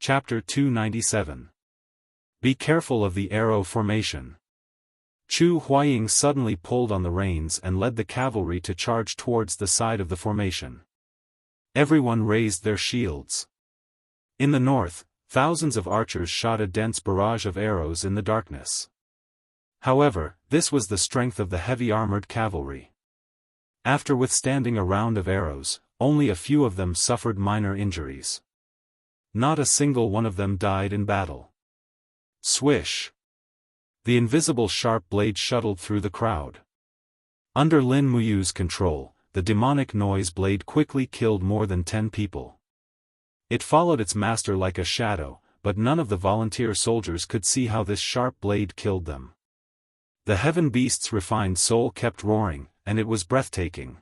Chapter 297. Be careful of the arrow formation. Chu Huaying suddenly pulled on the reins and led the cavalry to charge towards the side of the formation. Everyone raised their shields. In the north, thousands of archers shot a dense barrage of arrows in the darkness. However, this was the strength of the heavy-armored cavalry. After withstanding a round of arrows, only a few of them suffered minor injuries. Not a single one of them died in battle. Swish! The invisible sharp blade shuttled through the crowd. Under Lin Muyu's control, the demonic noise blade quickly killed more than 10 people. It followed its master like a shadow, but none of the volunteer soldiers could see how this sharp blade killed them. The heaven beast's refined soul kept roaring, and it was breathtaking.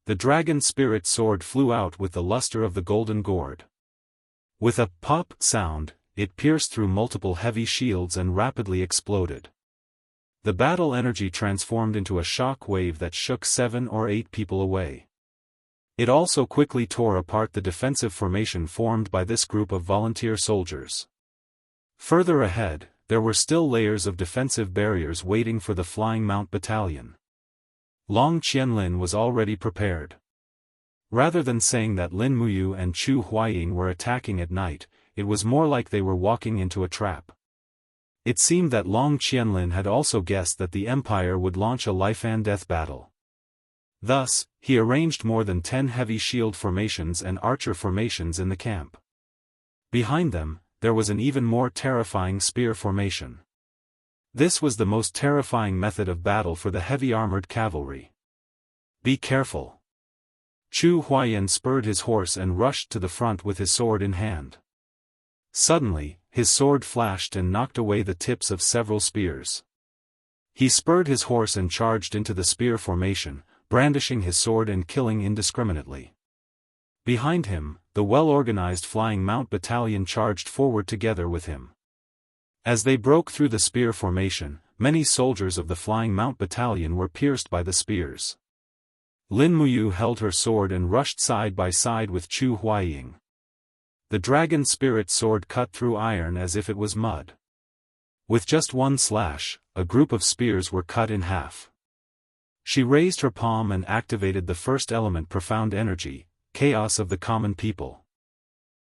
The dragon spirit sword flew out with the luster of the golden gourd. With a pop sound, it pierced through multiple heavy shields and rapidly exploded. The battle energy transformed into a shock wave that shook 7 or 8 people away. It also quickly tore apart the defensive formation formed by this group of volunteer soldiers. Further ahead, there were still layers of defensive barriers waiting for the Flying Mount Battalion. Long Qianlin was already prepared. Rather than saying that Lin Muyu and Chu Huaying were attacking at night, it was more like they were walking into a trap. It seemed that Long Qianlin had also guessed that the Empire would launch a life-and-death battle. Thus, he arranged more than 10 heavy shield formations and archer formations in the camp. Behind them, there was an even more terrifying spear formation. This was the most terrifying method of battle for the heavy-armored cavalry. Be careful. Chu Huayan spurred his horse and rushed to the front with his sword in hand. Suddenly, his sword flashed and knocked away the tips of several spears. He spurred his horse and charged into the spear formation, brandishing his sword and killing indiscriminately. Behind him, the well-organized Flying Mount Battalion charged forward together with him. As they broke through the spear formation, many soldiers of the Flying Mount Battalion were pierced by the spears. Lin Muyu held her sword and rushed side by side with Chu Huaying. The dragon spirit sword cut through iron as if it was mud. With just one slash, a group of spears were cut in half. She raised her palm and activated the first element profound energy, chaos of the common people.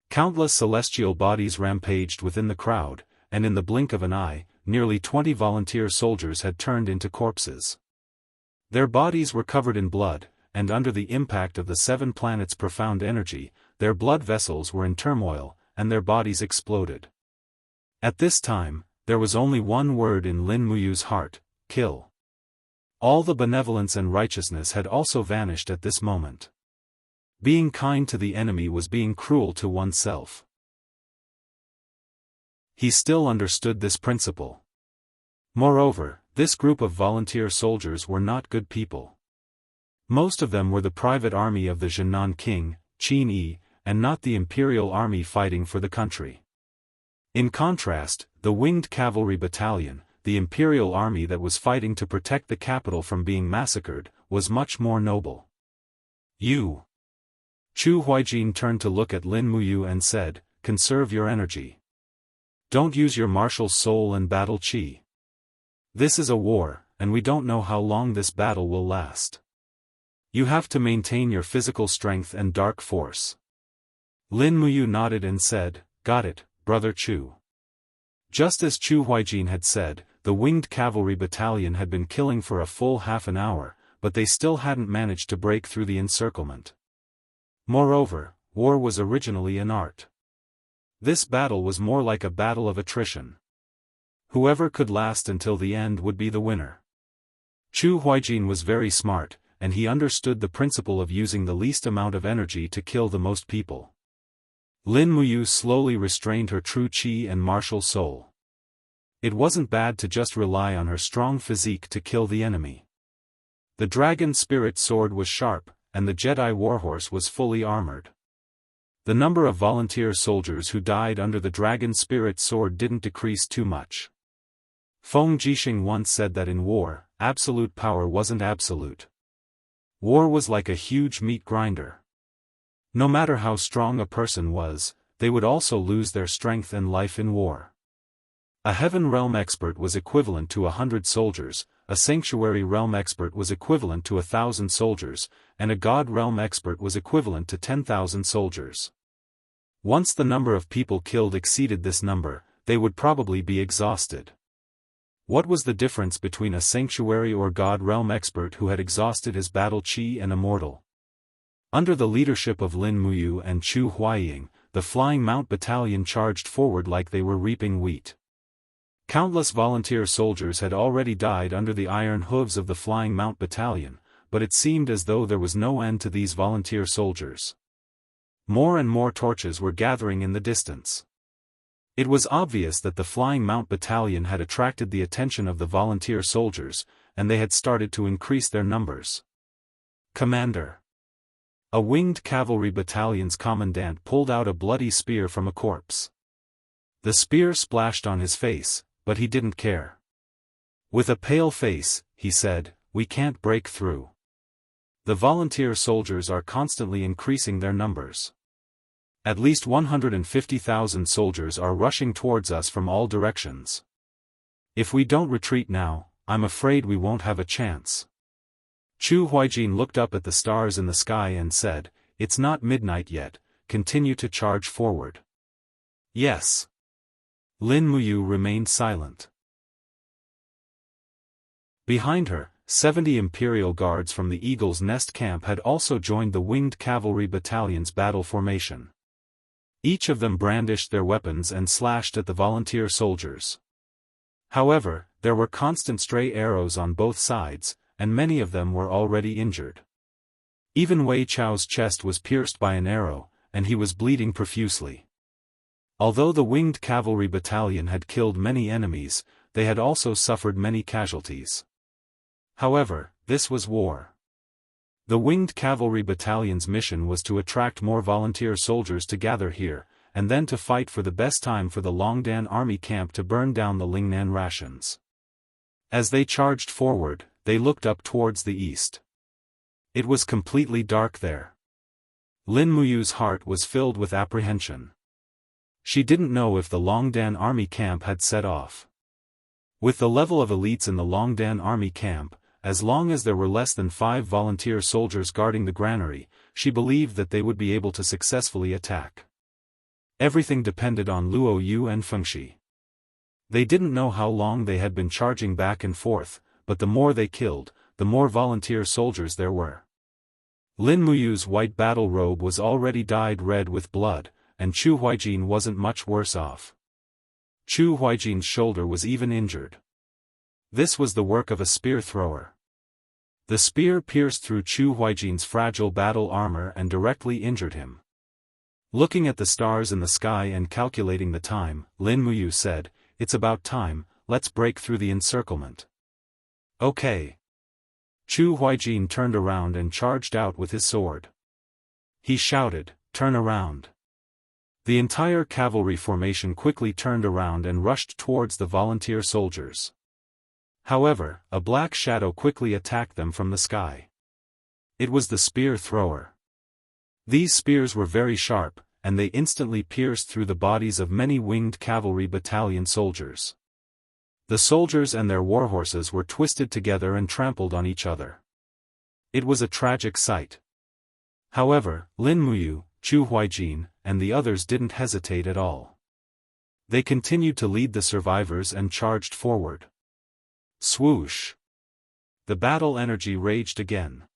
Countless celestial bodies rampaged within the crowd, and in the blink of an eye, nearly 20 volunteer soldiers had turned into corpses. Their bodies were covered in blood, and under the impact of the 7 planets' profound energy, their blood vessels were in turmoil, and their bodies exploded. At this time, there was only one word in Lin Muyu's heart: kill. All the benevolence and righteousness had also vanished at this moment. Being kind to the enemy was being cruel to oneself. He still understood this principle. Moreover, this group of volunteer soldiers were not good people. Most of them were the private army of the Zhenan king, Qin Yi, and not the imperial army fighting for the country. In contrast, the winged cavalry battalion, the imperial army that was fighting to protect the capital from being massacred, was much more noble. You. Chu Huaijin turned to look at Lin Muyu and said, conserve your energy. Don't use your martial soul and battle qi. This is a war, and we don't know how long this battle will last. You have to maintain your physical strength and dark force. Lin Muyu nodded and said, got it, Brother Chu. Just as Chu Huaijin had said, the winged cavalry battalion had been killing for a full half an hour, but they still hadn't managed to break through the encirclement. Moreover, war was originally an art. This battle was more like a battle of attrition. Whoever could last until the end would be the winner. Chu Huaijin was very smart, and he understood the principle of using the least amount of energy to kill the most people. Lin Muyu slowly restrained her true qi and martial soul. It wasn't bad to just rely on her strong physique to kill the enemy. The dragon spirit sword was sharp, and the Jedi warhorse was fully armored. The number of volunteer soldiers who died under the dragon spirit sword didn't decrease too much. Feng Jixing once said that in war, absolute power wasn't absolute. War was like a huge meat grinder. No matter how strong a person was, they would also lose their strength and life in war. A Heaven Realm expert was equivalent to 100 soldiers, a Sanctuary Realm expert was equivalent to 1,000 soldiers, and a God Realm expert was equivalent to 10,000 soldiers. Once the number of people killed exceeded this number, they would probably be exhausted. What was the difference between a Sanctuary or God Realm expert who had exhausted his battle chi and Immortal? Under the leadership of Lin Muyu and Chu Huaying, the Flying Mount Battalion charged forward like they were reaping wheat. Countless volunteer soldiers had already died under the iron hooves of the Flying Mount Battalion, but it seemed as though there was no end to these volunteer soldiers. More and more torches were gathering in the distance. It was obvious that the Flying Mount Battalion had attracted the attention of the volunteer soldiers, and they had started to increase their numbers. Commander. A winged cavalry battalion's commandant pulled out a bloody spear from a corpse. The spear splashed on his face, but he didn't care. With a pale face, he said, "We can't break through. The volunteer soldiers are constantly increasing their numbers. At least 150,000 soldiers are rushing towards us from all directions. If we don't retreat now, I'm afraid we won't have a chance." Chu Huaijin looked up at the stars in the sky and said, "It's not midnight yet, continue to charge forward." "Yes." Lin Muyu remained silent. Behind her, 70 Imperial Guards from the Eagle's Nest camp had also joined the Winged Cavalry Battalion's battle formation. Each of them brandished their weapons and slashed at the volunteer soldiers. However, there were constant stray arrows on both sides, and many of them were already injured. Even Wei Chao's chest was pierced by an arrow, and he was bleeding profusely. Although the Winged Cavalry Battalion had killed many enemies, they had also suffered many casualties. However, this was war. The Winged Cavalry Battalion's mission was to attract more volunteer soldiers to gather here, and then to fight for the best time for the Longdan army camp to burn down the Lingnan rations. As they charged forward, they looked up towards the east. It was completely dark there. Lin Muyu's heart was filled with apprehension. She didn't know if the Longdan army camp had set off. With the level of elites in the Longdan army camp, as long as there were less than 5 volunteer soldiers guarding the granary, she believed that they would be able to successfully attack. Everything depended on Luo Yu and Fengxi. They didn't know how long they had been charging back and forth, but the more they killed, the more volunteer soldiers there were. Lin Muyu's white battle robe was already dyed red with blood, and Chu Huaijin wasn't much worse off. Chu Huaijin's shoulder was even injured. This was the work of a spear thrower. The spear pierced through Chu Huaijin's fragile battle armor and directly injured him. Looking at the stars in the sky and calculating the time, Lin Muyu said, "It's about time, let's break through the encirclement." "Okay." Chu Huaijin turned around and charged out with his sword. He shouted, "Turn around." The entire cavalry formation quickly turned around and rushed towards the volunteer soldiers. However, a black shadow quickly attacked them from the sky. It was the spear thrower. These spears were very sharp, and they instantly pierced through the bodies of many Winged Cavalry Battalion soldiers. The soldiers and their warhorses were twisted together and trampled on each other. It was a tragic sight. However, Lin Muyu, Chu Huaijin, and the others didn't hesitate at all. They continued to lead the survivors and charged forward. Swoosh! The battle energy raged again.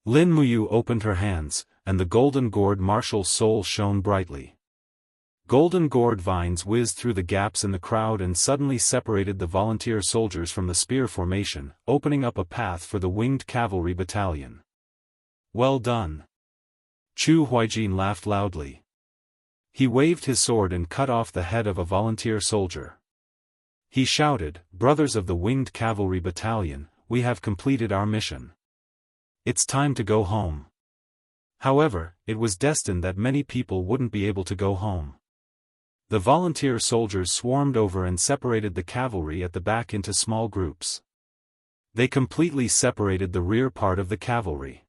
Lin Muyu opened her hands, and the golden gourd martial soul shone brightly. Golden gourd vines whizzed through the gaps in the crowd and suddenly separated the volunteer soldiers from the spear formation, opening up a path for the Winged Cavalry Battalion. "Well done." Chu Huaijin laughed loudly. He waved his sword and cut off the head of a volunteer soldier. He shouted, "Brothers of the Winged Cavalry Battalion, we have completed our mission. It's time to go home." However, it was destined that many people wouldn't be able to go home. The volunteer soldiers swarmed over and separated the cavalry at the back into small groups. They completely separated the rear part of the cavalry.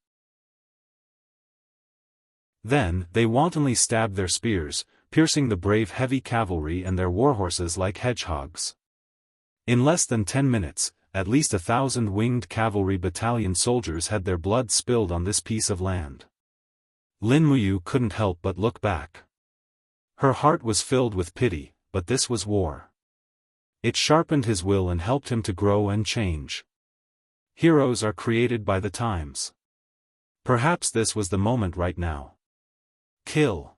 Then, they wantonly stabbed their spears, piercing the brave heavy cavalry and their warhorses like hedgehogs. In less than 10 minutes, at least 1,000 winged cavalry battalion soldiers had their blood spilled on this piece of land. Lin Muyu couldn't help but look back. Her heart was filled with pity, but this was war. It sharpened his will and helped him to grow and change. Heroes are created by the times. Perhaps this was the moment right now. Kill.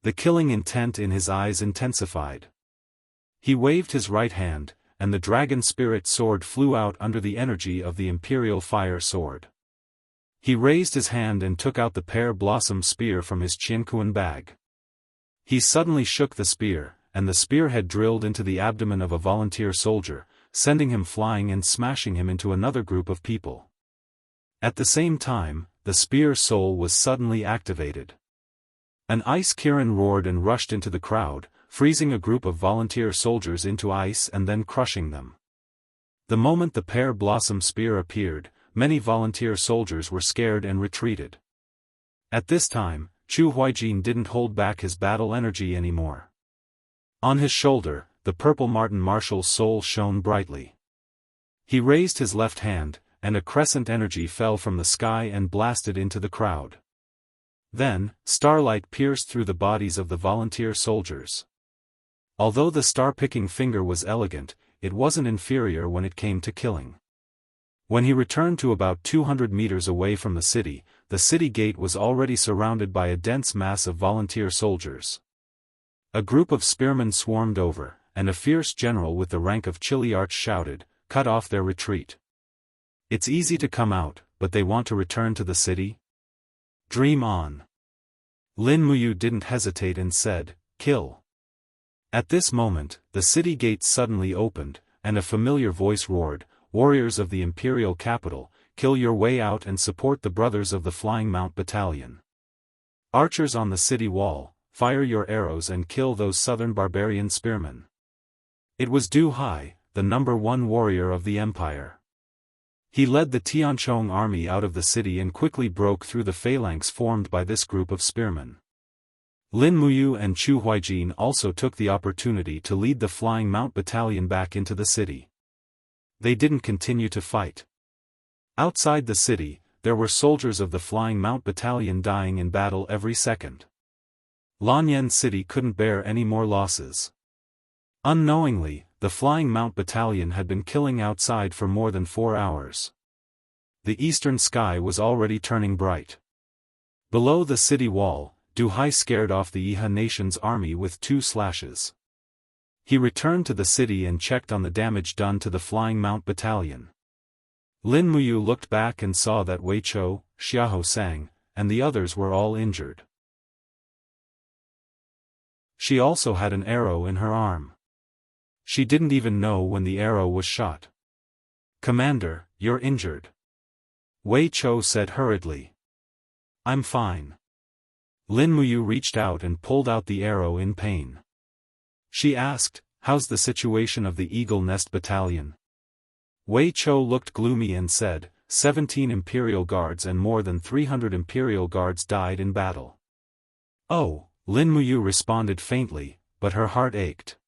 The killing intent in his eyes intensified. He waved his right hand, and the dragon spirit sword flew out under the energy of the imperial fire sword. He raised his hand and took out the pear blossom spear from his Qianquan bag. He suddenly shook the spear, and the spearhead drilled into the abdomen of a volunteer soldier, sending him flying and smashing him into another group of people. At the same time, the spear soul was suddenly activated. An ice Kirin roared and rushed into the crowd, freezing a group of volunteer soldiers into ice and then crushing them. The moment the pear blossom spear appeared, many volunteer soldiers were scared and retreated. At this time, Chu Huaijin didn't hold back his battle energy anymore. On his shoulder, the purple marten marshal's soul shone brightly. He raised his left hand, and a crescent energy fell from the sky and blasted into the crowd. Then, starlight pierced through the bodies of the volunteer soldiers. Although the star-picking finger was elegant, it wasn't inferior when it came to killing. When he returned to about 200 meters away from the city gate was already surrounded by a dense mass of volunteer soldiers. A group of spearmen swarmed over, and a fierce general with the rank of Chiliarch shouted, "Cut off their retreat. It's easy to come out, but they want to return to the city? Dream on." Lin Muyu didn't hesitate and said, "Kill." At this moment, the city gates suddenly opened, and a familiar voice roared, "Warriors of the imperial capital, kill your way out and support the brothers of the Flying Mount Battalion. Archers on the city wall, fire your arrows and kill those southern barbarian spearmen." It was Du Hai, the #1 warrior of the empire. He led the Tianchong army out of the city and quickly broke through the phalanx formed by this group of spearmen. Lin Muyu and Chu Huaijin also took the opportunity to lead the Flying Mount Battalion back into the city. They didn't continue to fight. Outside the city, there were soldiers of the Flying Mount Battalion dying in battle every second. Lanyan City couldn't bear any more losses. Unknowingly, the Flying Mount Battalion had been killing outside for more than 4 hours. The eastern sky was already turning bright. Below the city wall, Du Hai scared off the Yihe nation's army with 2 slashes. He returned to the city and checked on the damage done to the Flying Mount Battalion. Lin Muyu looked back and saw that Wei Chou, Xiahou Sang, and the others were all injured. She also had an arrow in her arm. She didn't even know when the arrow was shot. "Commander, you're injured," Wei Chou said hurriedly. "I'm fine." Lin Muyu reached out and pulled out the arrow in pain. She asked, "How's the situation of the Eagle Nest Battalion?" Wei Chou looked gloomy and said, 17 Imperial Guards and more than 300 Imperial Guards died in battle. "Oh," Lin Muyu responded faintly, but her heart ached.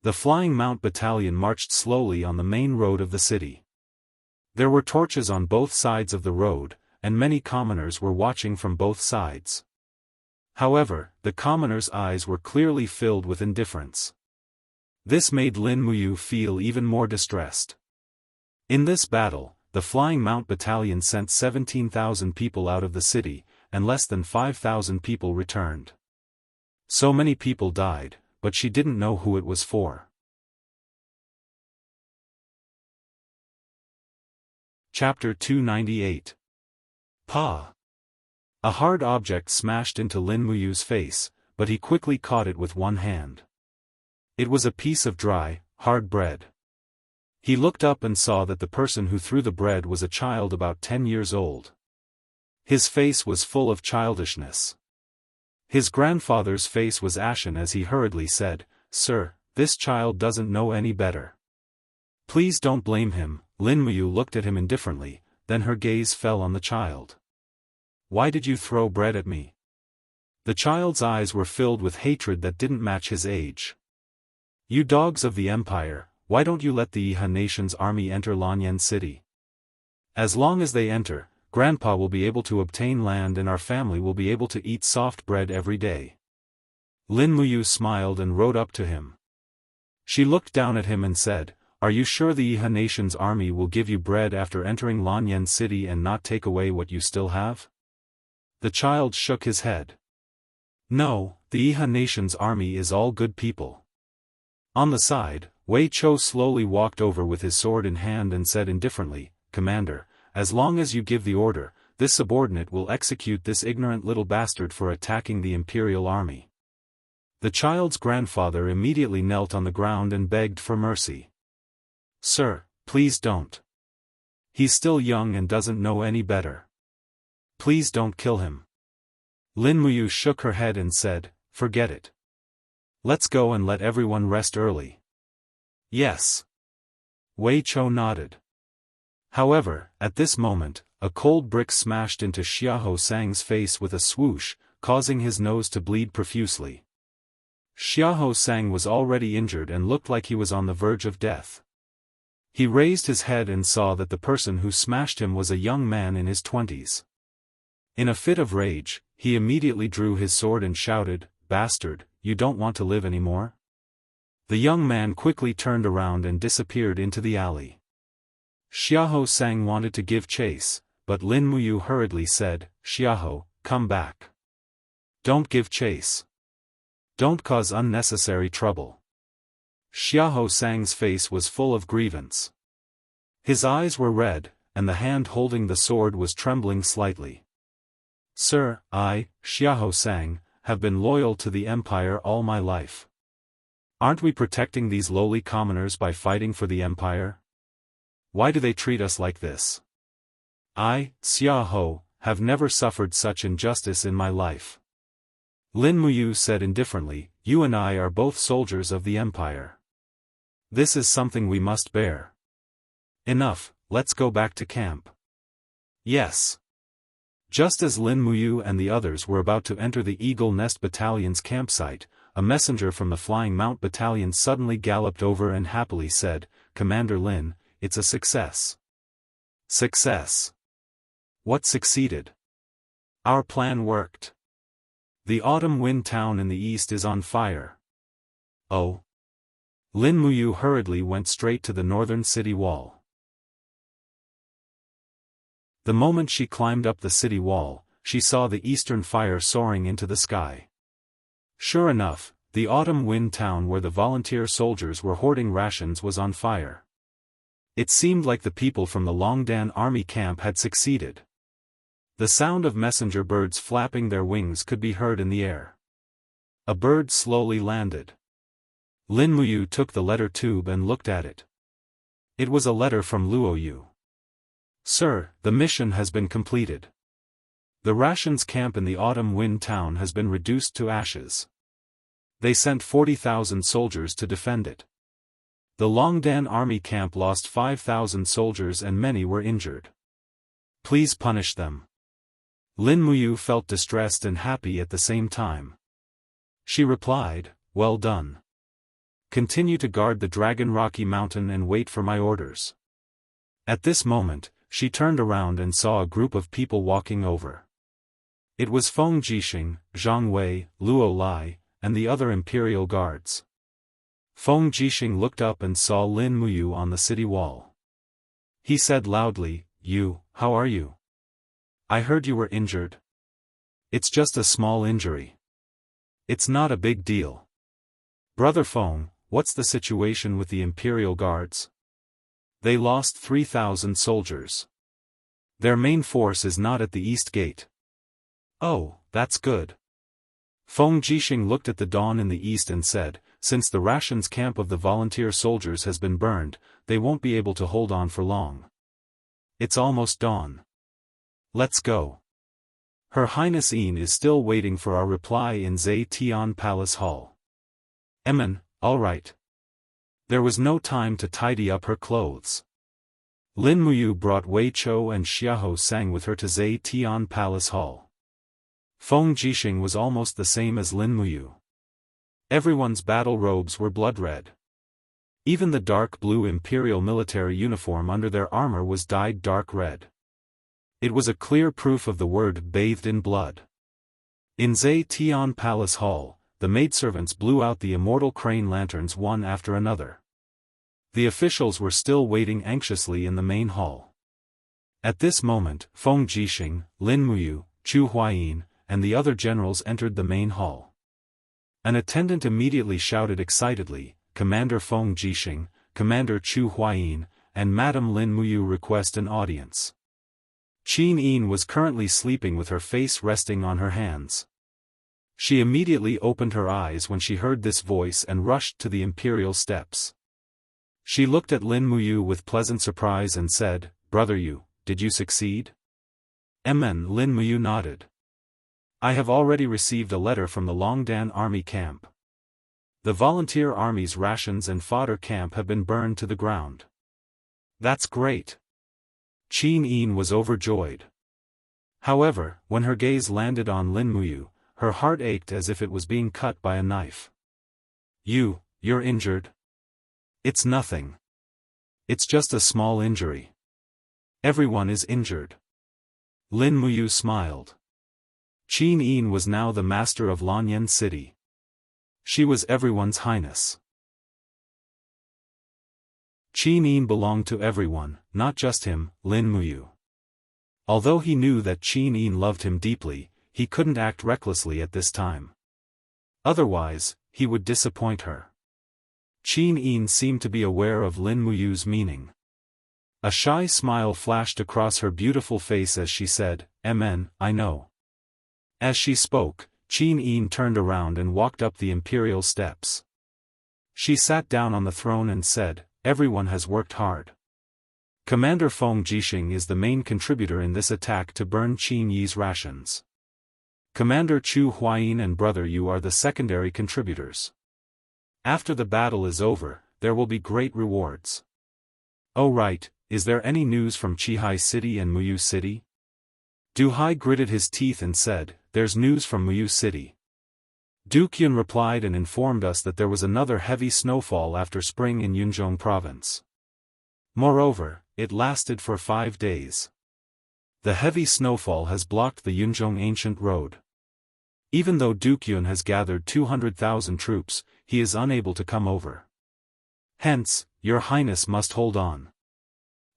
The Flying Mount Battalion marched slowly on the main road of the city. There were torches on both sides of the road, and many commoners were watching from both sides. However, the commoners' eyes were clearly filled with indifference. This made Lin Muyu feel even more distressed. In this battle, the Flying Mount Battalion sent 17,000 people out of the city, and less than 5,000 people returned. So many people died, but she didn't know who it was for. Chapter 298. Pa. A hard object smashed into Lin Muyu's face, but he quickly caught it with one hand. It was a piece of dry, hard bread. He looked up and saw that the person who threw the bread was a child about 10 years old. His face was full of childishness. His grandfather's face was ashen as he hurriedly said, "Sir, this child doesn't know any better. Please don't blame him." Lin Muyu looked at him indifferently, then her gaze fell on the child. "Why did you throw bread at me?" The child's eyes were filled with hatred that didn't match his age. You dogs of the Empire, why don't you let the Iha nation's army enter Lanyan City? As long as they enter, Grandpa will be able to obtain land and our family will be able to eat soft bread every day. Lin Muyu smiled and rode up to him. She looked down at him and said, "Are you sure the Iha nation's army will give you bread after entering Lanyan City and not take away what you still have?" The child shook his head. "No, the Iha nation's army is all good people." On the side, Wei Chou slowly walked over with his sword in hand and said indifferently, "Commander, as long as you give the order, this subordinate will execute this ignorant little bastard for attacking the Imperial army." The child's grandfather immediately knelt on the ground and begged for mercy. "Sir, please don't. He's still young and doesn't know any better. Please don't kill him." Lin Muyu shook her head and said, "Forget it. Let's go and let everyone rest early." "Yes." Wei Chou nodded. However, at this moment, a cold brick smashed into Xiahou Sang's face with a swoosh, causing his nose to bleed profusely. Xiahou Sang was already injured and looked like he was on the verge of death. He raised his head and saw that the person who smashed him was a young man in his 20s. In a fit of rage, he immediately drew his sword and shouted, "Bastard, you don't want to live anymore?" The young man quickly turned around and disappeared into the alley. Xiahou Sang wanted to give chase, but Lin Muyu hurriedly said, "Xiahou, come back. Don't give chase. Don't cause unnecessary trouble." Xiahou Sang's face was full of grievance. His eyes were red, and the hand holding the sword was trembling slightly. "Sir, I, Xiahou Sang, have been loyal to the Empire all my life. Aren't we protecting these lowly commoners by fighting for the Empire? Why do they treat us like this? I, Xiahou, have never suffered such injustice in my life." Lin Muyu said indifferently, "You and I are both soldiers of the Empire. This is something we must bear. Enough, let's go back to camp." "Yes." Just as Lin Muyu and the others were about to enter the Eagle Nest Battalion's campsite, a messenger from the Flying Mount Battalion suddenly galloped over and happily said, "Commander Lin, it's a success." "Success? What succeeded?" "Our plan worked. The Autumn Wind town in the east is on fire." "Oh?" Lin Muyu hurriedly went straight to the northern city wall. The moment she climbed up the city wall, she saw the eastern fire soaring into the sky. Sure enough, the Autumn Wind town where the volunteer soldiers were hoarding rations was on fire. It seemed like the people from the Longdan army camp had succeeded. The sound of messenger birds flapping their wings could be heard in the air. A bird slowly landed. Lin Muyu took the letter tube and looked at it. It was a letter from Luoyu. "Sir, the mission has been completed. The rations camp in the Autumn Wind town has been reduced to ashes. They sent 40,000 soldiers to defend it. The Longdan army camp lost 5,000 soldiers and many were injured. Please punish them." Lin Muyu felt distressed and happy at the same time. She replied, "Well done. Continue to guard the Dragon Rocky Mountain and wait for my orders." At this moment, she turned around and saw a group of people walking over. It was Feng Jixing, Zhang Wei, Luo Lai, and the other Imperial guards. Feng Jixing looked up and saw Lin Muyu on the city wall. He said loudly, How are you? I heard you were injured." "It's just a small injury. It's not a big deal." "Brother Feng, what's the situation with the Imperial guards?" "They lost 3,000 soldiers. Their main force is not at the East Gate." "Oh, that's good." Feng Jixing looked at the dawn in the east and said, "Since the rations camp of the volunteer soldiers has been burned, they won't be able to hold on for long. It's almost dawn. Let's go. Her Highness Yin is still waiting for our reply in Zhe Tian Palace Hall." "Emin, all right." There was no time to tidy up her clothes. Lin Muyu brought Wei Chou and Xiahou Sang with her to Zhe Tian Palace Hall. Feng Jixing was almost the same as Lin Muyu. Everyone's battle robes were blood red. Even the dark blue imperial military uniform under their armor was dyed dark red. It was a clear proof of the word bathed in blood. In Zhe Tian Palace Hall, the maidservants blew out the immortal crane lanterns one after another. The officials were still waiting anxiously in the main hall. At this moment, Feng Jixing, Lin Muyu, Chu Huayin, and the other generals entered the main hall. An attendant immediately shouted excitedly, "Commander Feng Jixing, Commander Chu Huayin, and Madame Lin Muyu request an audience." Qin Yin was currently sleeping with her face resting on her hands. She immediately opened her eyes when she heard this voice and rushed to the imperial steps. She looked at Lin Muyu with pleasant surprise and said, "Brother Yu, did you succeed?" Lin Muyu nodded. "I have already received a letter from the Longdan army camp. The volunteer army's rations and fodder camp have been burned to the ground." "That's great." Qin Yin was overjoyed. However, when her gaze landed on Lin Muyu, her heart ached as if it was being cut by a knife. You're injured?" "It's nothing. It's just a small injury." "Everyone is injured." Lin Muyu smiled. Qin Yin was now the master of Lanyan City. She was everyone's highness. Qin Yin belonged to everyone, not just him, Lin Muyu. Although he knew that Qin Yin loved him deeply, he couldn't act recklessly at this time. Otherwise, he would disappoint her. Qin Yin seemed to be aware of Lin Muyu's meaning. A shy smile flashed across her beautiful face as she said, I know." As she spoke, Qin Yin turned around and walked up the imperial steps. She sat down on the throne and said, "Everyone has worked hard. Commander Feng Jixing is the main contributor in this attack to burn Qin Yi's rations. Commander Chu Huayin and Brother Yu are the secondary contributors. After the battle is over, there will be great rewards." "Oh right, is there any news from Qihai City and Muyu City?" Du Hai gritted his teeth and said, "There's news from Muyu City. Duke Yun replied and informed us that there was another heavy snowfall after spring in Yunzhong province. Moreover, it lasted for 5 days. The heavy snowfall has blocked the Yunzhong ancient road. Even though Duke Yun has gathered 200,000 troops, he is unable to come over. Hence, your highness must hold on.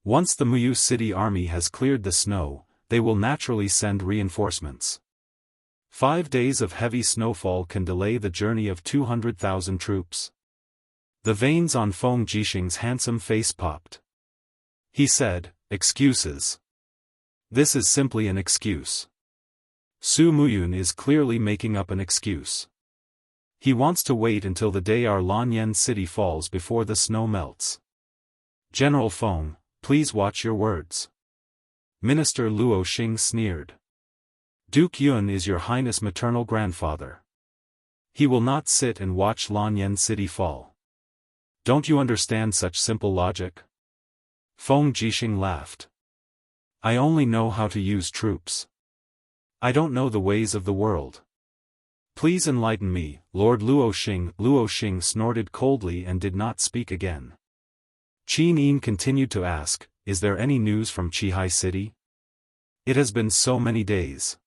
Once the Muyu City army has cleared the snow, they will naturally send reinforcements. 5 days of heavy snowfall can delay the journey of 200,000 troops." The veins on Feng Jixing's handsome face popped. He said, "Excuses. This is simply an excuse. Su Muyun is clearly making up an excuse. He wants to wait until the day our Lanyan city falls before the snow melts. General Feng, please watch your words." Minister Luo Xing sneered. "Duke Yun is your highness' maternal grandfather. He will not sit and watch Lanyan City fall. Don't you understand such simple logic?" Feng Jixing laughed. "I only know how to use troops. I don't know the ways of the world. Please enlighten me, Lord Luo Xing." Luo Xing snorted coldly and did not speak again. Qin Yin continued to ask, "Is there any news from Qihai City? It has been so many days.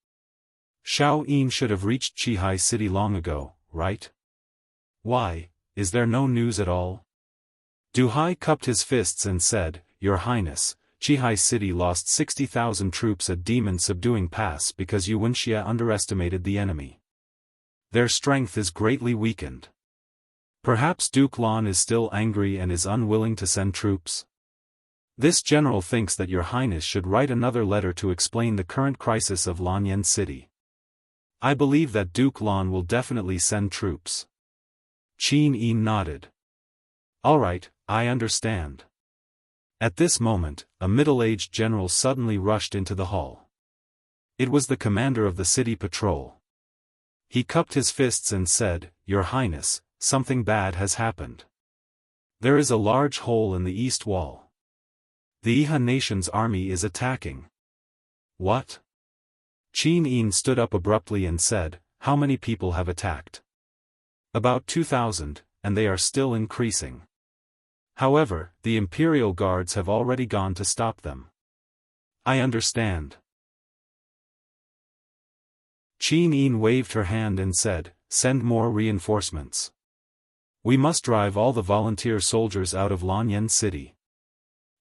Xiao Yin should have reached Qihai City long ago, right? Why, is there no news at all?" Du Hai cupped his fists and said, "Your Highness, Qihai City lost 60,000 troops at Demon Subduing Pass because Wuxia underestimated the enemy. Their strength is greatly weakened. Perhaps Duke Lan is still angry and is unwilling to send troops. This general thinks that your highness should write another letter to explain the current crisis of Lanyan City. I believe that Duke Lan will definitely send troops." Qin Yin nodded. "Alright, I understand." At this moment, a middle-aged general suddenly rushed into the hall. It was the commander of the city patrol. He cupped his fists and said, "Your Highness, something bad has happened. There is a large hole in the east wall. The Iha nation's army is attacking." "What?" Qin Yin stood up abruptly and said, "How many people have attacked?" "About 2,000, and they are still increasing. However, the Imperial Guards have already gone to stop them." "I understand." Qin Yin waved her hand and said, "Send more reinforcements. We must drive all the volunteer soldiers out of Lanyan City.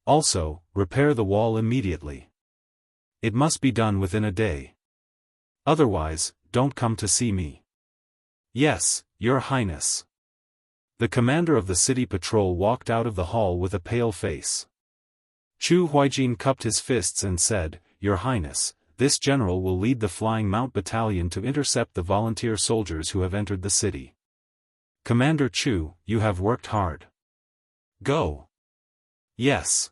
Also, repair the wall immediately. It must be done within a day. Otherwise, don't come to see me." "Yes, Your Highness." The commander of the city patrol walked out of the hall with a pale face. Chu Huijin cupped his fists and said, "Your Highness, this general will lead the Flying Mount Battalion to intercept the volunteer soldiers who have entered the city. Commander Chu, you have worked hard. Go." "Yes."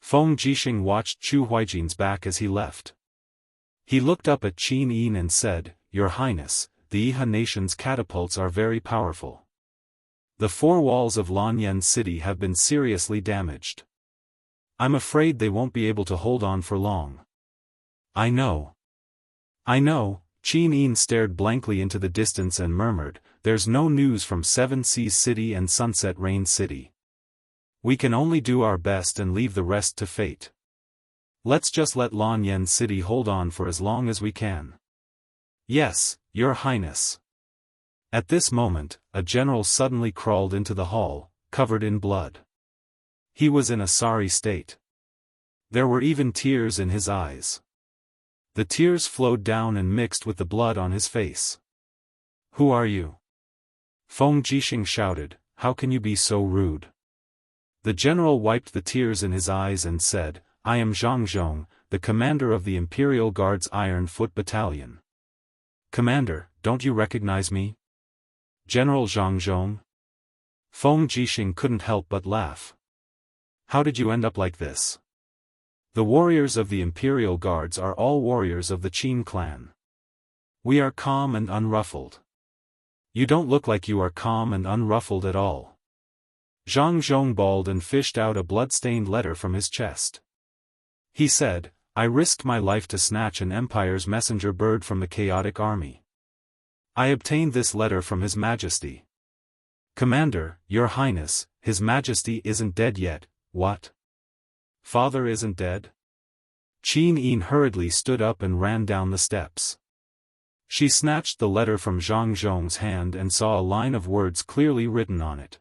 Feng Jixing watched Chu Huijin's back as he left. He looked up at Qin Yin and said, "Your Highness, the Iha nation's catapults are very powerful. The four walls of Lanyan City have been seriously damaged. I'm afraid they won't be able to hold on for long." "I know. I know." Qin Yin stared blankly into the distance and murmured, "There's no news from Seven Seas City and Sunset Rain City. We can only do our best and leave the rest to fate. Let's just let Lanyan City hold on for as long as we can." "Yes, Your Highness." At this moment, a general suddenly crawled into the hall, covered in blood. He was in a sorry state. There were even tears in his eyes. The tears flowed down and mixed with the blood on his face. "Who are you?" Feng Jixing shouted, "How can you be so rude?" The general wiped the tears in his eyes and said, "I am Zhang Zhong, the commander of the Imperial Guard's Iron Foot Battalion." "Commander, don't you recognize me?" "General Zhang Zhong?" Feng Jixing couldn't help but laugh. "How did you end up like this?" "The warriors of the Imperial Guards are all warriors of the Qin clan. We are calm and unruffled." "You don't look like you are calm and unruffled at all." Zhang Zhong bawled and fished out a blood-stained letter from his chest. He said, "I risked my life to snatch an empire's messenger bird from the chaotic army. I obtained this letter from His Majesty." "Commander, Your Highness, His Majesty isn't dead yet." "What? Father isn't dead?" Qin Yin hurriedly stood up and ran down the steps. She snatched the letter from Zhang Zhong's hand and saw a line of words clearly written on it.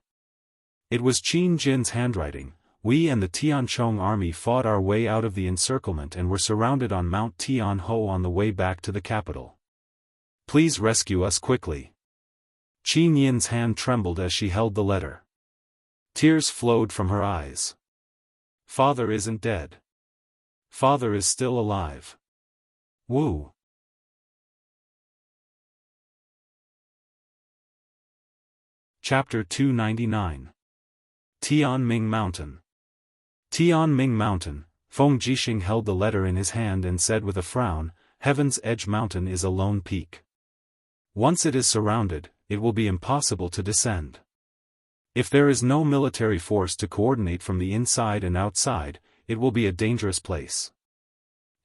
It was Qin Jin's handwriting. "We and the Tianchong army fought our way out of the encirclement and were surrounded on Mount Tianho on the way back to the capital. Please rescue us quickly." Qin Yin's hand trembled as she held the letter. Tears flowed from her eyes. "Father isn't dead. Father is still alive. Wu." Chapter 299. Tianming Mountain. Tianming Mountain. Feng Jixing held the letter in his hand and said with a frown, "Heaven's Edge Mountain is a lone peak. Once it is surrounded, it will be impossible to descend. If there is no military force to coordinate from the inside and outside, it will be a dangerous place."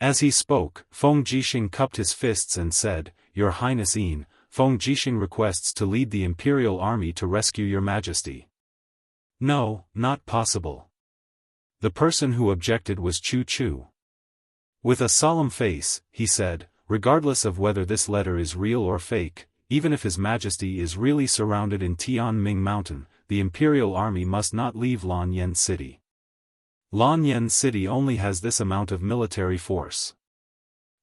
As he spoke, Feng Jixing cupped his fists and said, "Your Highness Yin, Feng Jixing requests to lead the Imperial Army to rescue Your Majesty." "No, not possible." The person who objected was Chu Chu. With a solemn face, he said, "Regardless of whether this letter is real or fake, even if His Majesty is really surrounded in Tianming Mountain, the Imperial Army must not leave Lanyan City. Lanyan City only has this amount of military force.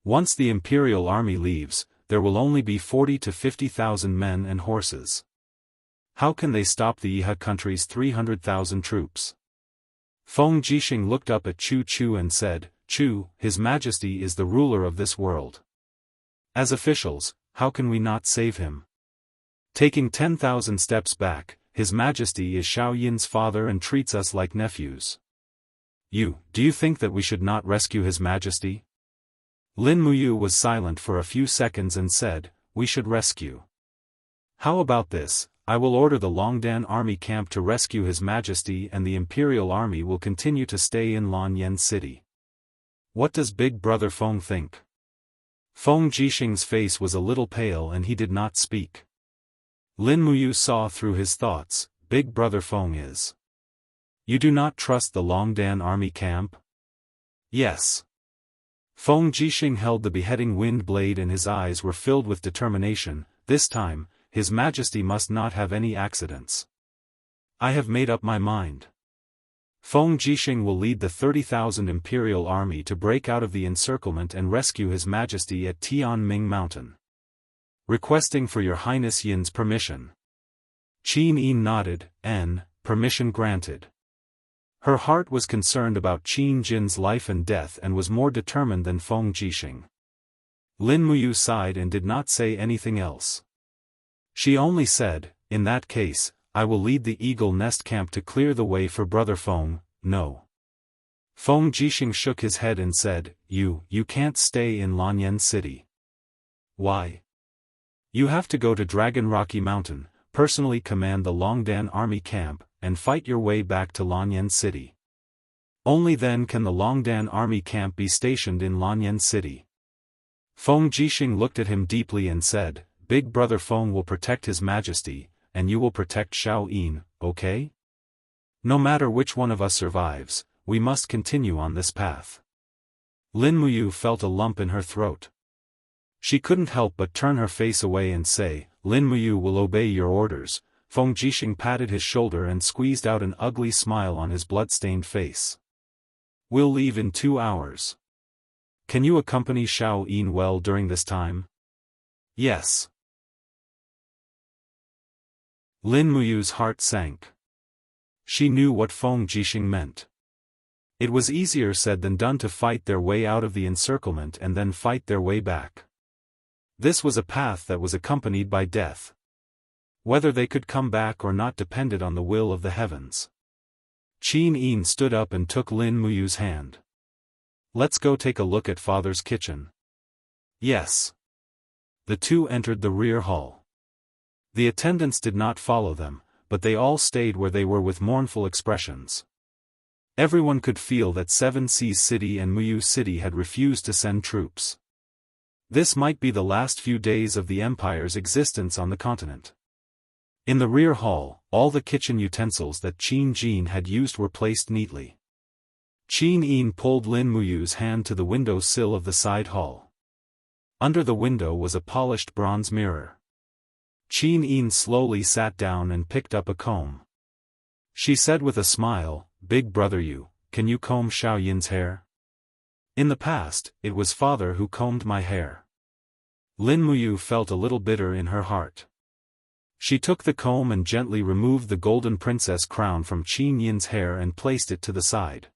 Once the Imperial Army leaves, there will only be 40 to 50,000 men and horses. How can they stop the Iha country's 300,000 troops?" Feng Jixing looked up at Chu Chu and said, "Chu, His Majesty is the ruler of this world. As officials, how can we not save him?" Taking 10,000 steps back, His Majesty is Xiao Yin's father and treats us like nephews. Do you think that we should not rescue His Majesty?" Lin Muyu was silent for a few seconds and said, "We should rescue. How about this? I will order the Longdan army camp to rescue His Majesty and the Imperial Army will continue to stay in Lanyan City. What does Big Brother Feng think?" Feng Jixing's face was a little pale and he did not speak. Lin Muyu saw through his thoughts. Big brother Feng is. You do not trust the Longdan army camp? Yes. Feng Jixing held the beheading wind blade and his eyes were filled with determination. This time, His Majesty must not have any accidents. I have made up my mind. Feng Jixing will lead the 30,000 Imperial Army to break out of the encirclement and rescue His Majesty at Tianming Mountain. Requesting for Your Highness Yin's permission. Qin Yin nodded, permission granted. Her heart was concerned about Qin Jin's life and death and was more determined than Feng Jixing. Lin Muyu sighed and did not say anything else. She only said, in that case, I will lead the Eagle Nest camp to clear the way for Brother Feng. No. Feng Jixing shook his head and said, You can't stay in Lanyan City. Why? You have to go to Dragon Rocky Mountain, personally command the Longdan army camp, and fight your way back to Lanyan City. Only then can the Longdan army camp be stationed in Lanyan City. Feng Jixing looked at him deeply and said, Big brother Feng will protect His Majesty, and you will protect Xiao Yin, okay? No matter which one of us survives, we must continue on this path. Lin Muyu felt a lump in her throat. She couldn't help but turn her face away and say, Lin Muyu will obey your orders. Feng Jixing patted his shoulder and squeezed out an ugly smile on his blood-stained face. We'll leave in 2 hours. Can you accompany Xiao Yin well during this time? Yes. Lin Muyu's heart sank. She knew what Feng Jixing meant. It was easier said than done to fight their way out of the encirclement and then fight their way back. This was a path that was accompanied by death. Whether they could come back or not depended on the will of the heavens. Qin Yin stood up and took Lin Muyu's hand. Let's go take a look at Father's kitchen. Yes. The two entered the rear hall. The attendants did not follow them, but they all stayed where they were with mournful expressions. Everyone could feel that Seven Seas City and Muyu City had refused to send troops. This might be the last few days of the Empire's existence on the continent. In the rear hall, all the kitchen utensils that Qin Jin had used were placed neatly. Qin Yin pulled Lin Muyu's hand to the window sill of the side hall. Under the window was a polished bronze mirror. Qin Yin slowly sat down and picked up a comb. She said with a smile, Big brother can you comb Xiao Yin's hair? In the past, it was father who combed my hair. Lin Muyu felt a little bitter in her heart. She took the comb and gently removed the golden princess crown from Qin Yin's hair and placed it to the side.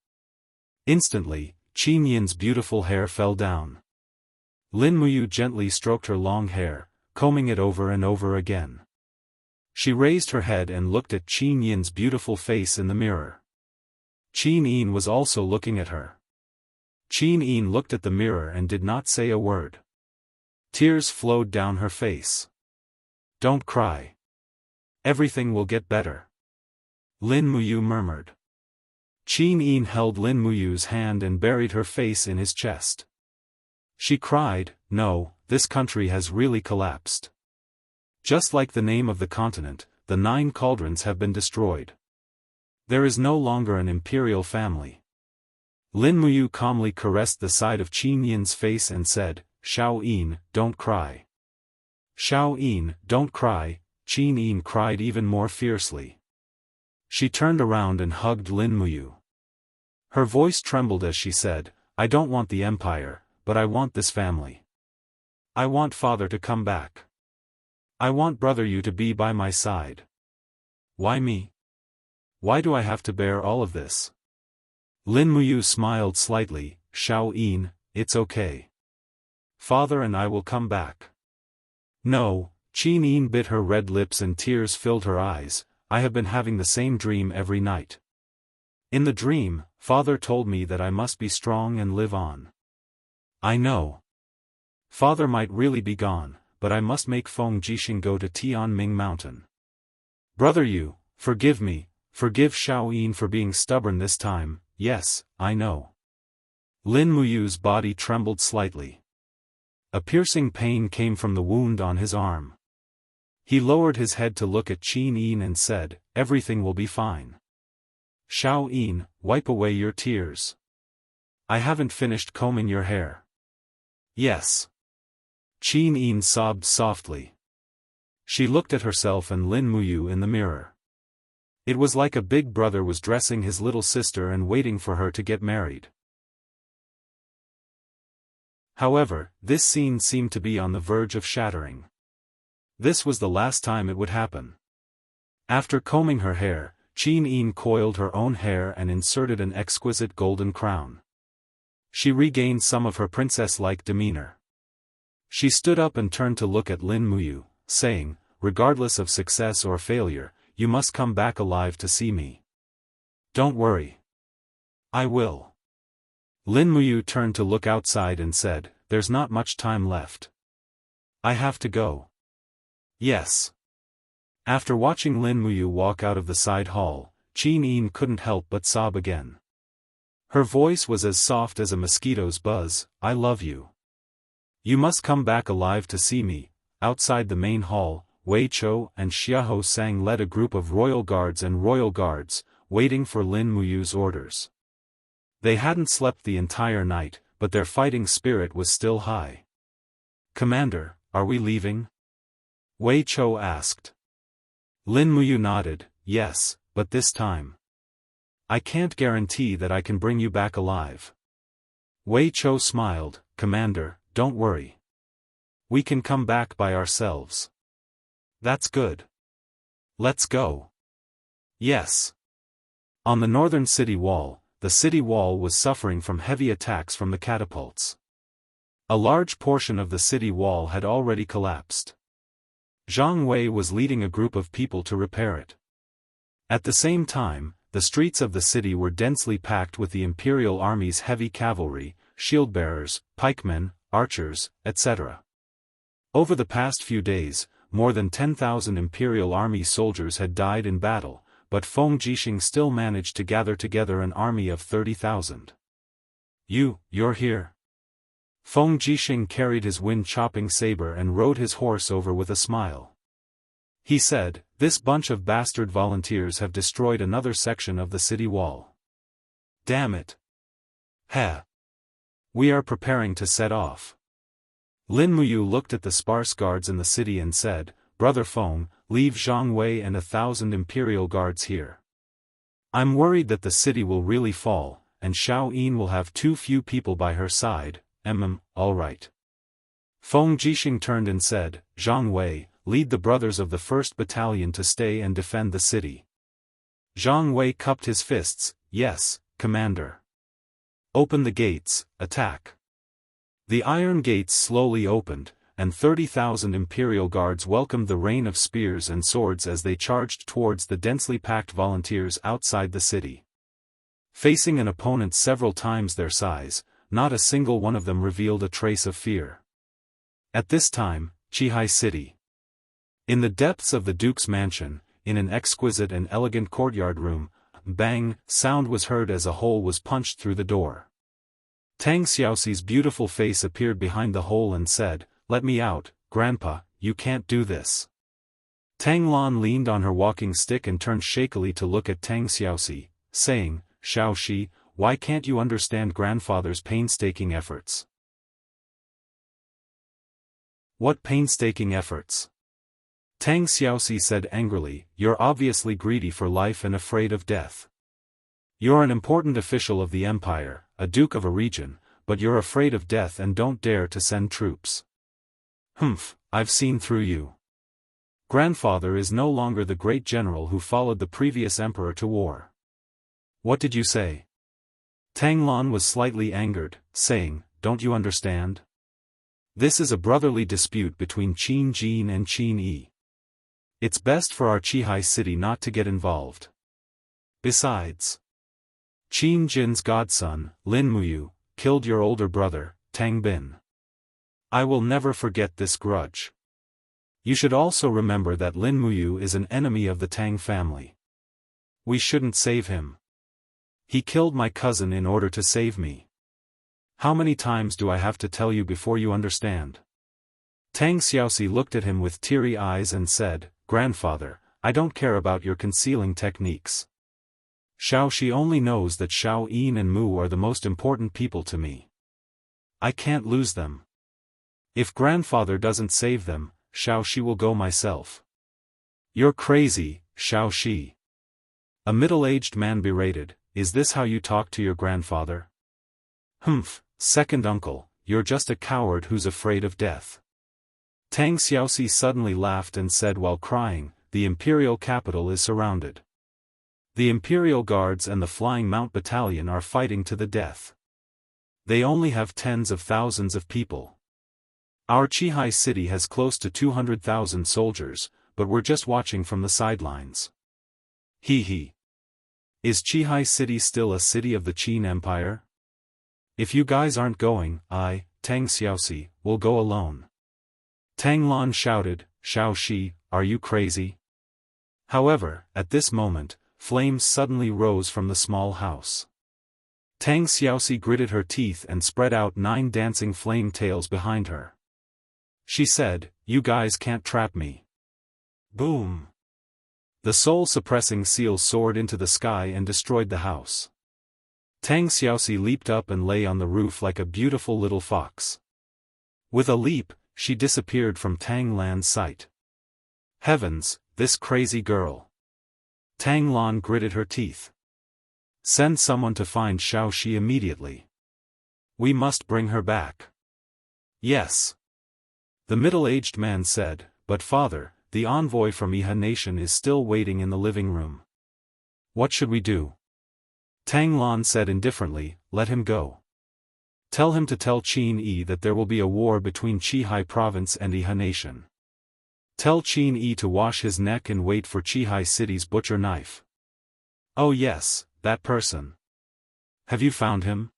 Instantly, Qin Yin's beautiful hair fell down. Lin Muyu gently stroked her long hair, combing it over and over again. She raised her head and looked at Qin Yin's beautiful face in the mirror. Qin Yin was also looking at her. Qin Yin looked at the mirror and did not say a word. Tears flowed down her face. Don't cry. Everything will get better. Lin Muyu murmured. Qin Yin held Lin Muyu's hand and buried her face in his chest. She cried, No, this country has really collapsed. Just like the name of the continent, the 9 cauldrons have been destroyed. There is no longer an imperial family. Lin Muyu calmly caressed the side of Qin Yin's face and said, Xiao Yin, don't cry. Xiao Yin, don't cry. Qin Yin cried even more fiercely. She turned around and hugged Lin Muyu. Her voice trembled as she said, I don't want the empire, but I want this family. I want father to come back. I want brother you to be by my side. Why me? Why do I have to bear all of this? Lin Muyu smiled slightly, Xiao Yin, it's okay. Father and I will come back. No, Qin Yin bit her red lips and tears filled her eyes. I have been having the same dream every night. In the dream, father told me that I must be strong and live on. I know. Father might really be gone, but I must make Feng Jixing go to Tianming Mountain. Brother forgive me, forgive Xiao Yin for being stubborn this time. Yes, I know. Lin Muyu's body trembled slightly. A piercing pain came from the wound on his arm. He lowered his head to look at Qin Yin and said, "Everything will be fine. Xiao Yin, wipe away your tears. I haven't finished combing your hair." "Yes." Qin Yin sobbed softly. She looked at herself and Lin Muyu in the mirror. It was like a big brother was dressing his little sister and waiting for her to get married. However, this scene seemed to be on the verge of shattering. This was the last time it would happen. After combing her hair, Qin Yin coiled her own hair and inserted an exquisite golden crown. She regained some of her princess-like demeanor. She stood up and turned to look at Lin Muyu, saying, "Regardless of success or failure, you must come back alive to see me." "Don't worry. I will." Lin Muyu turned to look outside and said, "There's not much time left. I have to go." "Yes." After watching Lin Muyu walk out of the side hall, Qin Yin couldn't help but sob again. Her voice was as soft as a mosquito's buzz, "I love you. You must come back alive to see me." Outside the main hall, Wei Chou and Xiahou Sang led a group of royal guards, waiting for Lin Muyu's orders. They hadn't slept the entire night, but their fighting spirit was still high. "Commander, are we leaving?" Wei Chou asked. Lin Muyu nodded, "Yes, but this time. I can't guarantee that I can bring you back alive." Wei Chou smiled, "Commander, don't worry. We can come back by ourselves." "That's good. Let's go." "Yes." On the northern city wall, the city wall was suffering from heavy attacks from the catapults. A large portion of the city wall had already collapsed. Zhang Wei was leading a group of people to repair it. At the same time, the streets of the city were densely packed with the Imperial Army's heavy cavalry, shield-bearers, pikemen, archers, etc. Over the past few days, more than 10,000 Imperial Army soldiers had died in battle, but Feng Jixing still managed to gather together an army of 30,000. You're here." Feng Jixing carried his wind-chopping saber and rode his horse over with a smile. He said, "This bunch of bastard volunteers have destroyed another section of the city wall. Damn it. Heh. We are preparing to set off." Lin Muyu looked at the sparse guards in the city and said, "Brother Feng, leave Zhang Wei and 1,000 Imperial guards here. I'm worried that the city will really fall, and Xiao Yin will have too few people by her side." All right." Feng Jixing turned and said, "Zhang Wei, lead the brothers of the 1st Battalion to stay and defend the city." Zhang Wei cupped his fists, "Yes, Commander." "Open the gates, attack." The iron gates slowly opened, and 30,000 Imperial guards welcomed the rain of spears and swords as they charged towards the densely packed volunteers outside the city. Facing an opponent several times their size, not a single one of them revealed a trace of fear. At this time, Qihai City. In the depths of the Duke's mansion, in an exquisite and elegant courtyard room, bang, sound was heard as a hole was punched through the door. Tang Xiaoxi's beautiful face appeared behind the hole and said, "Let me out, Grandpa, you can't do this." Tang Lan leaned on her walking stick and turned shakily to look at Tang Xiaoxi, saying, "Xiaoxi, why can't you understand grandfather's painstaking efforts?" "What painstaking efforts?" Tang Xiaoxi said angrily, "You're obviously greedy for life and afraid of death. You're an important official of the empire, a duke of a region, but you're afraid of death and don't dare to send troops. Humph, I've seen through you. Grandfather is no longer the great general who followed the previous emperor to war." "What did you say?" Tang Lan was slightly angered, saying, "Don't you understand? This is a brotherly dispute between Qin Jin and Qin Yi. It's best for our Qihai city not to get involved. Besides, Qin Jin's godson, Lin Muyu, killed your older brother, Tang Bin. I will never forget this grudge. You should also remember that Lin Muyu is an enemy of the Tang family. We shouldn't save him. He killed my cousin in order to save me. How many times do I have to tell you before you understand? Tang Xiaoxi looked at him with teary eyes and said, Grandfather, I don't care about your concealing techniques. Xiao Shi only knows that Xiao Yin and Mu are the most important people to me. I can't lose them. If grandfather doesn't save them, Xiao Shi will go myself. You're crazy, Xiao Shi. A middle-aged man berated, is this how you talk to your grandfather? Humph, second uncle, you're just a coward who's afraid of death. Tang Xiaoxi suddenly laughed and said while crying, the imperial capital is surrounded. The imperial guards and the Flying Mount Battalion are fighting to the death. They only have tens of thousands of people. Our Qihai city has close to 200,000 soldiers, but we're just watching from the sidelines. Hee. Is Qihai city still a city of the Qin Empire? If you guys aren't going, I, Tang Xiaoxi, will go alone. Tang Lan shouted, Xiao Shi, are you crazy? However, at this moment, flames suddenly rose from the small house. Tang Xiaoxi gritted her teeth and spread out 9 dancing flame tails behind her. She said, you guys can't trap me. Boom! The soul-suppressing seal soared into the sky and destroyed the house. Tang Xiaoxi leaped up and lay on the roof like a beautiful little fox. With a leap, she disappeared from Tang Lan's sight. Heavens, this crazy girl. Tang Lan gritted her teeth. Send someone to find Xiao Shi immediately. We must bring her back. Yes. The middle-aged man said, but father, the envoy from Iha Nation is still waiting in the living room. What should we do? Tang Lan said indifferently, let him go. Tell him to tell Qin Yi that there will be a war between Qihai province and Iha Nation. Tell Qin Yi to wash his neck and wait for Qihai city's butcher knife. Oh yes, that person. Have you found him?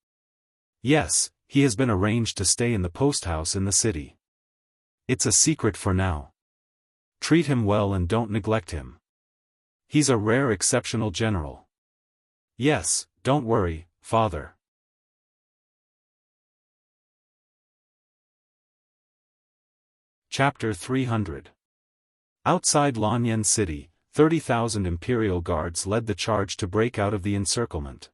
Yes, he has been arranged to stay in the post house in the city. It's a secret for now. Treat him well and don't neglect him. He's a rare exceptional general. Yes, don't worry, father. Chapter 300. Outside Lanyan City, 30,000 imperial guards led the charge to break out of the encirclement.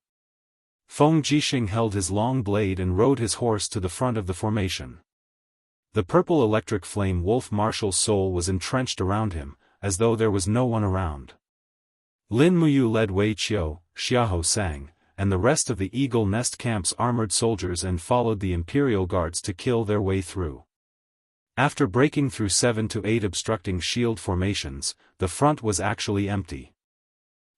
Feng Jixing held his long blade and rode his horse to the front of the formation. The purple electric flame wolf marshal's soul was entrenched around him, as though there was no one around. Lin Muyu led Wei Qiu, Xiahou Sang, and the rest of the Eagle Nest Camp's armored soldiers and followed the imperial guards to kill their way through. After breaking through 7 to 8 obstructing shield formations, the front was actually empty.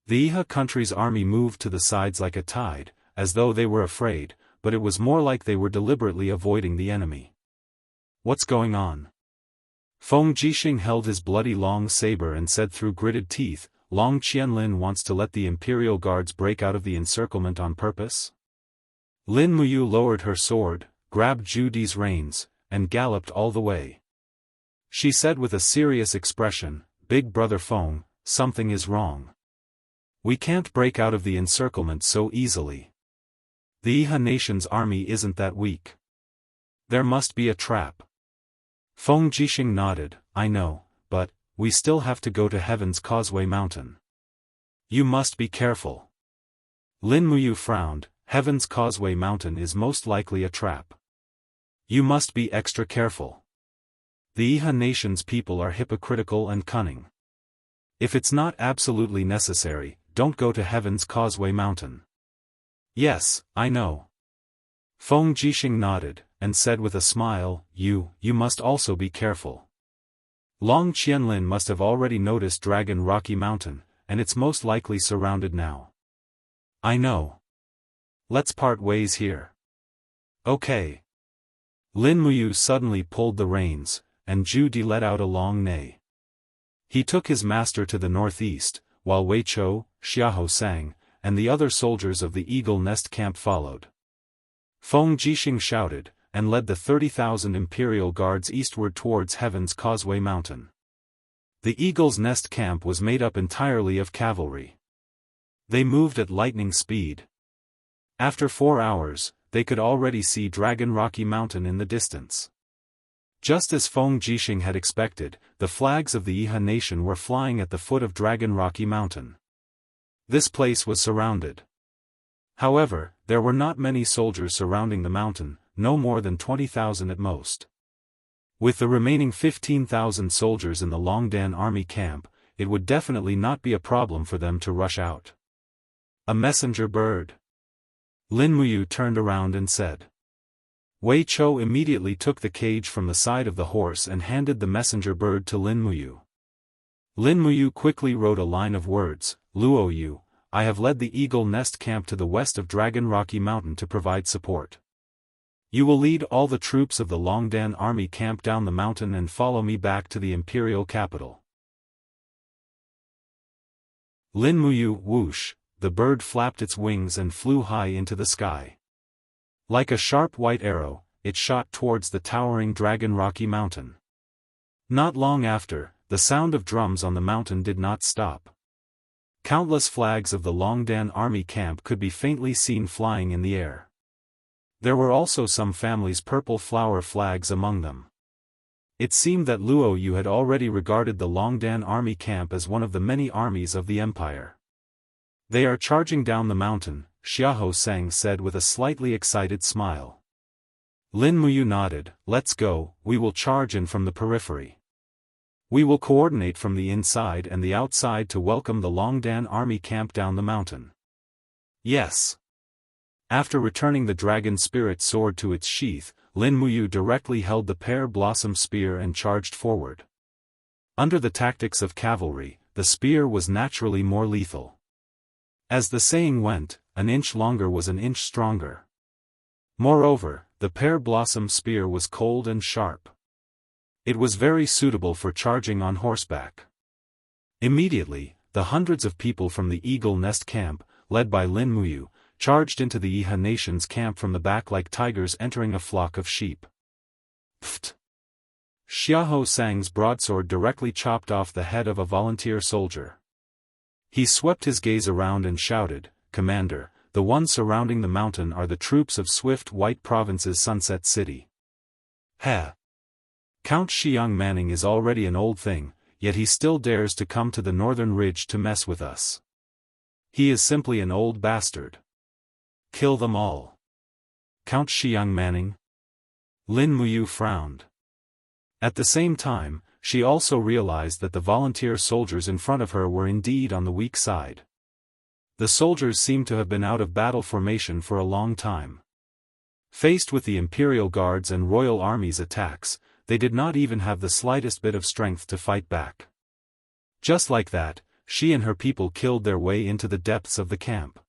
The Iha country's army moved to the sides like a tide, as though they were afraid, but it was more like they were deliberately avoiding the enemy. What's going on? Feng Jixing held his bloody long saber and said through gritted teeth, Long Qianlin wants to let the imperial guards break out of the encirclement on purpose? Lin Muyu lowered her sword, grabbed Zhu Di's reins, and galloped all the way. She said with a serious expression, Big brother Feng, something is wrong. We can't break out of the encirclement so easily. The Iha Nation's army isn't that weak. There must be a trap. Feng Jixing nodded, I know, but, we still have to go to Heaven's Causeway Mountain. You must be careful. Lin Muyu frowned, Heaven's Causeway Mountain is most likely a trap. You must be extra careful. The Iha Nation's people are hypocritical and cunning. If it's not absolutely necessary, don't go to Heaven's Causeway Mountain. Yes, I know. Feng Jixing nodded, and said with a smile, You must also be careful. Long Qianlin must have already noticed Dragon Rocky Mountain, and it's most likely surrounded now. I know. Let's part ways here. Okay. Lin Muyu suddenly pulled the reins, and Zhu Di let out a long neigh. He took his master to the northeast, while Wei Qiu, Xiahou Sang, and the other soldiers of the Eagle Nest camp followed. Feng Jixing shouted, and led the 30,000 imperial guards eastward towards Heaven's Causeway Mountain. The Eagle's Nest camp was made up entirely of cavalry. They moved at lightning speed. After 4 hours, they could already see Dragon Rocky Mountain in the distance. Just as Feng Jixing had expected, the flags of the Iha nation were flying at the foot of Dragon Rocky Mountain. This place was surrounded. However, there were not many soldiers surrounding the mountain, no more than 20,000 at most. With the remaining 15,000 soldiers in the Longdan army camp, it would definitely not be a problem for them to rush out. A messenger bird. Lin Muyu turned around and said. Wei Chou immediately took the cage from the side of the horse and handed the messenger bird to Lin Muyu. Lin Muyu quickly wrote a line of words, Luo Yu, I have led the Eagle Nest camp to the west of Dragon Rocky Mountain to provide support. You will lead all the troops of the Longdan army camp down the mountain and follow me back to the imperial capital. Lin Muyu, whoosh, the bird flapped its wings and flew high into the sky. Like a sharp white arrow, it shot towards the towering Dragon Rocky Mountain. Not long after, the sound of drums on the mountain did not stop. Countless flags of the Longdan army camp could be faintly seen flying in the air. There were also some families' purple flower flags among them. It seemed that Luo Yu had already regarded the Longdan army camp as one of the many armies of the empire. They are charging down the mountain, Xiahou Sang said with a slightly excited smile. Lin Muyu nodded, let's go, we will charge in from the periphery. We will coordinate from the inside and the outside to welcome the Longdan army camp down the mountain. Yes. After returning the dragon spirit sword to its sheath, Lin Muyu directly held the pear blossom spear and charged forward. Under the tactics of cavalry, the spear was naturally more lethal. As the saying went, an inch longer was an inch stronger. Moreover, the pear blossom spear was cold and sharp. It was very suitable for charging on horseback. Immediately, the hundreds of people from the Eagle Nest camp, led by Lin Muyu, charged into the Iha nation's camp from the back like tigers entering a flock of sheep. Pfft! Xiahou Sang's broadsword directly chopped off the head of a volunteer soldier. He swept his gaze around and shouted, Commander, the ones surrounding the mountain are the troops of Swift White Province's Sunset City. Heh! Count Xiang Manning is already an old thing, yet he still dares to come to the northern ridge to mess with us. He is simply an old bastard. Kill them all. Count Xiang Manning? Lin Muyu frowned. At the same time, she also realized that the volunteer soldiers in front of her were indeed on the weak side. The soldiers seemed to have been out of battle formation for a long time. Faced with the Imperial Guards and Royal Army's attacks, they did not even have the slightest bit of strength to fight back. Just like that, she and her people killed their way into the depths of the camp.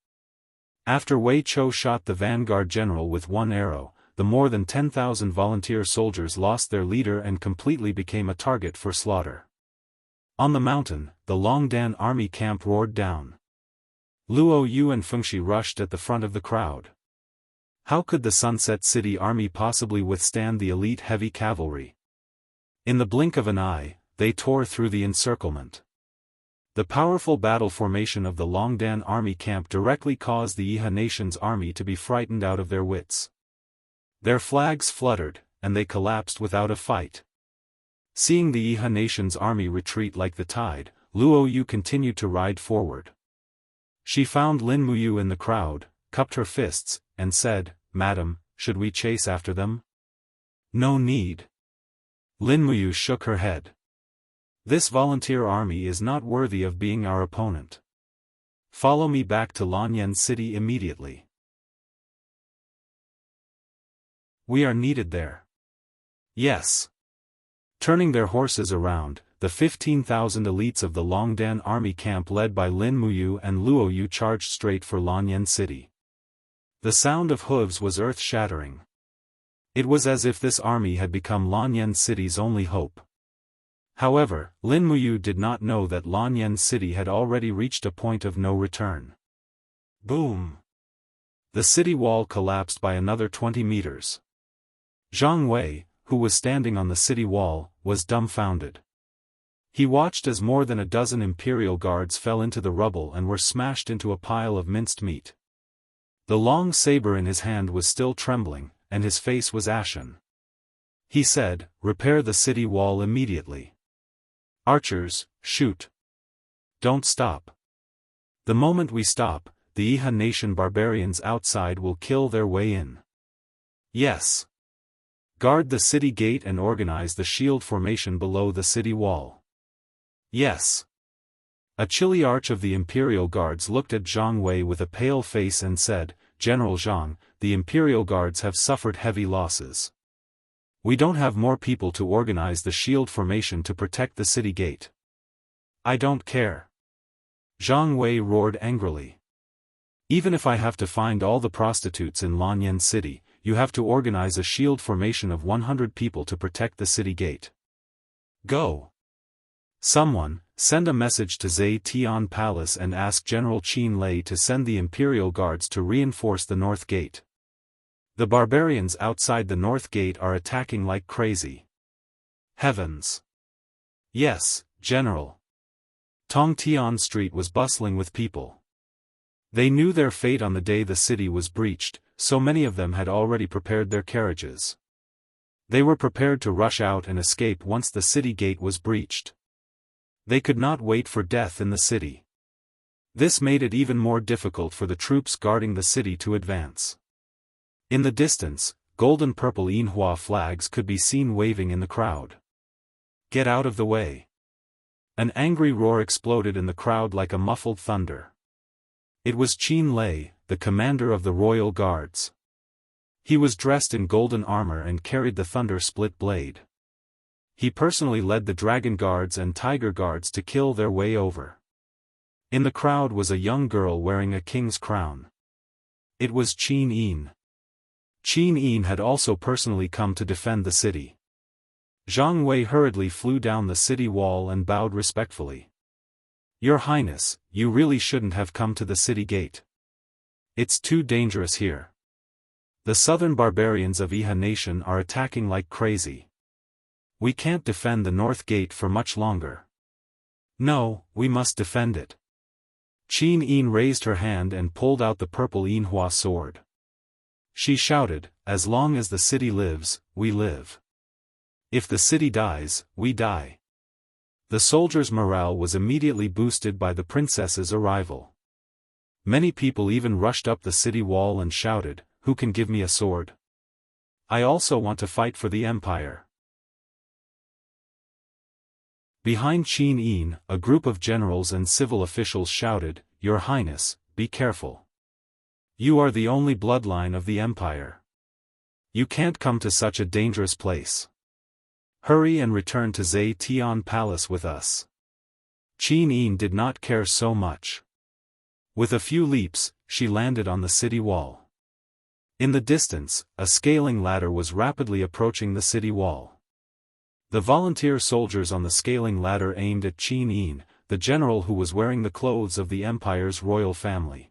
After Wei Chou shot the vanguard general with one arrow, the more than 10,000 volunteer soldiers lost their leader and completely became a target for slaughter. On the mountain, the Longdan army camp roared down. Luo Yu and Fengxi rushed at the front of the crowd. How could the Sunset City army possibly withstand the elite heavy cavalry? In the blink of an eye, they tore through the encirclement. The powerful battle formation of the Longdan army camp directly caused the Iha nation's army to be frightened out of their wits. Their flags fluttered, and they collapsed without a fight. Seeing the Iha nation's army retreat like the tide, Luo Yu continued to ride forward. She found Lin Muyu in the crowd, cupped her fists, and said, Madam, should we chase after them? No need. Lin Muyu shook her head. This volunteer army is not worthy of being our opponent. Follow me back to Lanyan City immediately. We are needed there. Yes. Turning their horses around, the 15,000 elites of the Longdan army camp led by Lin Muyu and Luo Yu charged straight for Lanyan City. The sound of hooves was earth-shattering. It was as if this army had become Lanyan City's only hope. However, Lin Muyu did not know that Lanyan City had already reached a point of no return. Boom! The city wall collapsed by another 20 meters. Zhang Wei, who was standing on the city wall, was dumbfounded. He watched as more than a dozen Imperial guards fell into the rubble and were smashed into a pile of minced meat. The long saber in his hand was still trembling, and his face was ashen. He said, "Repair the city wall immediately. Archers, shoot. Don't stop. The moment we stop, the Iha nation barbarians outside will kill their way in. Yes. Guard the city gate and organize the shield formation below the city wall. Yes." A chilly arch of the Imperial Guards looked at Zhang Wei with a pale face and said, "General Zhang, the Imperial Guards have suffered heavy losses. We don't have more people to organize the shield formation to protect the city gate." "I don't care." Zhang Wei roared angrily. "Even if I have to find all the prostitutes in Lanyan City, you have to organize a shield formation of 100 people to protect the city gate. Go. Someone, send a message to Zetian Palace and ask General Qin Lei to send the Imperial Guards to reinforce the North Gate. The barbarians outside the North Gate are attacking like crazy." "Heavens! Yes, General." Tongtian Street was bustling with people. They knew their fate on the day the city was breached, so many of them had already prepared their carriages. They were prepared to rush out and escape once the city gate was breached. They could not wait for death in the city. This made it even more difficult for the troops guarding the city to advance. In the distance, golden-purple Yinhua flags could be seen waving in the crowd. "Get out of the way." An angry roar exploded in the crowd like a muffled thunder. It was Qin Lei, the commander of the Royal Guards. He was dressed in golden armor and carried the thunder-split blade. He personally led the Dragon Guards and Tiger Guards to kill their way over. In the crowd was a young girl wearing a king's crown. It was Qin Yin. Qin Yin had also personally come to defend the city. Zhang Wei hurriedly flew down the city wall and bowed respectfully. "Your Highness, you really shouldn't have come to the city gate. It's too dangerous here. The southern barbarians of Iha Nation are attacking like crazy. We can't defend the North Gate for much longer." "No, we must defend it." Qin Yin raised her hand and pulled out the purple Yinhua sword. She shouted, "As long as the city lives, we live. If the city dies, we die." The soldiers' morale was immediately boosted by the princess's arrival. Many people even rushed up the city wall and shouted, "Who can give me a sword? I also want to fight for the empire." Behind Qin Yin, a group of generals and civil officials shouted, "Your Highness, be careful. You are the only bloodline of the empire. You can't come to such a dangerous place. Hurry and return to Zetian Palace with us." Qin Yin did not care so much. With a few leaps, she landed on the city wall. In the distance, a scaling ladder was rapidly approaching the city wall. The volunteer soldiers on the scaling ladder aimed at Qin Yin, the general who was wearing the clothes of the empire's royal family.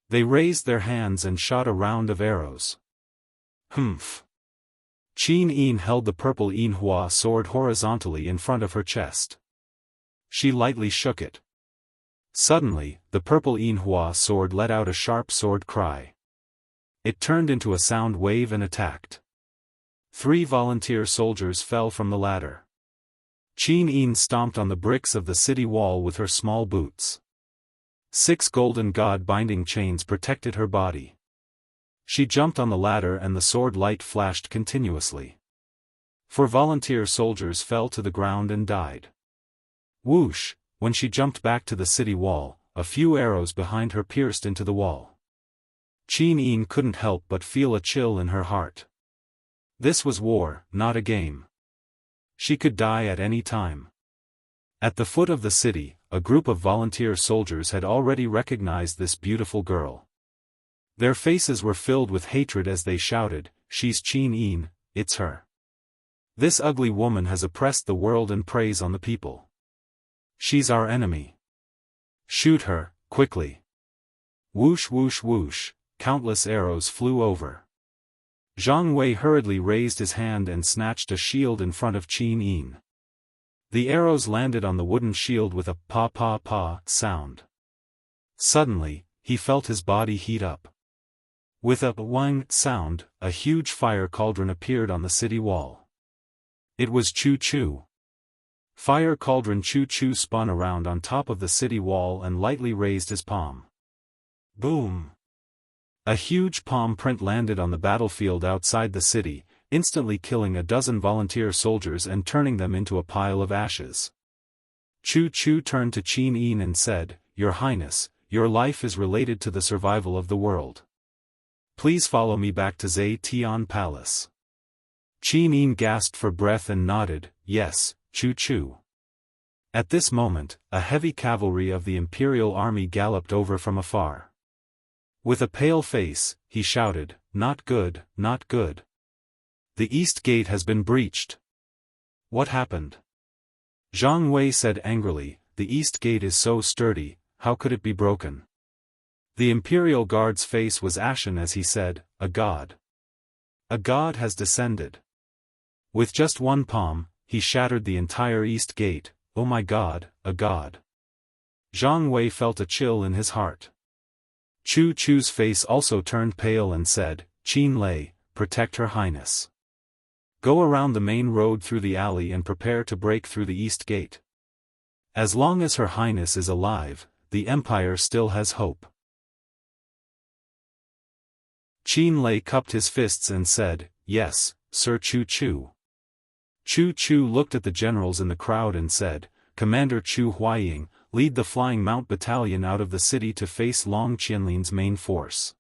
They raised their hands and shot a round of arrows. Humph! Qin Yin held the purple Yinhua sword horizontally in front of her chest. She lightly shook it. Suddenly, the purple Yinhua sword let out a sharp sword cry. It turned into a sound wave and attacked. 3 volunteer soldiers fell from the ladder. Qin Yin stomped on the bricks of the city wall with her small boots. 6 golden god-binding chains protected her body. She jumped on the ladder and the sword light flashed continuously. 4 volunteer soldiers fell to the ground and died. Whoosh! When she jumped back to the city wall, a few arrows behind her pierced into the wall. Qin Yin couldn't help but feel a chill in her heart. This was war, not a game. She could die at any time. At the foot of the city, a group of volunteer soldiers had already recognized this beautiful girl. Their faces were filled with hatred as they shouted, "She's Qin Yin, it's her. This ugly woman has oppressed the world and preys on the people. She's our enemy. Shoot her, quickly." Whoosh whoosh whoosh, countless arrows flew over. Zhang Wei hurriedly raised his hand and snatched a shield in front of Qin Yin. The arrows landed on the wooden shield with a pa-pa-pa sound. Suddenly, he felt his body heat up. With a wang sound, a huge fire cauldron appeared on the city wall. It was Chu Chu. Fire cauldron Chu Chu spun around on top of the city wall and lightly raised his palm. Boom! A huge palm print landed on the battlefield outside the city, instantly killing a dozen volunteer soldiers and turning them into a pile of ashes. Chu Chu turned to Qin Yin and said, "Your Highness, your life is related to the survival of the world. Please follow me back to Zhe Tian Palace." Qin Yin gasped for breath and nodded, "Yes, Chu Chu." At this moment, a heavy cavalry of the imperial army galloped over from afar. With a pale face, he shouted, "Not good, not good. The east gate has been breached." "What happened?" Zhang Wei said angrily, "The east gate is so sturdy, how could it be broken?" The imperial guard's face was ashen as he said, "A god. A god has descended." With just one palm, he shattered the entire east gate. "Oh my god, a god." Zhang Wei felt a chill in his heart. Chu Chu's face also turned pale and said, "Qin Lei, protect Her Highness. Go around the main road through the alley and prepare to break through the east gate. As long as Her Highness is alive, the Empire still has hope." Qin Lei cupped his fists and said, "Yes, Sir Chu Chu." Chu Chu looked at the generals in the crowd and said, "Commander Chu Huaying, lead the Flying Mount Battalion out of the city to face Long Qianlin's main force.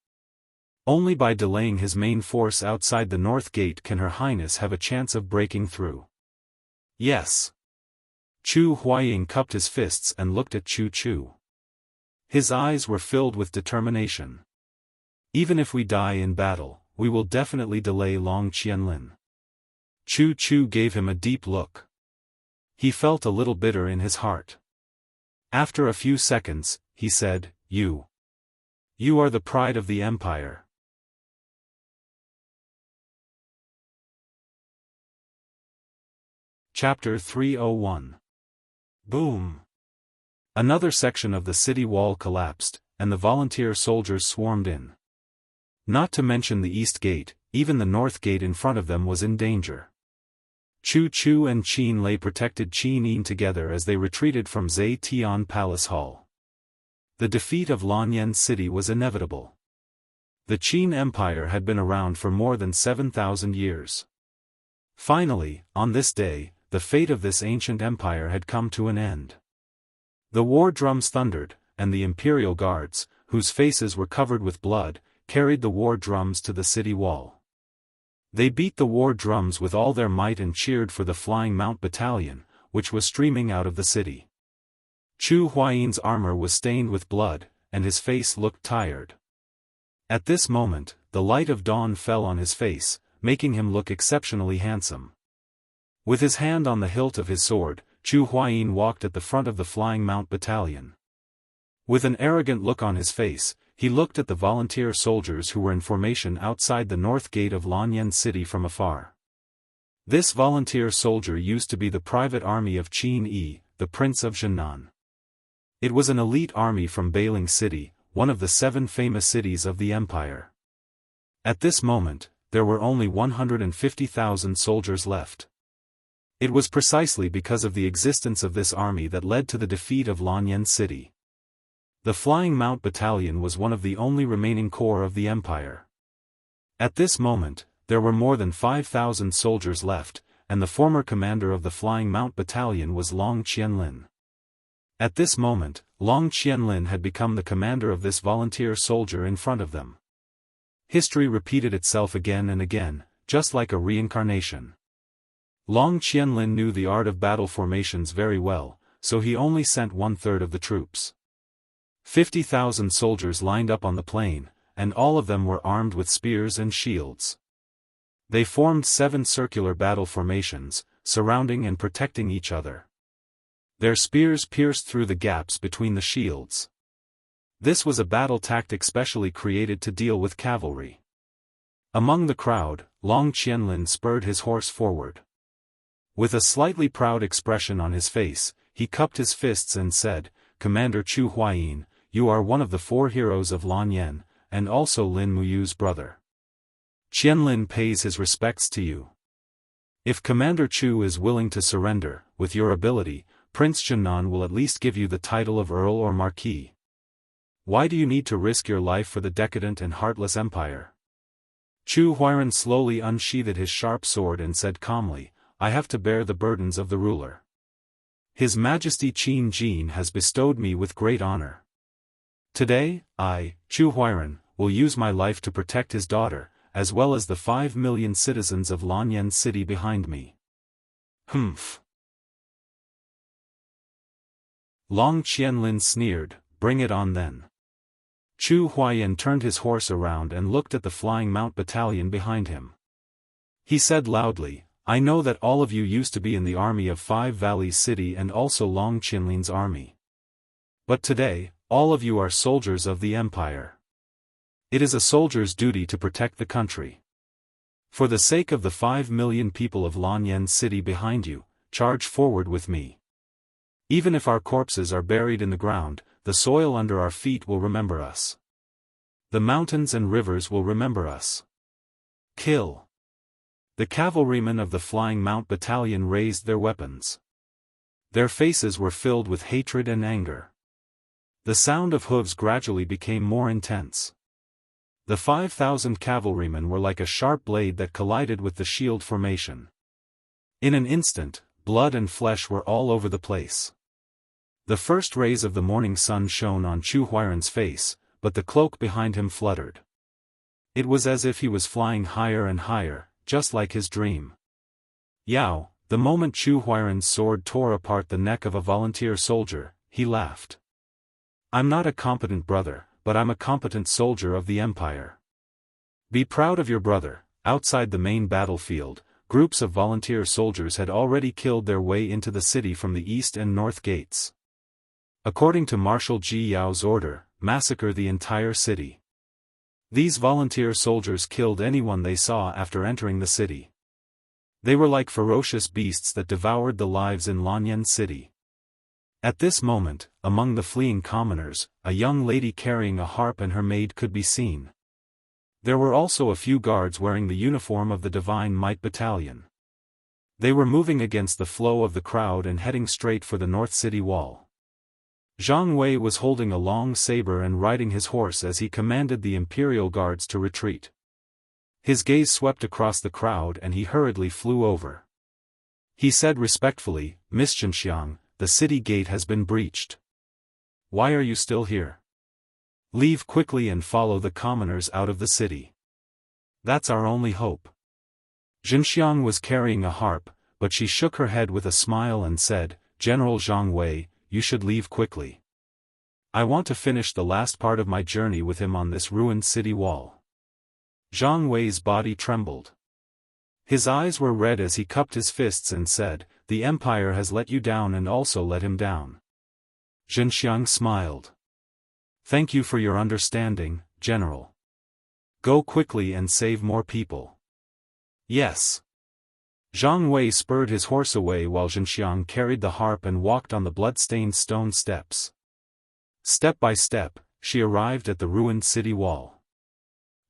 Only by delaying his main force outside the North Gate can Her Highness have a chance of breaking through." "Yes." Chu Huaying cupped his fists and looked at Chu Chu. His eyes were filled with determination. "Even if we die in battle, we will definitely delay Long Qianlin." Chu Chu gave him a deep look. He felt a little bitter in his heart. After a few seconds, he said, You are the pride of the Empire." Chapter 301. Boom! Another section of the city wall collapsed, and the volunteer soldiers swarmed in. Not to mention the east gate, even the north gate in front of them was in danger. Chu Chu and Qin Lei protected Qin Yin together as they retreated from Zhe Tian Palace Hall. The defeat of Lanyan City was inevitable. The Qin Empire had been around for more than 7,000 years. Finally, on this day, the fate of this ancient empire had come to an end. The war drums thundered, and the imperial guards, whose faces were covered with blood, carried the war drums to the city wall. They beat the war drums with all their might and cheered for the Flying Mount Battalion, which was streaming out of the city. Chu Huayin's armor was stained with blood, and his face looked tired. At this moment, the light of dawn fell on his face, making him look exceptionally handsome. With his hand on the hilt of his sword, Chu Huayin walked at the front of the Flying Mount Battalion. With an arrogant look on his face, he looked at the volunteer soldiers who were in formation outside the north gate of Lanyan City from afar. This volunteer soldier used to be the private army of Qin Yi, the Prince of Zhenan. It was an elite army from Beiling City, one of the 7 famous cities of the empire. At this moment, there were only 150,000 soldiers left. It was precisely because of the existence of this army that led to the defeat of Lanyan City. The Flying Mount Battalion was one of the only remaining corps of the empire. At this moment, there were more than 5,000 soldiers left, and the former commander of the Flying Mount Battalion was Long Qianlin. At this moment, Long Qianlin had become the commander of this volunteer soldier in front of them. History repeated itself again and again, just like a reincarnation. Long Qianlin knew the art of battle formations very well, so he only sent 1/3 of the troops. 50,000 soldiers lined up on the plain, and all of them were armed with spears and shields. They formed 7 circular battle formations, surrounding and protecting each other. Their spears pierced through the gaps between the shields. This was a battle tactic specially created to deal with cavalry. Among the crowd, Long Qianlin spurred his horse forward. With a slightly proud expression on his face, he cupped his fists and said, "Commander Chu Huayin, you are one of the 4 heroes of Lanyan, and also Lin Muyu's brother. Qianlin pays his respects to you. If Commander Chu is willing to surrender, with your ability, Prince Zhennan will at least give you the title of Earl or Marquis. Why do you need to risk your life for the decadent and heartless empire? Chu Huairan slowly unsheathed his sharp sword and said calmly, I have to bear the burdens of the ruler. His Majesty Qin Jin has bestowed me with great honor. Today, I, Chu Huairan, will use my life to protect his daughter, as well as the 5 million citizens of Lanyan City behind me. Humph. Long Qianlin sneered, bring it on then. Chu Huaiyan turned his horse around and looked at the flying mount battalion behind him. He said loudly, I know that all of you used to be in the army of 5 Valleys City and also Long Qianlin's army. But today, all of you are soldiers of the empire. It is a soldier's duty to protect the country. For the sake of the 5 million people of Lanyan City behind you, charge forward with me. Even if our corpses are buried in the ground, the soil under our feet will remember us. The mountains and rivers will remember us. Kill. The cavalrymen of the Flying Mount Battalion raised their weapons. Their faces were filled with hatred and anger. The sound of hooves gradually became more intense. The 5,000 cavalrymen were like a sharp blade that collided with the shield formation. In an instant, blood and flesh were all over the place. The first rays of the morning sun shone on Chu Huairan's face, but the cloak behind him fluttered. It was as if he was flying higher and higher, just like his dream. Yao, the moment Chu Huairan's sword tore apart the neck of a volunteer soldier, he laughed. I'm not a competent brother, but I'm a competent soldier of the empire. Be proud of your brother. Outside the main battlefield, groups of volunteer soldiers had already killed their way into the city from the east and north gates. According to Marshal Ji Yao's order, massacre the entire city. These volunteer soldiers killed anyone they saw after entering the city. They were like ferocious beasts that devoured the lives in Lanyan City. At this moment, among the fleeing commoners, a young lady carrying a harp and her maid could be seen. There were also a few guards wearing the uniform of the Divine Might Battalion. They were moving against the flow of the crowd and heading straight for the North City Wall. Zhang Wei was holding a long saber and riding his horse as he commanded the Imperial Guards to retreat. His gaze swept across the crowd and he hurriedly flew over. He said respectfully, Miss Xianxiang, the city gate has been breached. Why are you still here? Leave quickly and follow the commoners out of the city. That's our only hope. Xianxiang was carrying a harp, but she shook her head with a smile and said, General Zhang Wei, you should leave quickly. I want to finish the last part of my journey with him on this ruined city wall. Zhang Wei's body trembled. His eyes were red as he cupped his fists and said, the Empire has let you down and also let him down. Xianxiang smiled. Thank you for your understanding, General. Go quickly and save more people. Yes. Zhang Wei spurred his horse away while Xianxiang carried the harp and walked on the blood-stained stone steps. Step by step, she arrived at the ruined city wall.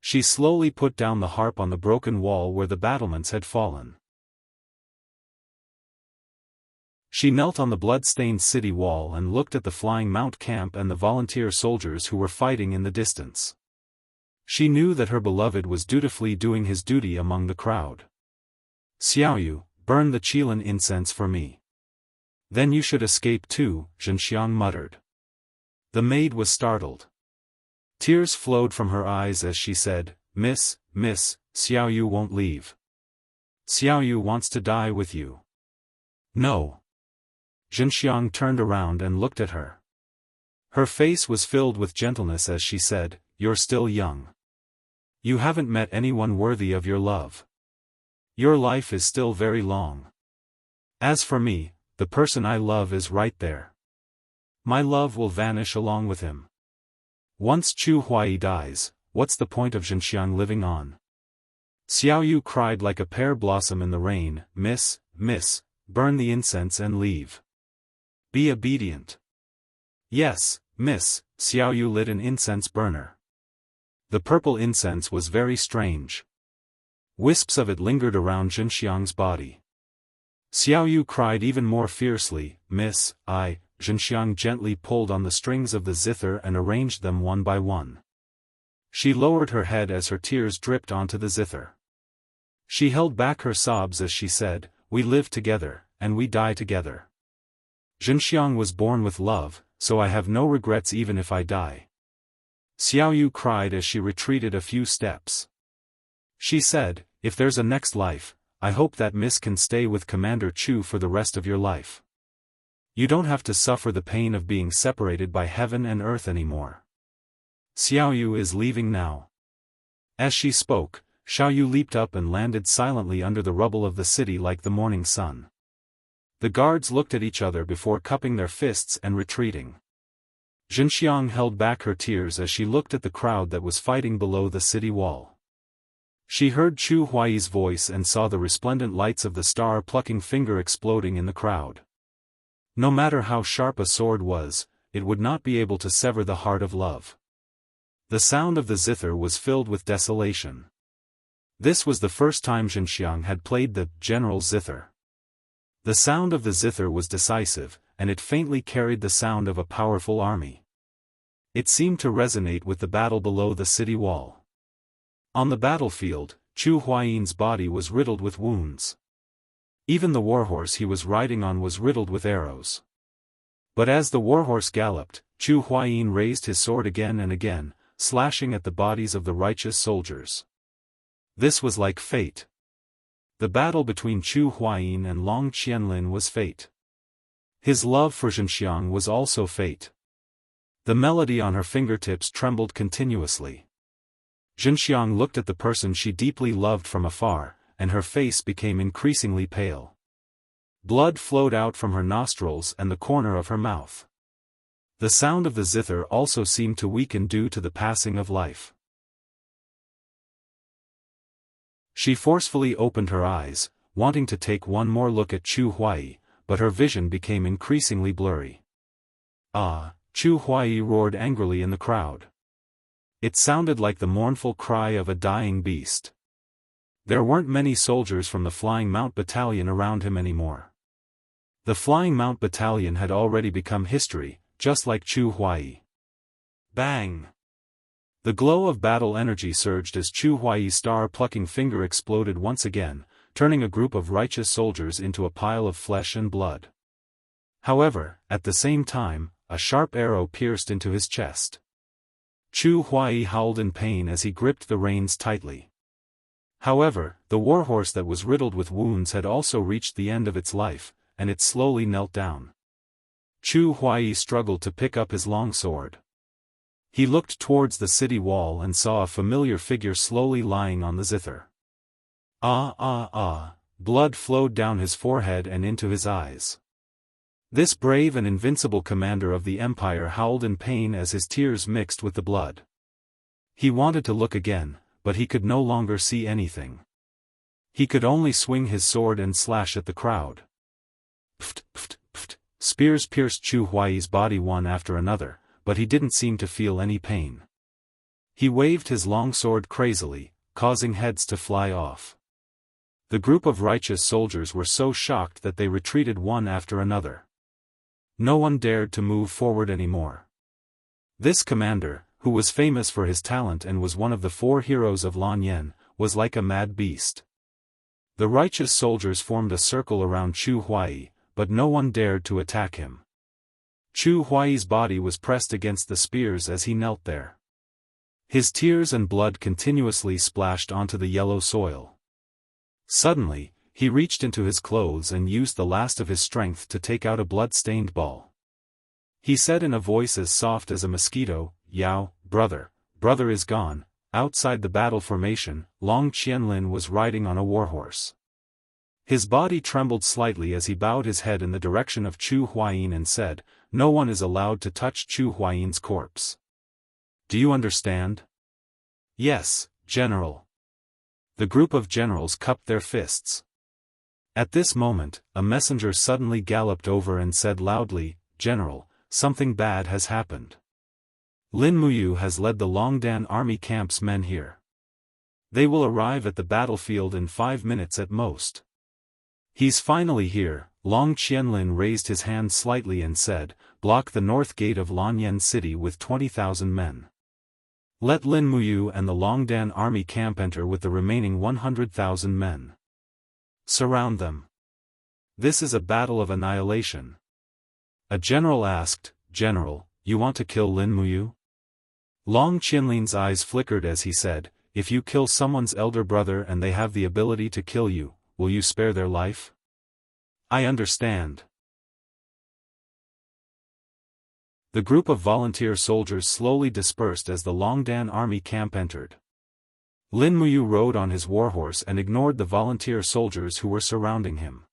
She slowly put down the harp on the broken wall where the battlements had fallen. She knelt on the blood-stained city wall and looked at the flying mount camp and the volunteer soldiers who were fighting in the distance. She knew that her beloved was dutifully doing his duty among the crowd. Xiaoyu, burn the Qilin incense for me. Then you should escape too, Xianxiang muttered. The maid was startled. Tears flowed from her eyes as she said, Miss, Xiaoyu won't leave. Xiaoyu wants to die with you. No. Xianxiang turned around and looked at her. Her face was filled with gentleness as she said, You're still young. You haven't met anyone worthy of your love. Your life is still very long. As for me, the person I love is right there. My love will vanish along with him. Once Chu Huai dies, what's the point of Xianxiang living on? Xiaoyu cried like a pear blossom in the rain, Miss, burn the incense and leave. Be obedient. Yes, Miss, Xiaoyu lit an incense burner. The purple incense was very strange. Wisps of it lingered around Xianxiang's body. Xiaoyu cried even more fiercely, "Miss, I." Xianxiang gently pulled on the strings of the zither and arranged them one by one. She lowered her head as her tears dripped onto the zither. She held back her sobs as she said, "We live together, and we die together. Xianxiang was born with love, so I have no regrets even if I die." Xiaoyu cried as she retreated a few steps. She said, "If there's a next life, I hope that Miss can stay with Commander Chu for the rest of your life. You don't have to suffer the pain of being separated by heaven and earth anymore. Xiaoyu is leaving now." As she spoke, Xiaoyu leaped up and landed silently under the rubble of the city like the morning sun. The guards looked at each other before cupping their fists and retreating. Xianxiang held back her tears as she looked at the crowd that was fighting below the city wall. She heard Chu Huai's voice and saw the resplendent lights of the star-plucking finger exploding in the crowd. No matter how sharp a sword was, it would not be able to sever the heart of love. The sound of the zither was filled with desolation. This was the first time Xianxiang had played the general zither. The sound of the zither was decisive, and it faintly carried the sound of a powerful army. It seemed to resonate with the battle below the city wall. On the battlefield, Chu Huayi's body was riddled with wounds. Even the warhorse he was riding on was riddled with arrows. But as the warhorse galloped, Chu Huayin raised his sword again and again, slashing at the bodies of the righteous soldiers. This was like fate. The battle between Chu Huayin and Long Qianlin was fate. His love for Xianxiang was also fate. The melody on her fingertips trembled continuously. Xianxiang looked at the person she deeply loved from afar, and her face became increasingly pale. Blood flowed out from her nostrils and the corner of her mouth. The sound of the zither also seemed to weaken due to the passing of life. She forcefully opened her eyes, wanting to take one more look at Chu Huai, but her vision became increasingly blurry. "Ah!" Chu Huai roared angrily in the crowd. It sounded like the mournful cry of a dying beast. There weren't many soldiers from the Flying Mount Battalion around him anymore. The Flying Mount Battalion had already become history, just like Chu Huai. Bang! The glow of battle energy surged as Chu Huai's star-plucking finger exploded once again, turning a group of righteous soldiers into a pile of flesh and blood. However, at the same time, a sharp arrow pierced into his chest. Chu Huai howled in pain as he gripped the reins tightly. However, the warhorse that was riddled with wounds had also reached the end of its life, and it slowly knelt down. Chu Huai struggled to pick up his long sword. He looked towards the city wall and saw a familiar figure slowly lying on the zither. Ah ah ah, blood flowed down his forehead and into his eyes. This brave and invincible commander of the empire howled in pain as his tears mixed with the blood. He wanted to look again, but he could no longer see anything. He could only swing his sword and slash at the crowd. Pft, pft, pft. Spears pierced Chu Huai's body one after another, but he didn't seem to feel any pain. He waved his long sword crazily, causing heads to fly off. The group of righteous soldiers were so shocked that they retreated one after another. No one dared to move forward anymore. This commander, who was famous for his talent and was one of the 4 heroes of Lan Yen, was like a mad beast. The righteous soldiers formed a circle around Chu Huai, but no one dared to attack him. Chu Huai's body was pressed against the spears as he knelt there. His tears and blood continuously splashed onto the yellow soil. Suddenly, he reached into his clothes and used the last of his strength to take out a blood-stained ball. He said in a voice as soft as a mosquito, "Yao, brother is gone." Outside the battle formation, Long Qianlin was riding on a warhorse. His body trembled slightly as he bowed his head in the direction of Chu Huayin and said, "No one is allowed to touch Chu Huayin's corpse. Do you understand?" "Yes, General." The group of generals cupped their fists. At this moment, a messenger suddenly galloped over and said loudly, "General, something bad has happened." Lin Muyu has led the Longdan army camp's men here. They will arrive at the battlefield in 5 minutes at most. He's finally here. Long Qianlin raised his hand slightly and said, block the north gate of Lanyan City with 20,000 men. Let Lin Muyu and the Longdan army camp enter with the remaining 100,000 men. Surround them. This is a battle of annihilation. A general asked, General, you want to kill Lin Muyu? Long Qianlin's eyes flickered as he said, if you kill someone's elder brother and they have the ability to kill you, will you spare their life? I understand. The group of volunteer soldiers slowly dispersed as the Longdan army camp entered. Lin Muyu rode on his warhorse and ignored the volunteer soldiers who were surrounding him.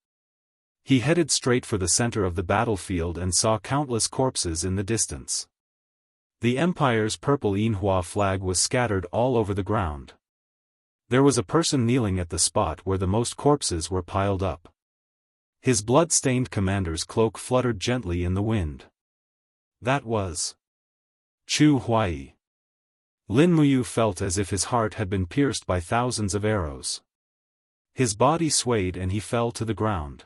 He headed straight for the center of the battlefield and saw countless corpses in the distance. The Empire's purple Yinhua flag was scattered all over the ground. There was a person kneeling at the spot where the most corpses were piled up. His blood-stained commander's cloak fluttered gently in the wind. That was Chu Huai. Lin Muyu felt as if his heart had been pierced by thousands of arrows. His body swayed and he fell to the ground.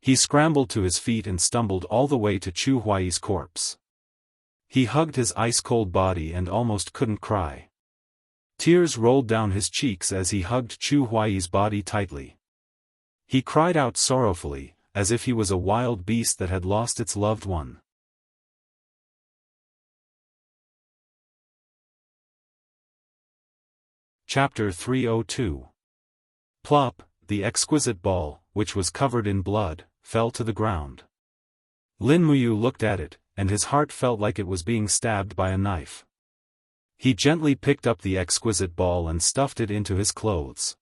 He scrambled to his feet and stumbled all the way to Chu Huai's corpse. He hugged his ice-cold body and almost couldn't cry. Tears rolled down his cheeks as he hugged Chu Huai's body tightly. He cried out sorrowfully, as if he was a wild beast that had lost its loved one. Chapter 302. Plop, the exquisite ball, which was covered in blood, fell to the ground. Lin Muyu looked at it, and his heart felt like it was being stabbed by a knife. He gently picked up the exquisite ball and stuffed it into his clothes.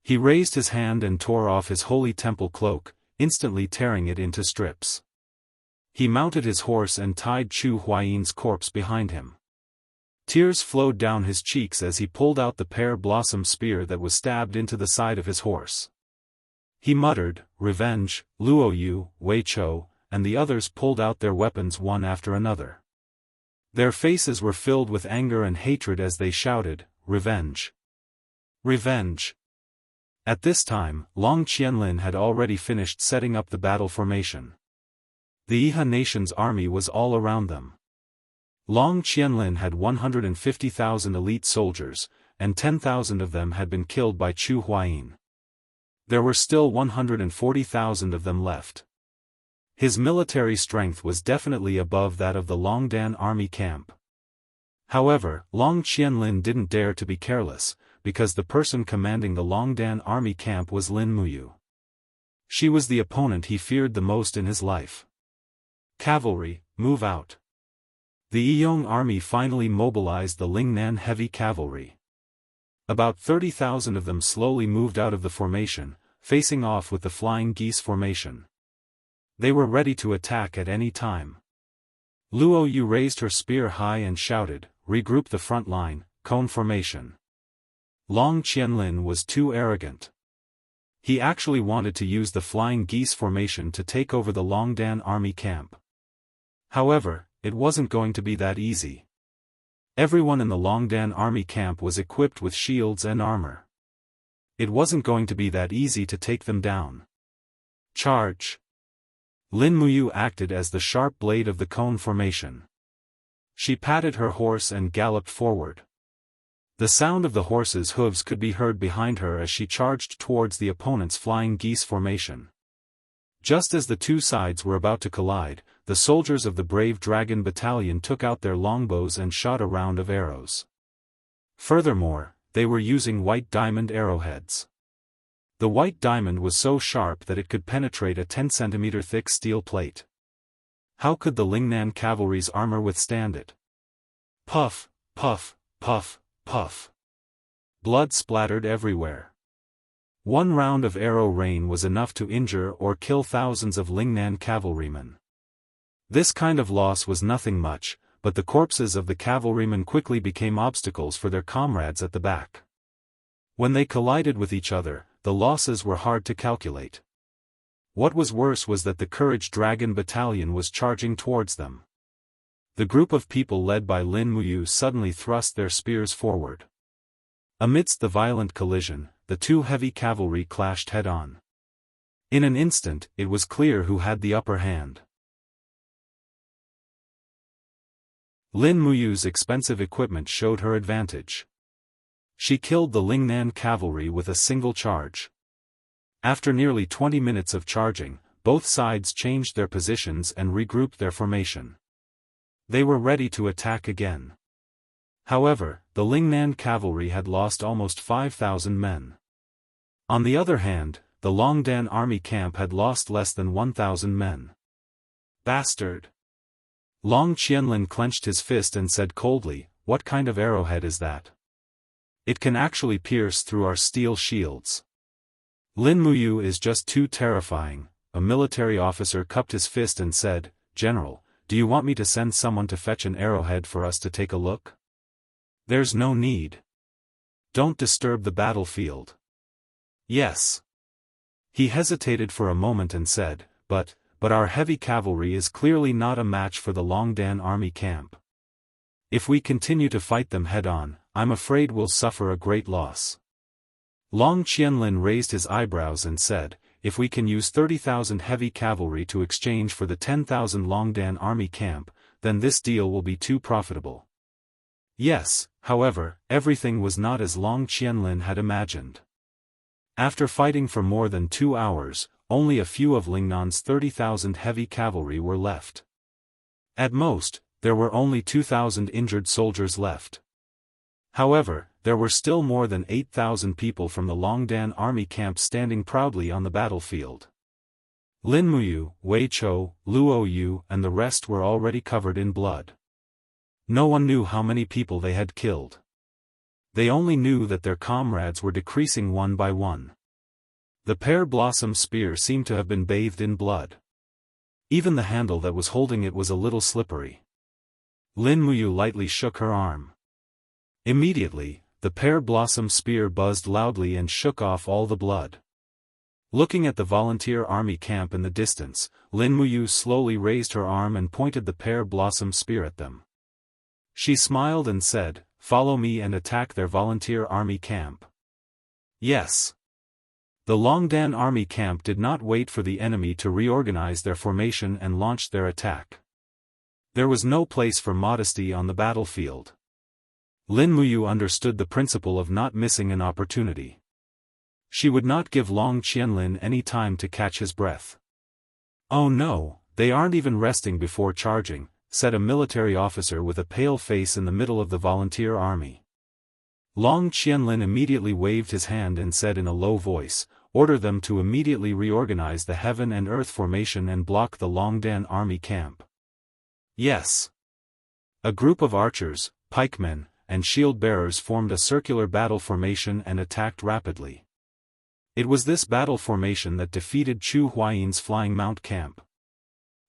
He raised his hand and tore off his holy temple cloak, instantly tearing it into strips. He mounted his horse and tied Chu Huayi's corpse behind him. Tears flowed down his cheeks as he pulled out the pear-blossom spear that was stabbed into the side of his horse. He muttered, "Revenge." Luo Yu, Wei Chou, and the others pulled out their weapons one after another. Their faces were filled with anger and hatred as they shouted, "Revenge! Revenge!" At this time, Long Qianlin had already finished setting up the battle formation. The Yihe nation's army was all around them. Long Qianlin had 150,000 elite soldiers, and 10,000 of them had been killed by Chu Huayin. There were still 140,000 of them left. His military strength was definitely above that of the Longdan army camp. However, Long Qianlin didn't dare to be careless, because the person commanding the Longdan army camp was Lin Muyu. She was the opponent he feared the most in his life. Cavalry, move out. The Yiyong army finally mobilized the Lingnan heavy cavalry. About 30,000 of them slowly moved out of the formation, facing off with the flying geese formation. They were ready to attack at any time. Luo Yu raised her spear high and shouted, "Regroup the front line, cone formation." Long Qianlin was too arrogant. He actually wanted to use the flying geese formation to take over the Longdan army camp. However, it wasn't going to be that easy. Everyone in the Longdan army camp was equipped with shields and armor. It wasn't going to be that easy to take them down. Charge! Lin Muyu acted as the sharp blade of the cone formation. She patted her horse and galloped forward. The sound of the horse's hooves could be heard behind her as she charged towards the opponent's flying geese formation. Just as the two sides were about to collide, the soldiers of the brave dragon battalion took out their longbows and shot a round of arrows. Furthermore, they were using white diamond arrowheads. The white diamond was so sharp that it could penetrate a 10-centimeter thick steel plate. How could the Lingnan cavalry's armor withstand it? Puff, puff, puff, puff. Blood splattered everywhere. One round of arrow rain was enough to injure or kill thousands of Lingnan cavalrymen. This kind of loss was nothing much, but the corpses of the cavalrymen quickly became obstacles for their comrades at the back. When they collided with each other, the losses were hard to calculate. What was worse was that the Courage Dragon Battalion was charging towards them. The group of people led by Lin Muyu suddenly thrust their spears forward. Amidst the violent collision, the two heavy cavalry clashed head-on. In an instant, it was clear who had the upper hand. Lin Muyu's expensive equipment showed her advantage. She killed the Lingnan cavalry with a single charge. After nearly 20 minutes of charging, both sides changed their positions and regrouped their formation. They were ready to attack again. However, the Lingnan cavalry had lost almost 5,000 men. On the other hand, the Longdan army camp had lost less than 1,000 men. Bastard! Long Qianlin clenched his fist and said coldly, "What kind of arrowhead is that? It can actually pierce through our steel shields." Lin Muyu is just too terrifying. A military officer cupped his fist and said, "General, do you want me to send someone to fetch an arrowhead for us to take a look?" "There's no need. Don't disturb the battlefield." "Yes." He hesitated for a moment and said, but our heavy cavalry is clearly not a match for the Longdan army camp. If we continue to fight them head-on, I'm afraid we'll suffer a great loss." Long Qianlin raised his eyebrows and said, "If we can use 30,000 heavy cavalry to exchange for the 10,000 Longdan army camp, then this deal will be too profitable." Yes, however, everything was not as Long Qianlin had imagined. After fighting for more than 2 hours, only a few of Lingnan's 30,000 heavy cavalry were left. At most, there were only 2,000 injured soldiers left. However, there were still more than 8,000 people from the Longdan army camp standing proudly on the battlefield. Lin Muyu, Wei Chou, Luo Yu and the rest were already covered in blood. No one knew how many people they had killed. They only knew that their comrades were decreasing one by one. The pear blossom spear seemed to have been bathed in blood. Even the handle that was holding it was a little slippery. Lin Muyu lightly shook her arm. Immediately, the pear blossom spear buzzed loudly and shook off all the blood. Looking at the volunteer army camp in the distance, Lin Muyu slowly raised her arm and pointed the pear blossom spear at them. She smiled and said, "Follow me and attack their volunteer army camp." Yes. The Longdan army camp did not wait for the enemy to reorganize their formation and launched their attack. There was no place for modesty on the battlefield. Lin Muyu understood the principle of not missing an opportunity. She would not give Long Qianlin any time to catch his breath. "Oh no, they aren't even resting before charging," said a military officer with a pale face in the middle of the volunteer army. Long Qianlin immediately waved his hand and said in a low voice, "Order them to immediately reorganize the heaven and earth formation and block the Longdan army camp." Yes. A group of archers, pikemen, and shield-bearers formed a circular battle formation and attacked rapidly. It was this battle formation that defeated Chu Huayin's flying mount camp.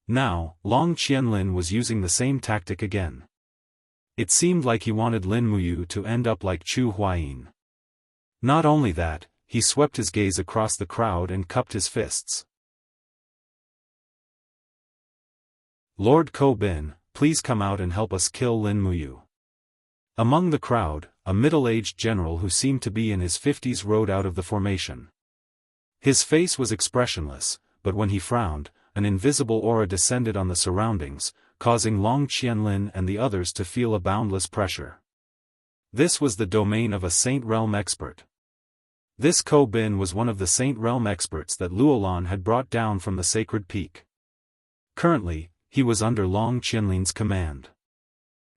Now, Long Qianlin was using the same tactic again. It seemed like he wanted Lin Muyu to end up like Chu Huayin. Not only that, he swept his gaze across the crowd and cupped his fists. "Lord Ko Bin, please come out and help us kill Lin Muyu." Among the crowd, a middle-aged general who seemed to be in his 50s rode out of the formation. His face was expressionless, but when he frowned, an invisible aura descended on the surroundings, causing Long Qianlin and the others to feel a boundless pressure. This was the domain of a Saint Realm expert. This Ko Bin was one of the Saint Realm experts that Luolan had brought down from the sacred peak. Currently, he was under Long Qianlin's command.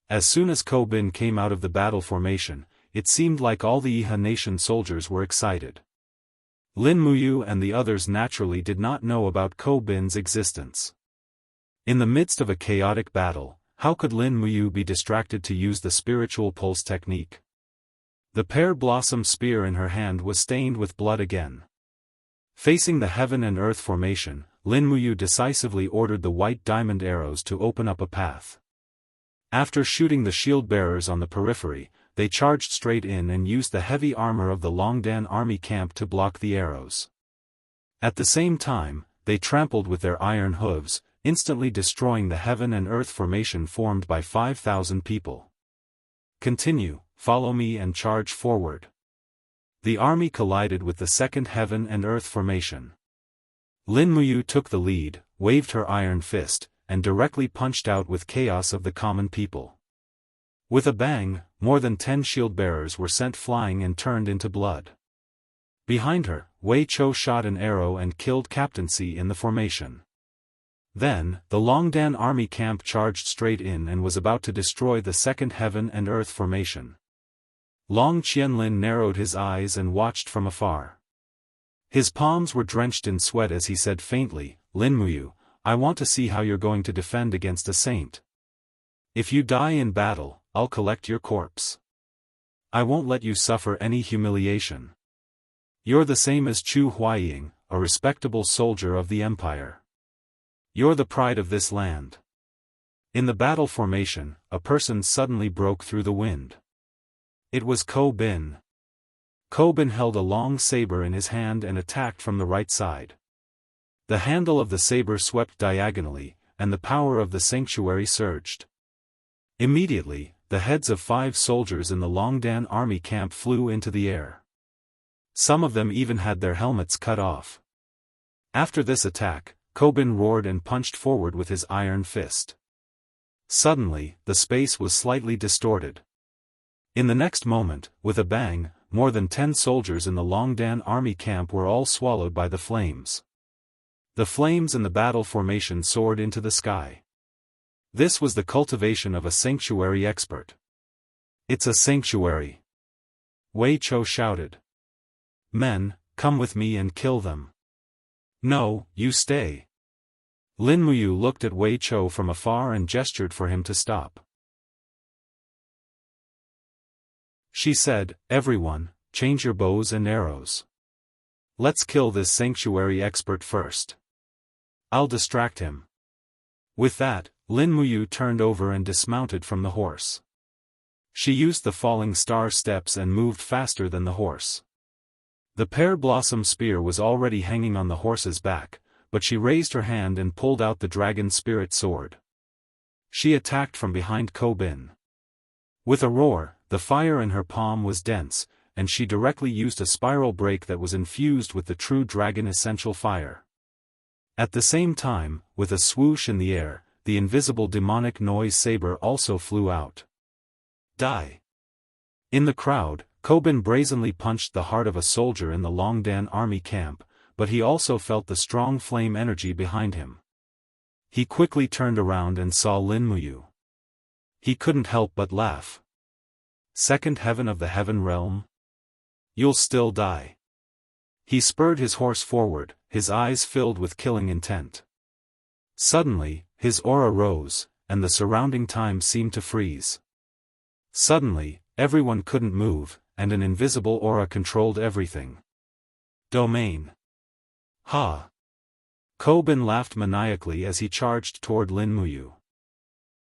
As soon as Ko Bin came out of the battle formation, it seemed like all the Iha nation soldiers were excited. Lin Muyu and the others naturally did not know about Ko Bin's existence. In the midst of a chaotic battle, how could Lin Muyu be distracted to use the spiritual pulse technique? The pear blossom spear in her hand was stained with blood again. Facing the heaven and earth formation, Lin Muyu decisively ordered the white diamond arrows to open up a path. After shooting the shield-bearers on the periphery, they charged straight in and used the heavy armor of the Longdan army camp to block the arrows. At the same time, they trampled with their iron hooves, instantly destroying the heaven and earth formation formed by 5,000 people. Continue, follow me and charge forward. The army collided with the second heaven and earth formation. Lin Muyu took the lead, waved her iron fist, and directly punched out with chaos of the common people. With a bang, more than 10 shield-bearers were sent flying and turned into blood. Behind her, Wei Chou shot an arrow and killed Captain Si in the formation. Then, the Longdan army camp charged straight in and was about to destroy the second heaven and earth formation. Long Qianlin narrowed his eyes and watched from afar. His palms were drenched in sweat as he said faintly, "Lin Muyu, I want to see how you're going to defend against a saint. If you die in battle, I'll collect your corpse. I won't let you suffer any humiliation. You're the same as Chu Huaying, a respectable soldier of the empire. You're the pride of this land." In the battle formation, a person suddenly broke through the wind. It was Ko Bin. Ko Bin held a long saber in his hand and attacked from the right side. The handle of the saber swept diagonally, and the power of the sanctuary surged. Immediately, the heads of 5 soldiers in the Longdan army camp flew into the air. Some of them even had their helmets cut off. After this attack, Ko Bin roared and punched forward with his iron fist. Suddenly, the space was slightly distorted. In the next moment, with a bang, more than 10 soldiers in the Longdan army camp were all swallowed by the flames. The flames in the battle formation soared into the sky. This was the cultivation of a sanctuary expert. "It's a sanctuary!" Wei Chou shouted. "Men, come with me and kill them." "No, you stay." Lin Muyu looked at Wei Chou from afar and gestured for him to stop. She said, "Everyone, change your bows and arrows. Let's kill this sanctuary expert first. I'll distract him." With that, Lin Muyu turned over and dismounted from the horse. She used the falling star steps and moved faster than the horse. The pear blossom spear was already hanging on the horse's back, but she raised her hand and pulled out the dragon spirit sword. She attacked from behind Ko Bin. With a roar, the fire in her palm was dense, and she directly used a spiral break that was infused with the true dragon essential fire. At the same time, with a swoosh in the air, the invisible demonic noise saber also flew out. Die! In the crowd, Ko Bin brazenly punched the heart of a soldier in the Longdan army camp, but he also felt the strong flame energy behind him. He quickly turned around and saw Lin Muyu. He couldn't help but laugh. "Second heaven of the heaven realm? You'll still die." He spurred his horse forward, his eyes filled with killing intent. Suddenly, his aura rose, and the surrounding time seemed to freeze. Suddenly, everyone couldn't move, and an invisible aura controlled everything. Domain. Ha! Ko Bin laughed maniacally as he charged toward Lin Muyu.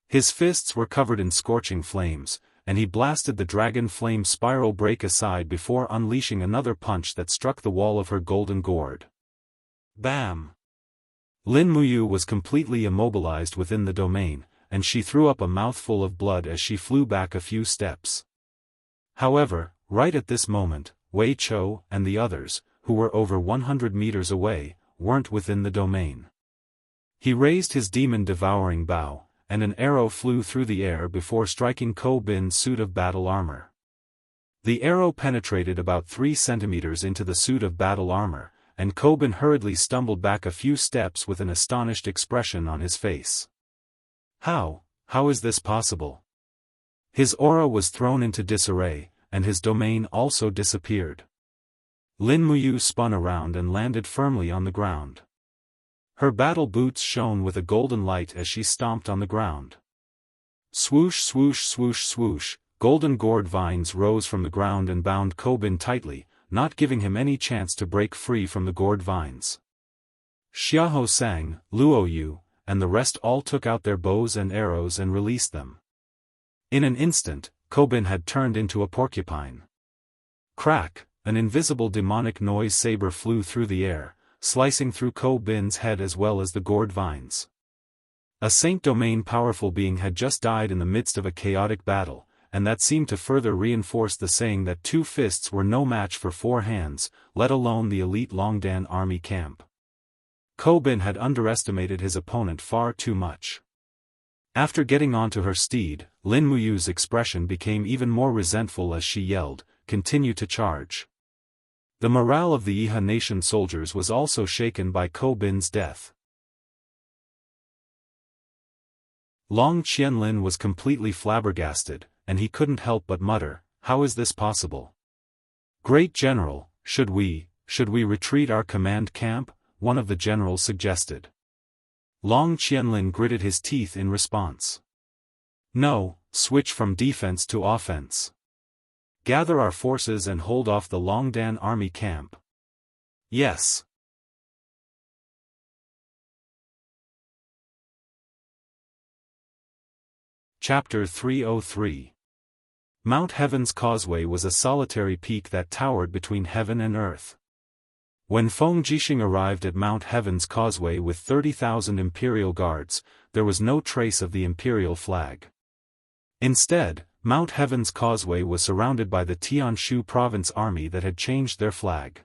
His fists were covered in scorching flames, and he blasted the dragon flame spiral break aside before unleashing another punch that struck the wall of her golden gourd. Bam! Lin Muyu was completely immobilized within the domain, and she threw up a mouthful of blood as she flew back a few steps. However, right at this moment, Wei Chou and the others, who were over 100 meters away, weren't within the domain. He raised his demon-devouring bow, and an arrow flew through the air before striking Ko Bin's suit of battle armor. The arrow penetrated about 3 centimeters into the suit of battle armor, and Ko Bin hurriedly stumbled back a few steps with an astonished expression on his face. How is this possible? His aura was thrown into disarray, and his domain also disappeared. Lin Muyu spun around and landed firmly on the ground. Her battle boots shone with a golden light as she stomped on the ground. Swoosh swoosh swoosh swoosh, golden gourd vines rose from the ground and bound Ko Bin tightly, not giving him any chance to break free from the gourd vines. Xiahou Sang, Luo Yu, and the rest all took out their bows and arrows and released them. In an instant, Ko Bin had turned into a porcupine. Crack, an invisible demonic noise saber flew through the air, slicing through Ko Bin's head as well as the gourd vines. A Saint Domain powerful being had just died in the midst of a chaotic battle, and that seemed to further reinforce the saying that 2 fists were no match for 4 hands, let alone the elite Longdan army camp. Ko Bin had underestimated his opponent far too much. After getting onto her steed, Lin Muyu's expression became even more resentful as she yelled, "Continue to charge." The morale of the Iha nation soldiers was also shaken by Ko Bin's death. Long Qianlin was completely flabbergasted, and he couldn't help but mutter, "How is this possible? Great General, should we retreat our command camp?" one of the generals suggested. Long Qianlin gritted his teeth in response. "No, switch from defense to offense. Gather our forces and hold off the Longdan army camp." "Yes." Chapter 303. Mount Heaven's Causeway was a solitary peak that towered between heaven and earth. When Feng Jixing arrived at Mount Heaven's Causeway with 30,000 imperial guards, there was no trace of the imperial flag. Instead, Mount Heaven's Causeway was surrounded by the Tianshu province army that had changed their flag.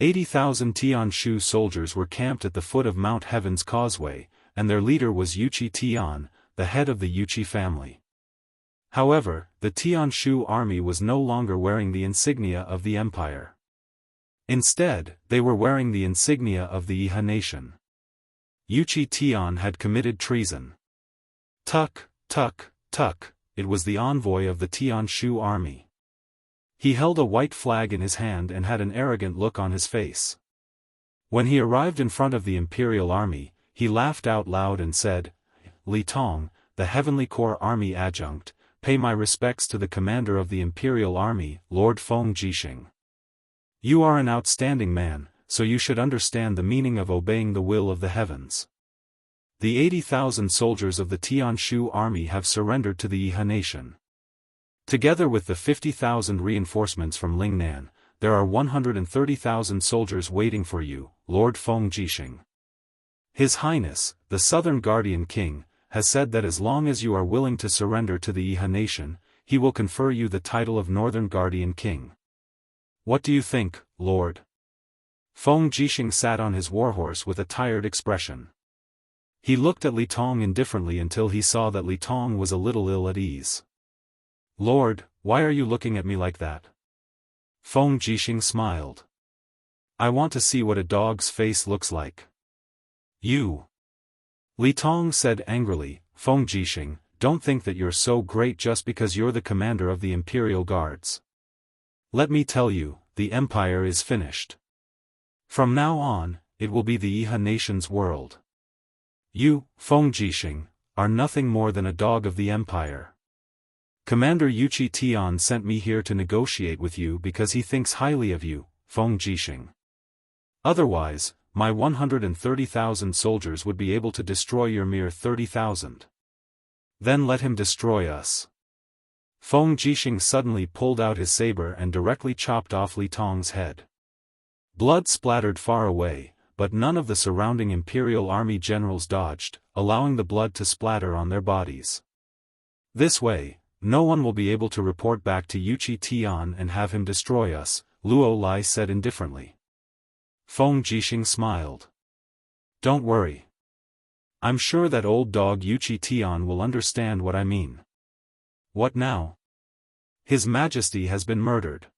80,000 Tianshu soldiers were camped at the foot of Mount Heaven's Causeway, and their leader was Yuqi Tian, the head of the Yuqi family. However, the Tianshu army was no longer wearing the insignia of the empire. Instead, they were wearing the insignia of the Iha nation. Yuqi Tian had committed treason. Tuk, tuk, tuk, it was the envoy of the Tianshu army. He held a white flag in his hand and had an arrogant look on his face. When he arrived in front of the imperial army, he laughed out loud and said, "Li Tong, the Heavenly Corps Army Adjunct, pay my respects to the commander of the Imperial Army, Lord Feng Jixing. You are an outstanding man, so you should understand the meaning of obeying the will of the heavens. The 80,000 soldiers of the Tianshu army have surrendered to the Iha nation. Together with the 50,000 reinforcements from Lingnan, there are 130,000 soldiers waiting for you, Lord Feng Jixing. His Highness, the Southern Guardian King, has said that as long as you are willing to surrender to the Iha nation, he will confer you the title of Northern Guardian King. What do you think, Lord?" Feng Jixing sat on his warhorse with a tired expression. He looked at Li Tong indifferently until he saw that Li Tong was a little ill at ease. "Lord, why are you looking at me like that?" Feng Jixing smiled. "I want to see what a dog's face looks like." "You." Li Tong said angrily, "Feng Jixing, don't think that you're so great just because you're the commander of the Imperial Guards. Let me tell you, the Empire is finished. From now on, it will be the Iha nation's world. You, Feng Jixing, are nothing more than a dog of the Empire. Commander Yuqi Tian sent me here to negotiate with you because he thinks highly of you, Feng Jixing. Otherwise, my 130,000 soldiers would be able to destroy your mere 30,000. Then let him destroy us." Feng Jixing suddenly pulled out his saber and directly chopped off Li Tong's head. Blood splattered far away, but none of the surrounding Imperial Army generals dodged, allowing the blood to splatter on their bodies. "This way, no one will be able to report back to Yuqi Tian and have him destroy us," Luo Lai said indifferently. Feng Jixing smiled. "Don't worry. I'm sure that old dog Yuqi Tian will understand what I mean." "What now?" "His Majesty has been murdered."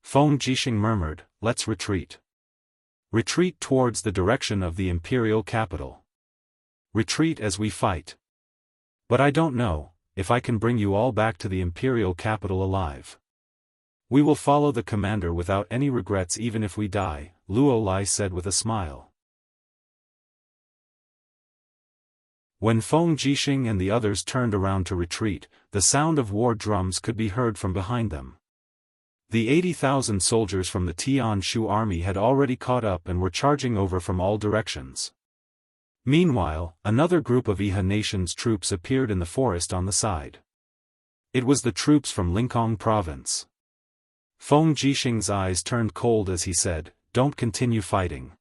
Feng Jixing murmured, "Let's retreat. Retreat towards the direction of the imperial capital. Retreat as we fight. But I don't know if I can bring you all back to the imperial capital alive." "We will follow the commander without any regrets even if we die," Luo Lai said with a smile. When Feng Jixing and the others turned around to retreat, the sound of war drums could be heard from behind them. The 80,000 soldiers from the Tianshu army had already caught up and were charging over from all directions. Meanwhile, another group of Iha nation's troops appeared in the forest on the side. It was the troops from Lincoln province. Feng Jixing's eyes turned cold as he said, "Don't continue fighting.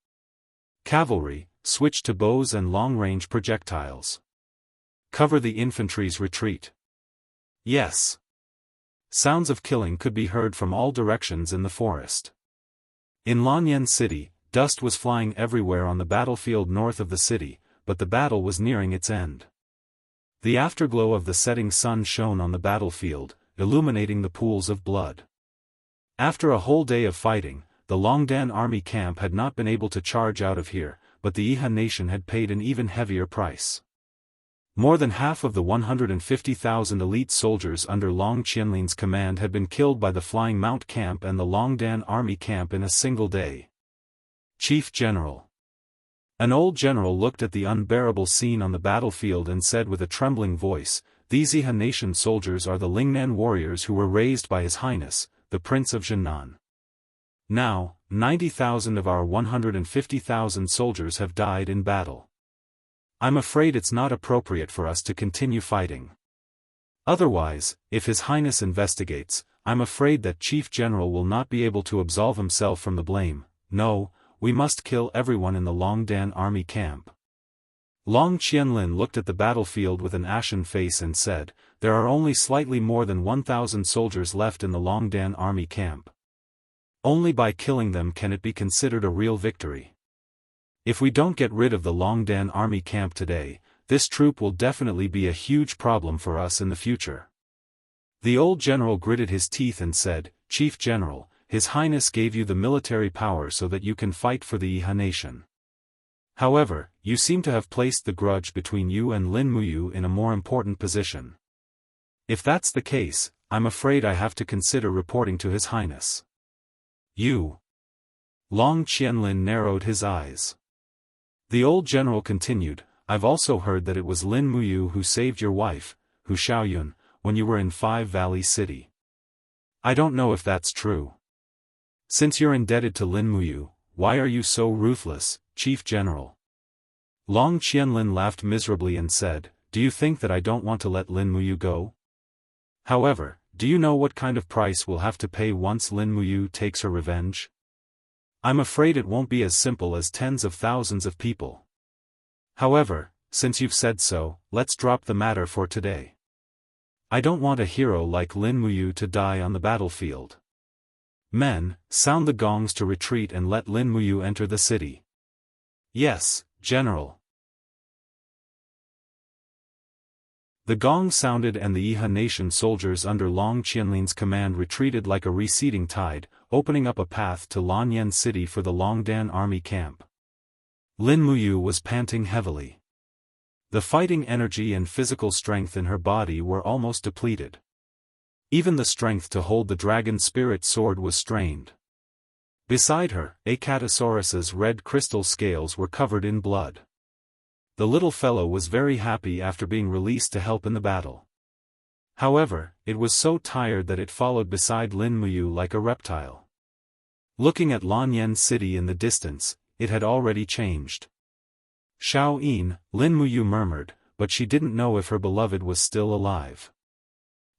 Cavalry, switch to bows and long-range projectiles. Cover the infantry's retreat. Yes. Sounds of killing could be heard from all directions in the forest. In Lanyan City, dust was flying everywhere on the battlefield north of the city, but the battle was nearing its end. The afterglow of the setting sun shone on the battlefield, illuminating the pools of blood. After a whole day of fighting, the Longdan army camp had not been able to charge out of here, but the Iha nation had paid an even heavier price. More than half of the 150,000 elite soldiers under Long Qianlin's command had been killed by the Flying Mount camp and the Longdan army camp in a single day. Chief General. An old general looked at the unbearable scene on the battlefield and said with a trembling voice, "These Iha nation soldiers are the Lingnan warriors who were raised by His Highness, the Prince of Jiangnan. Now, 90,000 of our 150,000 soldiers have died in battle. I'm afraid it's not appropriate for us to continue fighting. Otherwise, if His Highness investigates, I'm afraid that Chief General will not be able to absolve himself from the blame. No, we must kill everyone in the Longdan army camp." Long Qianlin looked at the battlefield with an ashen face and said, "There are only slightly more than 1,000 soldiers left in the Longdan army camp. Only by killing them can it be considered a real victory. If we don't get rid of the Longdan army camp today, this troop will definitely be a huge problem for us in the future." The old general gritted his teeth and said, "Chief General, His Highness gave you the military power so that you can fight for the Iha nation. However, you seem to have placed the grudge between you and Lin Muyu in a more important position. If that's the case, I'm afraid I have to consider reporting to His Highness." "You?" Long Qianlin narrowed his eyes. The old general continued, "I've also heard that it was Lin Muyu who saved your wife, Hu Xiaoyun, when you were in Five Valley City. I don't know if that's true. Since you're indebted to Lin Muyu, why are you so ruthless, Chief General?" Long Qianlin laughed miserably and said, "Do you think that I don't want to let Lin Muyu go? However, do you know what kind of price we'll have to pay once Lin Muyu takes her revenge? I'm afraid it won't be as simple as tens of thousands of people. However, since you've said so, let's drop the matter for today. I don't want a hero like Lin Muyu to die on the battlefield. Men, sound the gongs to retreat and let Lin Muyu enter the city." "Yes, General." The gong sounded and the Iha nation soldiers under Long Qianlin's command retreated like a receding tide, opening up a path to Lanyan City for the Longdan army camp. Lin Muyu was panting heavily. The fighting energy and physical strength in her body were almost depleted. Even the strength to hold the dragon spirit sword was strained. Beside her, Acatosaurus's red crystal scales were covered in blood. The little fellow was very happy after being released to help in the battle. However, it was so tired that it followed beside Lin Muyu like a reptile. Looking at Lanyan City in the distance, it had already changed. "Xiao Yin," Lin Muyu murmured, but she didn't know if her beloved was still alive.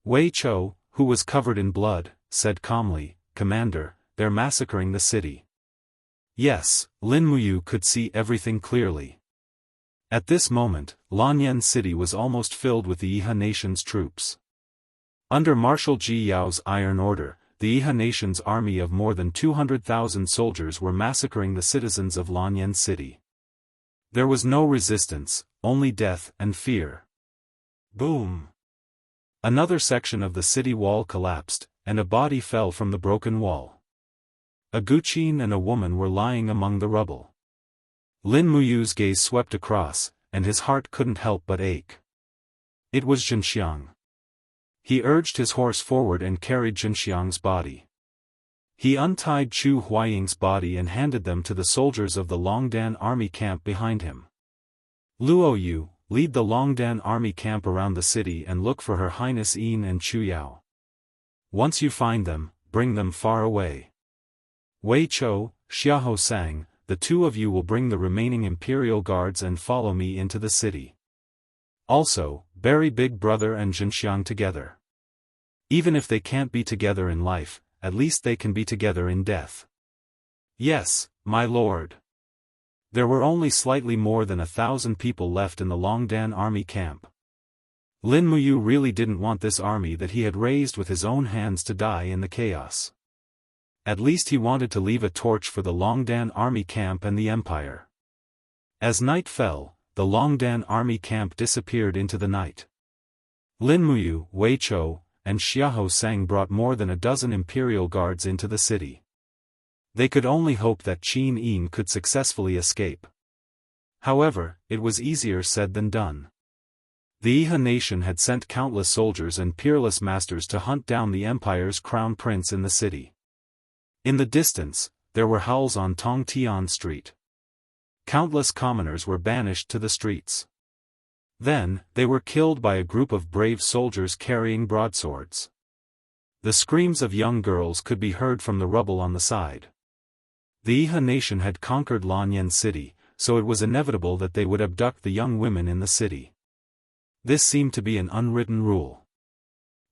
Wei Chou, who was covered in blood, said calmly, "Commander, they're massacring the city." Yes, Lin Muyu could see everything clearly. At this moment, Lanyan City was almost filled with the Iha nation's troops. Under Marshal Ji Yao's iron order, the Iha nation's army of more than 200,000 soldiers were massacring the citizens of Lanyan City. There was no resistance, only death and fear. Boom! Another section of the city wall collapsed, and a body fell from the broken wall. A Guqin and a woman were lying among the rubble. Lin Muyu's gaze swept across, and his heart couldn't help but ache. It was Zhenxiang. He urged his horse forward and carried Zhenxiang's body. He untied Chu Huaying's body and handed them to the soldiers of the Longdan army camp behind him. "Luo Yu, lead the Longdan army camp around the city and look for Her Highness Yin and Chu Yao. Once you find them, bring them far away. Wei Chou, Xiahou sang, the two of you will bring the remaining imperial guards and follow me into the city. Also, bury Big Brother and Zhenxiang together. Even if they can't be together in life, at least they can be together in death." "Yes, my lord." There were only slightly more than 1,000 people left in the Longdan army camp. Lin Muyu really didn't want this army that he had raised with his own hands to die in the chaos. At least he wanted to leave a torch for the Longdan army camp and the empire. As night fell, the Longdan army camp disappeared into the night. Lin Muyu, Wei Chou, and Xiahou Sang brought more than a dozen imperial guards into the city. They could only hope that Qin Yin could successfully escape. However, it was easier said than done. The Iha nation had sent countless soldiers and peerless masters to hunt down the empire's crown prince in the city. In the distance, there were howls on Tongtian Street. Countless commoners were banished to the streets. Then, they were killed by a group of brave soldiers carrying broadswords. The screams of young girls could be heard from the rubble on the side. The Iha nation had conquered Lanyan City, so it was inevitable that they would abduct the young women in the city. This seemed to be an unwritten rule.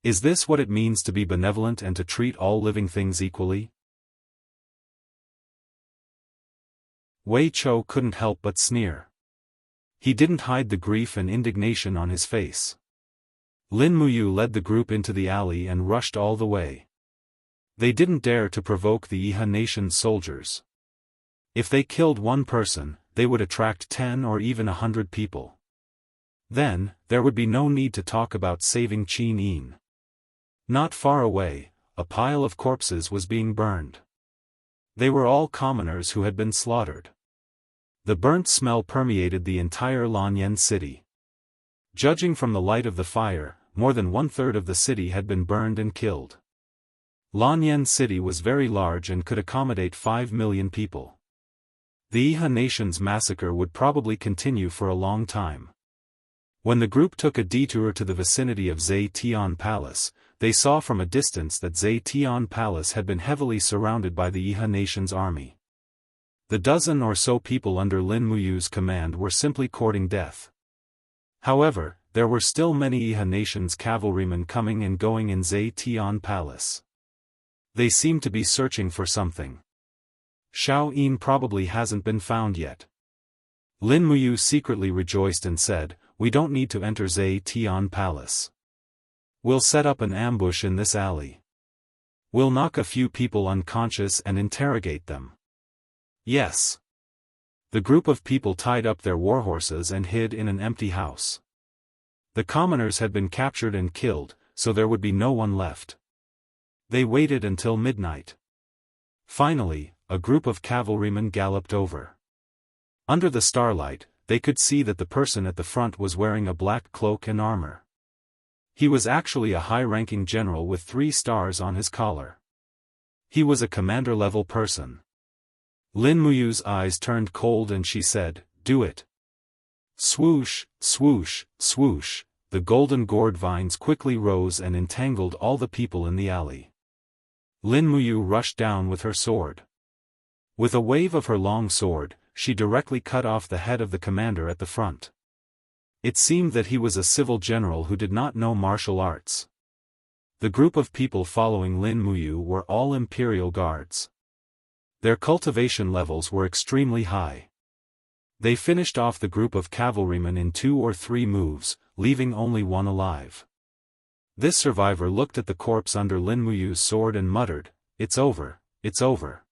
Is this what it means to be benevolent and to treat all living things equally? Wei Chou couldn't help but sneer. He didn't hide the grief and indignation on his face. Lin Muyu led the group into the alley and rushed all the way. They didn't dare to provoke the Iha nation's soldiers. If they killed one person, they would attract 10 or even 100 people. Then, there would be no need to talk about saving Qin Yin. Not far away, a pile of corpses was being burned. They were all commoners who had been slaughtered. The burnt smell permeated the entire Lanyan city. Judging from the light of the fire, more than 1/3 of the city had been burned and killed. Lanyan city was very large and could accommodate 5 million people. The Iha nation's massacre would probably continue for a long time. When the group took a detour to the vicinity of Zetian Palace, they saw from a distance that Zetian Palace had been heavily surrounded by the Iha nation's army. The dozen or so people under Lin Muyu's command were simply courting death. However, there were still many Iha nation's cavalrymen coming and going in Zetian Palace. They seemed to be searching for something. Xiao Yin probably hasn't been found yet. Lin Muyu secretly rejoiced and said, "We don't need to enter Zetian Palace. We'll set up an ambush in this alley. We'll knock a few people unconscious and interrogate them." Yes. The group of people tied up their warhorses and hid in an empty house. The commoners had been captured and killed, so there would be no one left. They waited until midnight. Finally, a group of cavalrymen galloped over. Under the starlight, they could see that the person at the front was wearing a black cloak and armor. He was actually a high-ranking general with 3 stars on his collar. He was a commander-level person. Lin Muyu's eyes turned cold and she said, "Do it." Swoosh, swoosh, swoosh, the golden gourd vines quickly rose and entangled all the people in the alley. Lin Muyu rushed down with her sword. With a wave of her long sword, she directly cut off the head of the commander at the front. It seemed that he was a civil general who did not know martial arts. The group of people following Lin Muyu were all imperial guards. Their cultivation levels were extremely high. They finished off the group of cavalrymen in 2 or 3 moves, leaving only one alive. This survivor looked at the corpse under Lin Muyu's sword and muttered, "It's over, it's over."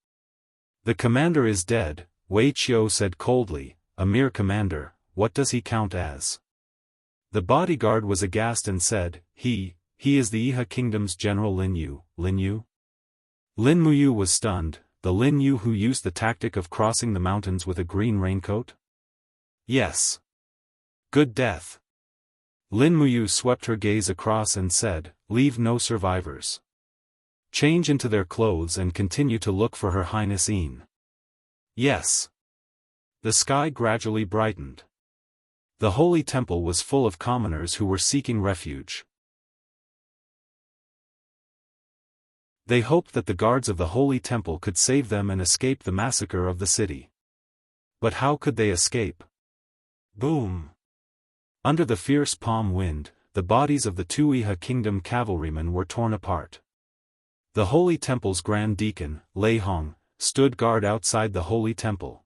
"The commander is dead," Wei Chou said coldly, "a mere commander, what does he count as?" The bodyguard was aghast and said, He is the Iha kingdom's general Lin Yu." Lin Yu? Lin Muyu was stunned, the Lin Yu who used the tactic of crossing the mountains with a green raincoat? Yes. Good death. Lin Muyu swept her gaze across and said, "Leave no survivors. Change into their clothes and continue to look for Her Highness Yin." Yes. The sky gradually brightened. The holy temple was full of commoners who were seeking refuge. They hoped that the guards of the holy temple could save them and escape the massacre of the city. But how could they escape? Boom! Under the fierce palm wind, the bodies of the 2 Iha kingdom cavalrymen were torn apart. The holy temple's grand deacon, Lei Hong, stood guard outside the holy temple.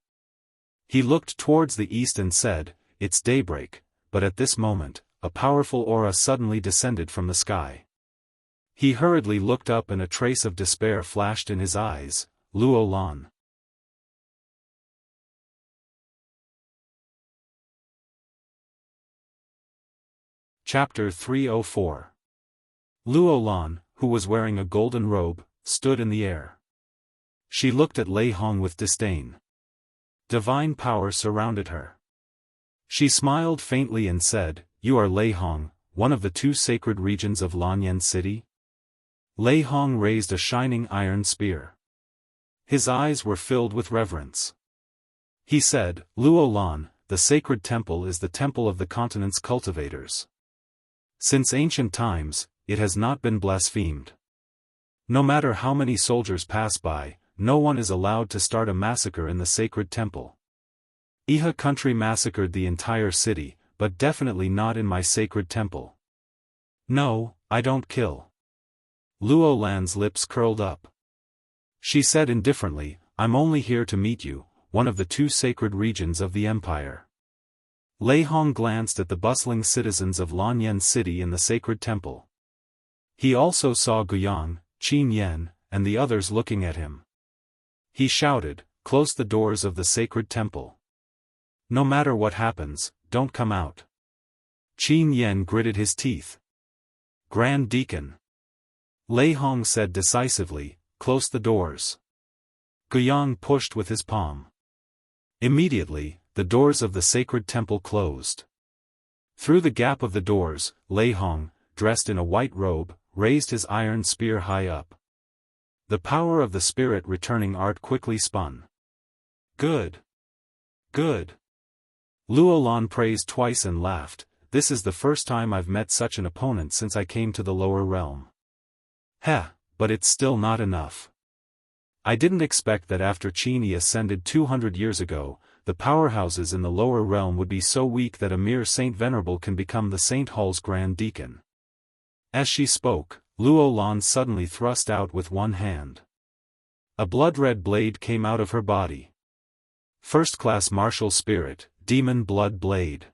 He looked towards the east and said, "It's daybreak," but at this moment, a powerful aura suddenly descended from the sky. He hurriedly looked up and a trace of despair flashed in his eyes. Luo Lan. Chapter 304. Luo Lan, who was wearing a golden robe, stood in the air. She looked at Lei Hong with disdain. Divine power surrounded her. She smiled faintly and said, "You are Lei Hong, one of the two sacred regions of Lanyan City?" Lei Hong raised a shining iron spear. His eyes were filled with reverence. He said, "Luo Lan, the sacred temple is the temple of the continent's cultivators. Since ancient times, it has not been blasphemed. No matter how many soldiers pass by, no one is allowed to start a massacre in the sacred temple. Iha country massacred the entire city, but definitely not in my sacred temple. No, I don't kill." Luo Lan's lips curled up. She said indifferently, "I'm only here to meet you, one of the two sacred regions of the empire." Lei Hong glanced at the bustling citizens of Lanyan City in the sacred temple. He also saw Guiyang, Qin Yan, and the others looking at him. He shouted, "Close the doors of the sacred temple. No matter what happens, don't come out." Qin Yan gritted his teeth. "Grand Deacon." Lei Hong said decisively, "Close the doors." Guiyang pushed with his palm. Immediately, the doors of the sacred temple closed. Through the gap of the doors, Lei Hong, dressed in a white robe, raised his iron spear high up. The power of the spirit returning art quickly spun. "Good. Good." Luo Lan praised twice and laughed, "This is the first time I've met such an opponent since I came to the lower realm. Heh, but it's still not enough. I didn't expect that after Qin ascended 200 years ago, the powerhouses in the lower realm would be so weak that a mere Saint Venerable can become the Saint Hall's Grand Deacon." As she spoke, Luo Lan suddenly thrust out with one hand. A blood-red blade came out of her body. First-class martial spirit, demon blood blade.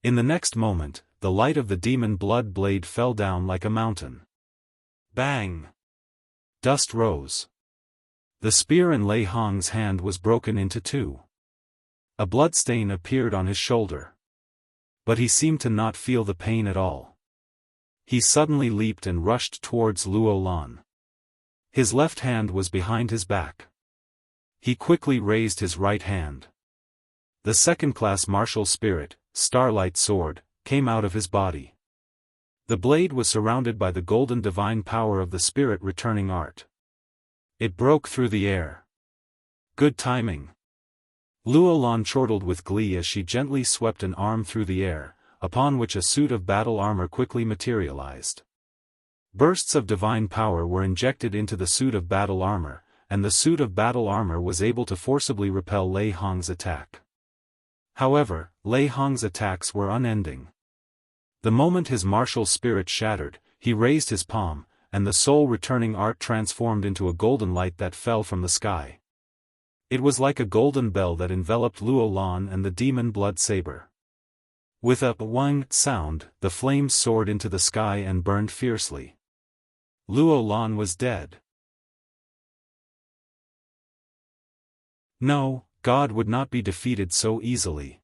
In the next moment, the light of the demon blood blade fell down like a mountain. Bang! Dust rose. The spear in Lei Hong's hand was broken into two. A bloodstain appeared on his shoulder. But he seemed to not feel the pain at all. He suddenly leaped and rushed towards Luo Lan. His left hand was behind his back. He quickly raised his right hand. The second-class martial spirit, Starlight Sword, came out of his body. The blade was surrounded by the golden divine power of the spirit returning art. It broke through the air. Good timing. Luo Lan chortled with glee as she gently swept an arm through the air, upon which a suit of battle armor quickly materialized. Bursts of divine power were injected into the suit of battle armor, and the suit of battle armor was able to forcibly repel Lei Hong's attack. However, Lei Hong's attacks were unending. The moment his martial spirit shattered, he raised his palm, and the soul-returning art transformed into a golden light that fell from the sky. It was like a golden bell that enveloped Luo Lan and the demon blood saber. With a wang sound, the flames soared into the sky and burned fiercely. Luo Lan was dead. No, God would not be defeated so easily.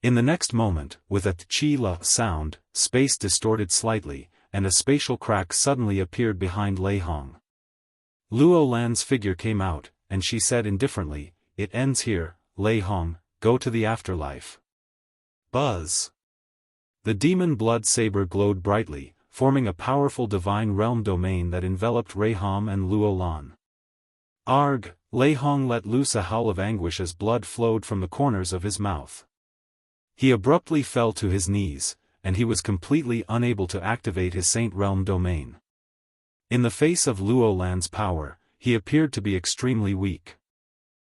In the next moment, with a chi-la sound, space distorted slightly, and a spatial crack suddenly appeared behind Lei Hong. Luo Lan's figure came out, and she said indifferently, "It ends here, Lei Hong, go to the afterlife." Buzz! The demon blood saber glowed brightly, forming a powerful divine realm domain that enveloped Lei Hong and Luo Lan. Arg! Lei Hong let loose a howl of anguish as blood flowed from the corners of his mouth. He abruptly fell to his knees, and he was completely unable to activate his Saint Realm domain. In the face of Luo Lan's power, he appeared to be extremely weak.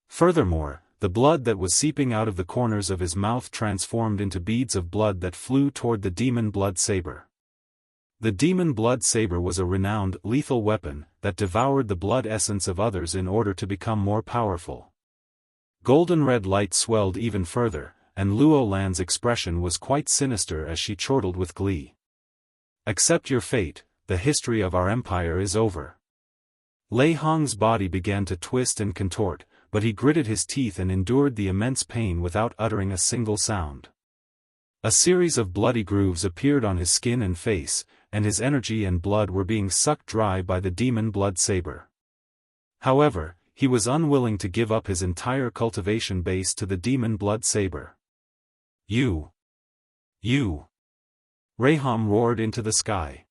Furthermore, the blood that was seeping out of the corners of his mouth transformed into beads of blood that flew toward the demon blood saber. The demon blood saber was a renowned, lethal weapon that devoured the blood essence of others in order to become more powerful. Golden red light swelled even further, and Luo Lan's expression was quite sinister as she chortled with glee. Accept your fate, the history of our empire is over. Lei Hong's body began to twist and contort, but he gritted his teeth and endured the immense pain without uttering a single sound. A series of bloody grooves appeared on his skin and face, and his energy and blood were being sucked dry by the demon blood saber. However, he was unwilling to give up his entire cultivation base to the demon blood saber. You! Raham roared into the sky.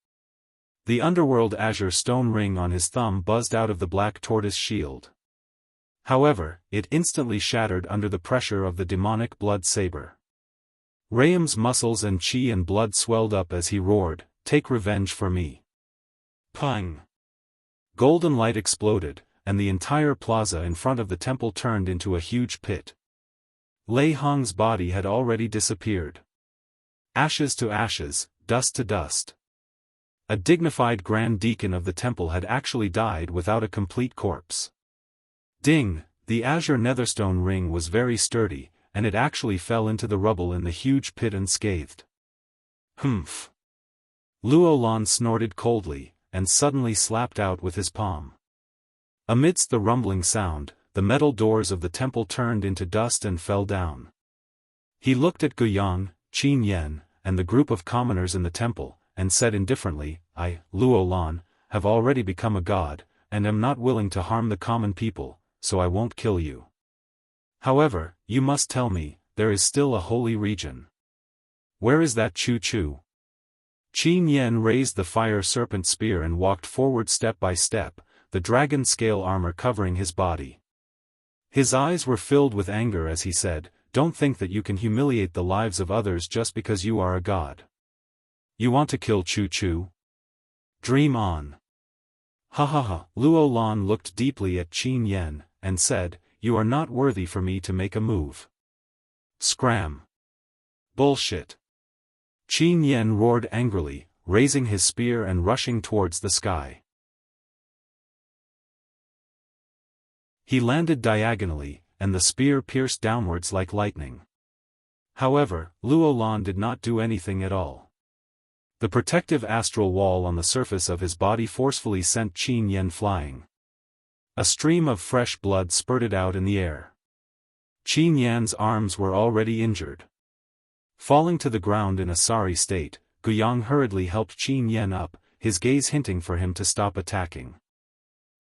The underworld azure stone ring on his thumb buzzed out of the black tortoise shield. However, it instantly shattered under the pressure of the demonic blood saber. Raham's muscles and chi and blood swelled up as he roared, "Take revenge for me." Pang! Golden light exploded, and the entire plaza in front of the temple turned into a huge pit. Lei Hong's body had already disappeared. Ashes to ashes, dust to dust. A dignified grand deacon of the temple had actually died without a complete corpse. Ding! The azure netherstone ring was very sturdy, and it actually fell into the rubble in the huge pit unscathed. Humph! Luo Lan snorted coldly, and suddenly slapped out with his palm. Amidst the rumbling sound, the metal doors of the temple turned into dust and fell down. He looked at Guiyang, Qin Yan, and the group of commoners in the temple, and said indifferently, "I, Luo Lan, have already become a god, and am not willing to harm the common people, so I won't kill you. However, you must tell me, there is still a holy region. Where is that Chu? Qin Yan raised the fire serpent spear and walked forward step by step, the dragon scale armor covering his body. His eyes were filled with anger as he said, "Don't think that you can humiliate the lives of others just because you are a god. You want to kill Chu? Dream on." Ha ha ha! Luo Lan looked deeply at Qin Yan, and said, "You are not worthy for me to make a move." Scram! Bullshit! Qin Yan roared angrily, raising his spear and rushing towards the sky. He landed diagonally, and the spear pierced downwards like lightning. However, Luo Lan did not do anything at all. The protective astral wall on the surface of his body forcefully sent Qin Yan flying. A stream of fresh blood spurted out in the air. Qin Yan's arms were already injured. Falling to the ground in a sorry state, Guiyang hurriedly helped Qin Yan up, his gaze hinting for him to stop attacking.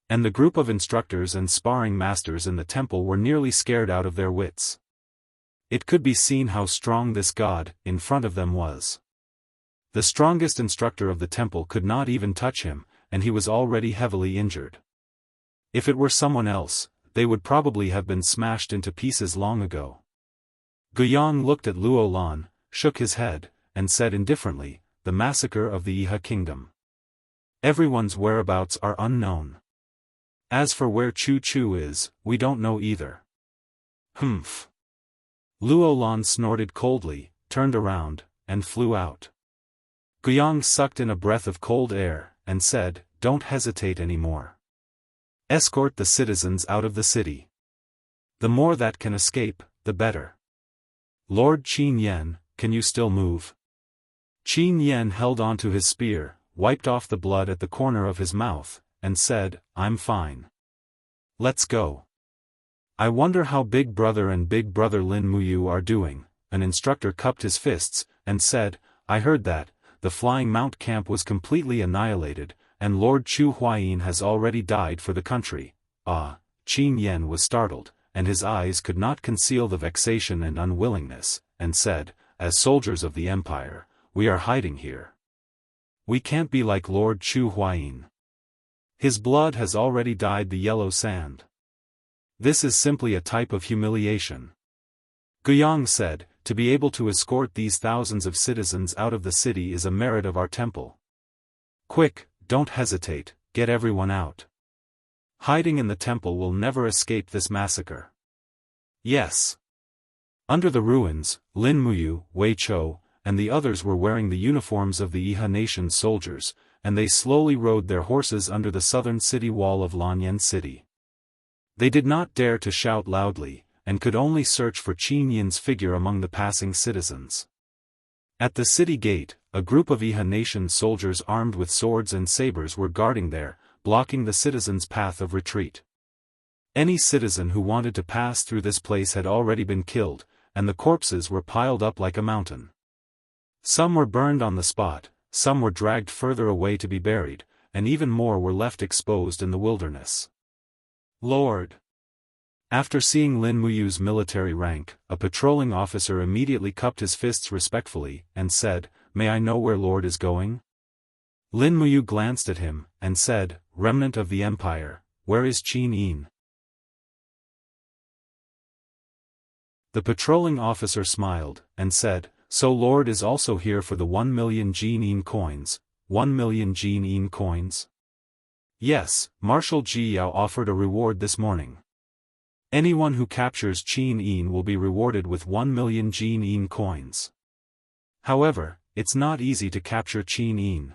And the group of instructors and sparring masters in the temple were nearly scared out of their wits. It could be seen how strong this god, in front of them was. The strongest instructor of the temple could not even touch him, and he was already heavily injured. If it were someone else, they would probably have been smashed into pieces long ago. Guiyang looked at Luo Lan, shook his head, and said indifferently, "The massacre of the Iha kingdom. Everyone's whereabouts are unknown. As for where Chu is, we don't know either." Humph! Luo Lan snorted coldly, turned around, and flew out. Guiyang sucked in a breath of cold air, and said, "Don't hesitate anymore. Escort the citizens out of the city. The more that can escape, the better. Lord Qin Yan, can you still move?" Qin Yan held onto his spear, wiped off the blood at the corner of his mouth, and said, "I'm fine. Let's go." "I wonder how Big Brother and Big Brother Lin Muyu are doing." An instructor cupped his fists, and said, "I heard that, the Flying Mount camp was completely annihilated, and Lord Chu Huayin has already died for the country." Ah! Qin Yan was startled, and his eyes could not conceal the vexation and unwillingness, and said, "As soldiers of the Empire, we are hiding here. We can't be like Lord Chu Huayin. His blood has already dyed the yellow sand. This is simply a type of humiliation." Guiyang said, "To be able to escort these thousands of citizens out of the city is a merit of our temple. Quick, don't hesitate, get everyone out. Hiding in the temple will never escape this massacre." Yes. Under the ruins, Lin Muyu, Wei Chou, and the others were wearing the uniforms of the Iha nation's soldiers, and they slowly rode their horses under the southern city wall of Lanyan City. They did not dare to shout loudly, and could only search for Qin Yin's figure among the passing citizens. At the city gate, a group of Iha nation soldiers armed with swords and sabers were guarding there, blocking the citizens' path of retreat. Any citizen who wanted to pass through this place had already been killed, and the corpses were piled up like a mountain. Some were burned on the spot, some were dragged further away to be buried, and even more were left exposed in the wilderness. Lord! After seeing Lin Muyu's military rank, a patrolling officer immediately cupped his fists respectfully, and said, "May I know where Lord is going?" Lin Muyu glanced at him, and said, "Remnant of the Empire, where is Qin Yin?" The patrolling officer smiled, and said, "So Lord is also here for the 1 million Qin Yin coins, 1 million Qin Yin coins?" "Yes, Marshal Ji Yao offered a reward this morning. Anyone who captures Qin Yin will be rewarded with 1 million Qin Yin coins. However, it's not easy to capture Qin Yin.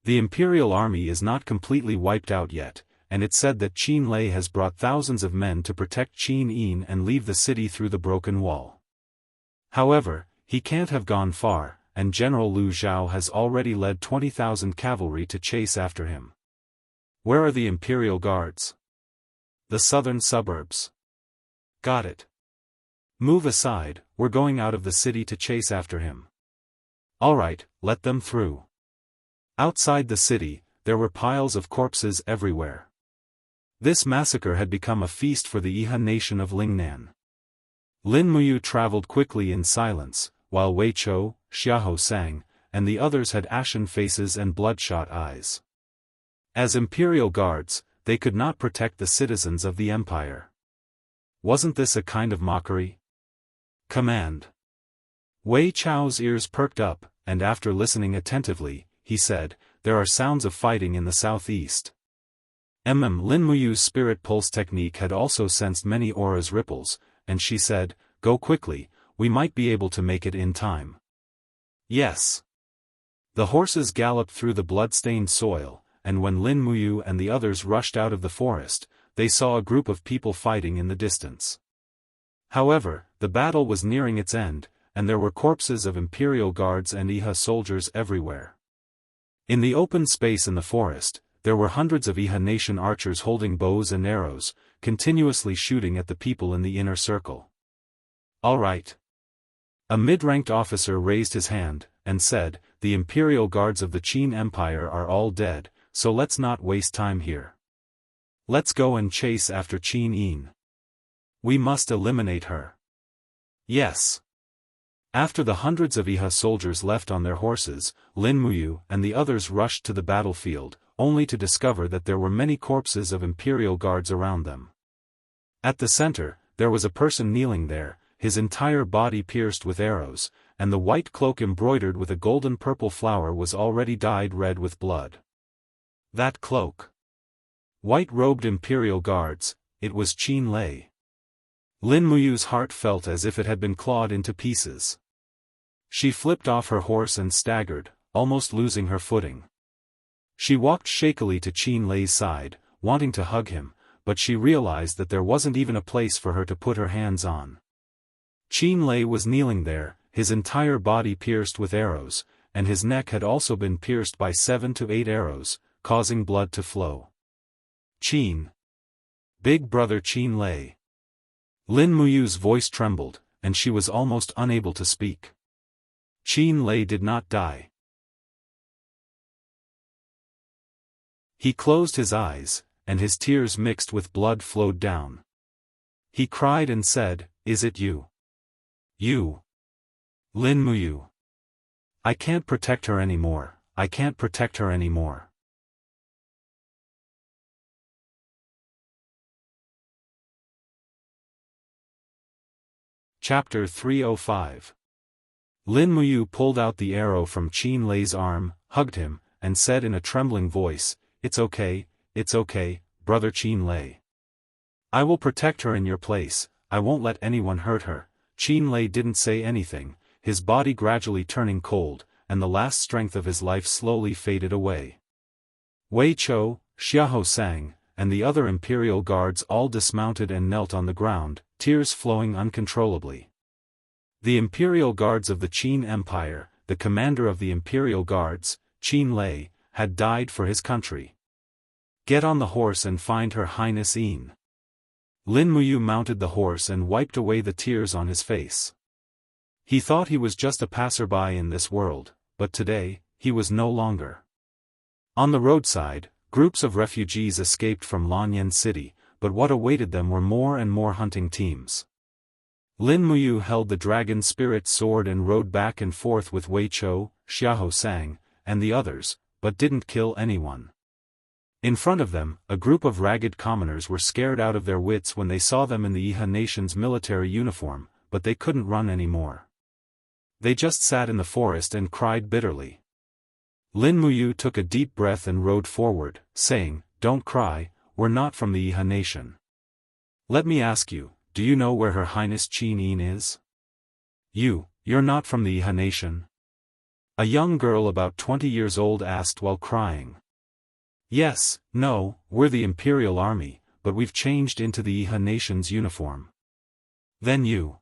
The Imperial Army is not completely wiped out yet, and it's said that Qin Lei has brought thousands of men to protect Qin Yin and leave the city through the broken wall. However, he can't have gone far, and General Lu Zhao has already led 20,000 cavalry to chase after him." "Where are the Imperial Guards?" "The southern suburbs." "Got it. Move aside, we're going out of the city to chase after him." "Alright, let them through." Outside the city, there were piles of corpses everywhere. This massacre had become a feast for the Iha nation of Lingnan. Lin Muyu traveled quickly in silence, while Wei Chou, Xiahou sang, and the others had ashen faces and bloodshot eyes. As Imperial Guards, they could not protect the citizens of the Empire. Wasn't this a kind of mockery? "Command." Wei Chou's ears perked up, and after listening attentively, he said, "There are sounds of fighting in the southeast." Lin Muyu's spirit pulse technique had also sensed many auras ripples, and she said, "Go quickly, we might be able to make it in time." "Yes." The horses galloped through the blood-stained soil, and when Lin Muyu and the others rushed out of the forest, they saw a group of people fighting in the distance. However, the battle was nearing its end, and there were corpses of Imperial Guards and Iha soldiers everywhere. In the open space in the forest, there were hundreds of Iha nation archers holding bows and arrows, continuously shooting at the people in the inner circle. "All right." A mid-ranked officer raised his hand, and said, "The Imperial Guards of the Qin Empire are all dead, so let's not waste time here. Let's go and chase after Qin Yin. We must eliminate her." "Yes." After the hundreds of Iha soldiers left on their horses, Lin Muyu and the others rushed to the battlefield, only to discover that there were many corpses of Imperial Guards around them. At the center, there was a person kneeling there, his entire body pierced with arrows, and the white cloak embroidered with a golden-purple flower was already dyed red with blood. That cloak. White-robed Imperial Guards, it was Qin Lei. Lin Muyu's heart felt as if it had been clawed into pieces. She flipped off her horse and staggered, almost losing her footing. She walked shakily to Qin Lei's side, wanting to hug him, but she realized that there wasn't even a place for her to put her hands on. Qin Lei was kneeling there, his entire body pierced with arrows, and his neck had also been pierced by 7 to 8 arrows, causing blood to flow. "Qin. Big brother Qin Lei." Lin Muyu's voice trembled, and she was almost unable to speak. Qin Lei did not die. He closed his eyes, and his tears mixed with blood flowed down. He cried and said, "Is it you? You? Lin Muyu. I can't protect her anymore, I can't protect her anymore." Chapter 305. Lin Muyu pulled out the arrow from Qin Lei's arm, hugged him, and said in a trembling voice, it's okay, brother Qin Lei. I will protect her in your place, I won't let anyone hurt her." Qin Lei didn't say anything, his body gradually turning cold, and the last strength of his life slowly faded away. Wei Chou, Xiahou sang, and the other Imperial Guards all dismounted and knelt on the ground, tears flowing uncontrollably. The Imperial Guards of the Qin Empire, the commander of the Imperial Guards, Qin Lei, had died for his country. Get on the horse and find Her Highness Yin. Lin Muyu mounted the horse and wiped away the tears on his face. He thought he was just a passerby in this world, but today, he was no longer. On the roadside, groups of refugees escaped from Lanyan City, but what awaited them were more and more hunting teams. Lin Muyu held the dragon spirit sword and rode back and forth with Wei Chou, Xiahou Sang, and the others, but didn't kill anyone. In front of them, a group of ragged commoners were scared out of their wits when they saw them in the Iha nation's military uniform, but they couldn't run anymore. They just sat in the forest and cried bitterly. Lin Muyu took a deep breath and rode forward, saying, "Don't cry, we're not from the Iha nation. Let me ask you, do you know where Her Highness Qin Yin is?" You're not from the Iha nation?" A young girl about 20 years old asked while crying. "Yes, no, we're the Imperial Army, but we've changed into the Iha nation's uniform." "Then you..."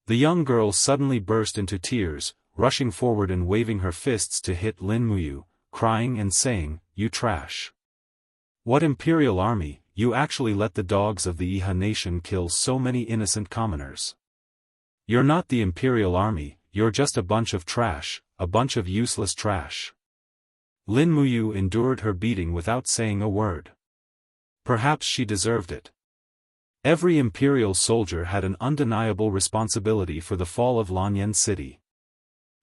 The young girl suddenly burst into tears, rushing forward and waving her fists to hit Lin Muyu, crying and saying, "You trash! What Imperial Army, you actually let the dogs of the Iha nation kill so many innocent commoners. You're not the Imperial Army, you're just a bunch of trash, a bunch of useless trash." Lin Muyu endured her beating without saying a word. Perhaps she deserved it. Every Imperial soldier had an undeniable responsibility for the fall of Lanyan City.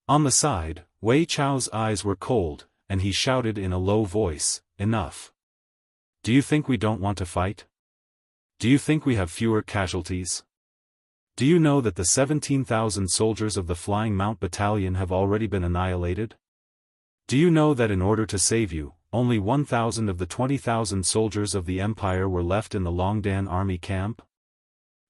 On the side, Wei Chou's eyes were cold, and he shouted in a low voice, "Enough. Do you think we don't want to fight? Do you think we have fewer casualties? Do you know that the 17,000 soldiers of the Flying Mount Battalion have already been annihilated? Do you know that in order to save you, only 1,000 of the 20,000 soldiers of the Empire were left in the Longdan army camp?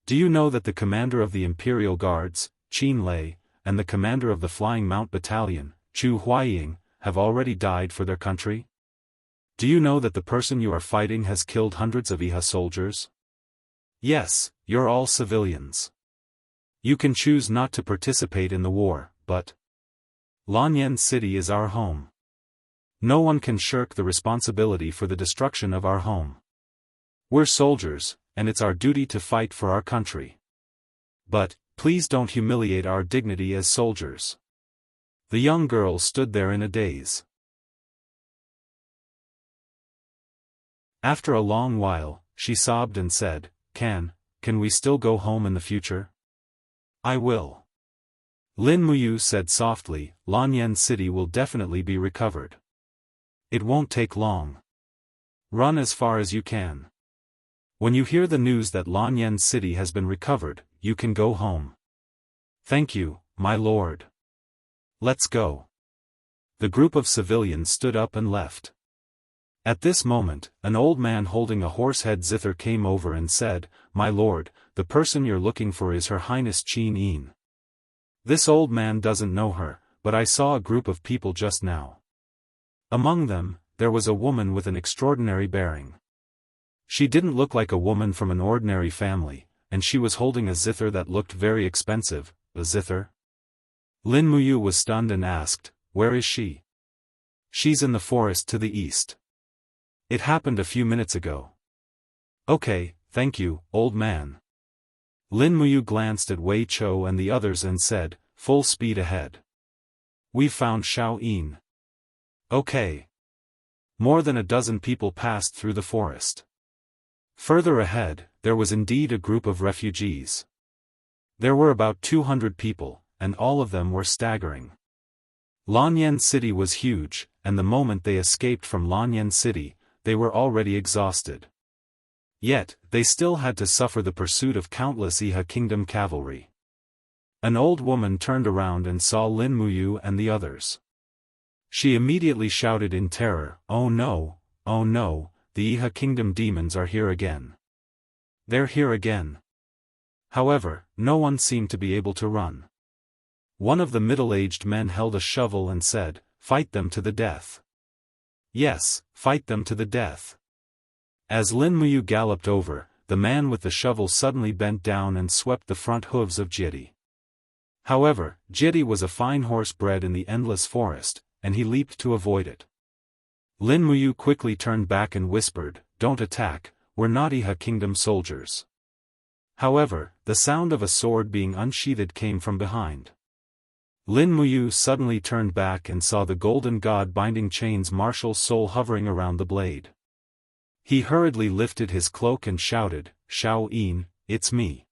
Do you know that the commander of the Imperial Guards, Qin Lei, and the commander of the Flying Mount Battalion, Chu Huaying, have already died for their country? Do you know that the person you are fighting has killed hundreds of Iha soldiers? Yes, you're all civilians. You can choose not to participate in the war, but Lanyan City is our home. No one can shirk the responsibility for the destruction of our home. We're soldiers, and it's our duty to fight for our country. But, please don't humiliate our dignity as soldiers." The young girl stood there in a daze. After a long while, she sobbed and said, Can we still go home in the future?" "I will." Lin Muyu said softly, "Lanyan City will definitely be recovered. It won't take long. Run as far as you can. When you hear the news that Lanyan City has been recovered, you can go home." "Thank you, my lord. Let's go." The group of civilians stood up and left. At this moment, an old man holding a horse-head zither came over and said, "My lord, the person you're looking for is Her Highness Qin Yin. This old man doesn't know her, but I saw a group of people just now. Among them, there was a woman with an extraordinary bearing. She didn't look like a woman from an ordinary family, and she was holding a zither that looked very expensive." "A zither?" Lin Muyu was stunned and asked, "Where is she?" "She's in the forest to the east. It happened a few minutes ago." "Okay, thank you, old man." Lin Muyu glanced at Wei Chou and the others and said, "Full speed ahead. We've found Xiao Yin." "Okay." More than a dozen people passed through the forest. Further ahead, there was indeed a group of refugees. There were about 200 people, and all of them were staggering. Lanyan City was huge, and the moment they escaped from Lanyan City, they were already exhausted. Yet, they still had to suffer the pursuit of countless Iha Kingdom cavalry. An old woman turned around and saw Lin Muyu and the others. She immediately shouted in terror, oh no, the Iha Kingdom demons are here again. They're here again." However, no one seemed to be able to run. One of the middle-aged men held a shovel and said, "Fight them to the death. Yes, fight them to the death." As Lin Muyu galloped over, the man with the shovel suddenly bent down and swept the front hooves of Jiedi. However, Jiedi was a fine horse bred in the endless forest, and he leaped to avoid it. Lin Muyu quickly turned back and whispered, "Don't attack, we're Nadiha Kingdom soldiers." However, the sound of a sword being unsheathed came from behind. Lin Muyu suddenly turned back and saw the golden god binding chains martial soul hovering around the blade. He hurriedly lifted his cloak and shouted, "Shao Yin, it's me."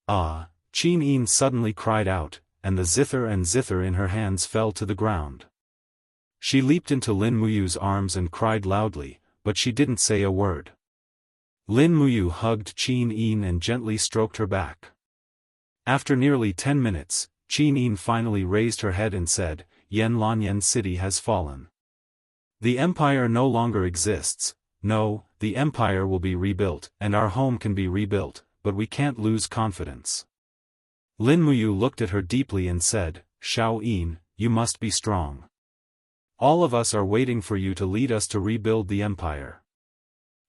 "Ah!" Qin Yin suddenly cried out, and the zither in her hands fell to the ground. She leaped into Lin Muyu's arms and cried loudly, but she didn't say a word. Lin Muyu hugged Qin Yin and gently stroked her back. After nearly 10 minutes, Qin Yin finally raised her head and said, "Yanlanyan city has fallen. The empire no longer exists. No, the empire will be rebuilt, and our home can be rebuilt, but we can't lose confidence." Lin Muyu looked at her deeply and said, "Shao Yin, you must be strong. All of us are waiting for you to lead us to rebuild the empire."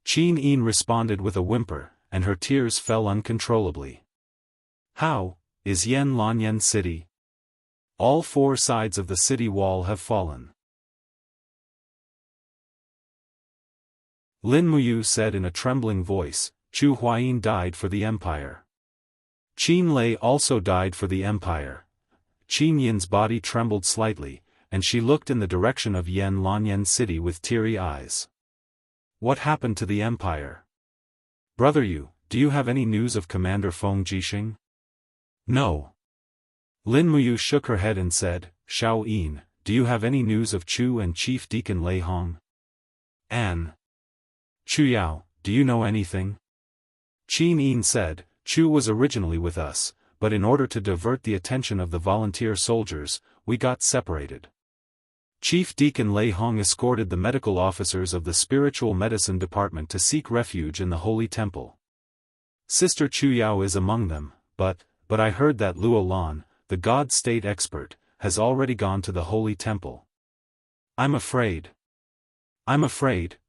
Qin Yin responded with a whimper, and her tears fell uncontrollably. "How is Yanlanyan city? All 4 sides of the city wall have fallen." Lin Muyu said in a trembling voice, "Chu Huayin died for the empire. Qin Lei also died for the empire." Qin Yin's body trembled slightly, and she looked in the direction of Yanlanyan city with teary eyes. "What happened to the empire? Brother Yu, do you have any news of Commander Feng Jixing?" "No." Lin Muyu shook her head and said, "Shao Yin, do you have any news of Chu and Chief Deacon Lei Hong?" "An. Chu Yao, do you know anything?" Qin Yin said, "Chu was originally with us, but in order to divert the attention of the volunteer soldiers, we got separated. Chief Deacon Lei Hong escorted the medical officers of the Spiritual Medicine Department to seek refuge in the Holy Temple. Sister Chu Yao is among them, but I heard that Luo Lan, the God State expert, has already gone to the Holy Temple. I'm afraid,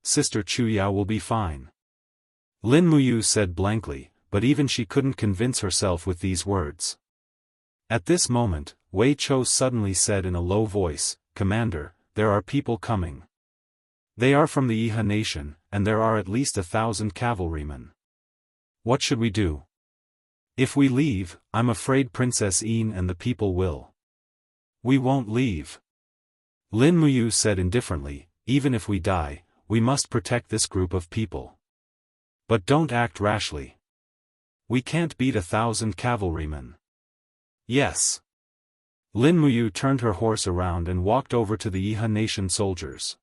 Sister Chu Yao will be fine." Lin Muyu said blankly, but even she couldn't convince herself with these words. At this moment, Wei Chou suddenly said in a low voice, "Commander, there are people coming. They are from the Iha nation, and there are at least 1,000 cavalrymen. What should we do? If we leave, I'm afraid Princess Yin and the people will." "We won't leave." Lin Muyu said indifferently, "Even if we die, we must protect this group of people. But don't act rashly. We can't beat 1,000 cavalrymen." "Yes." Lin Muyu turned her horse around and walked over to the Iha nation soldiers.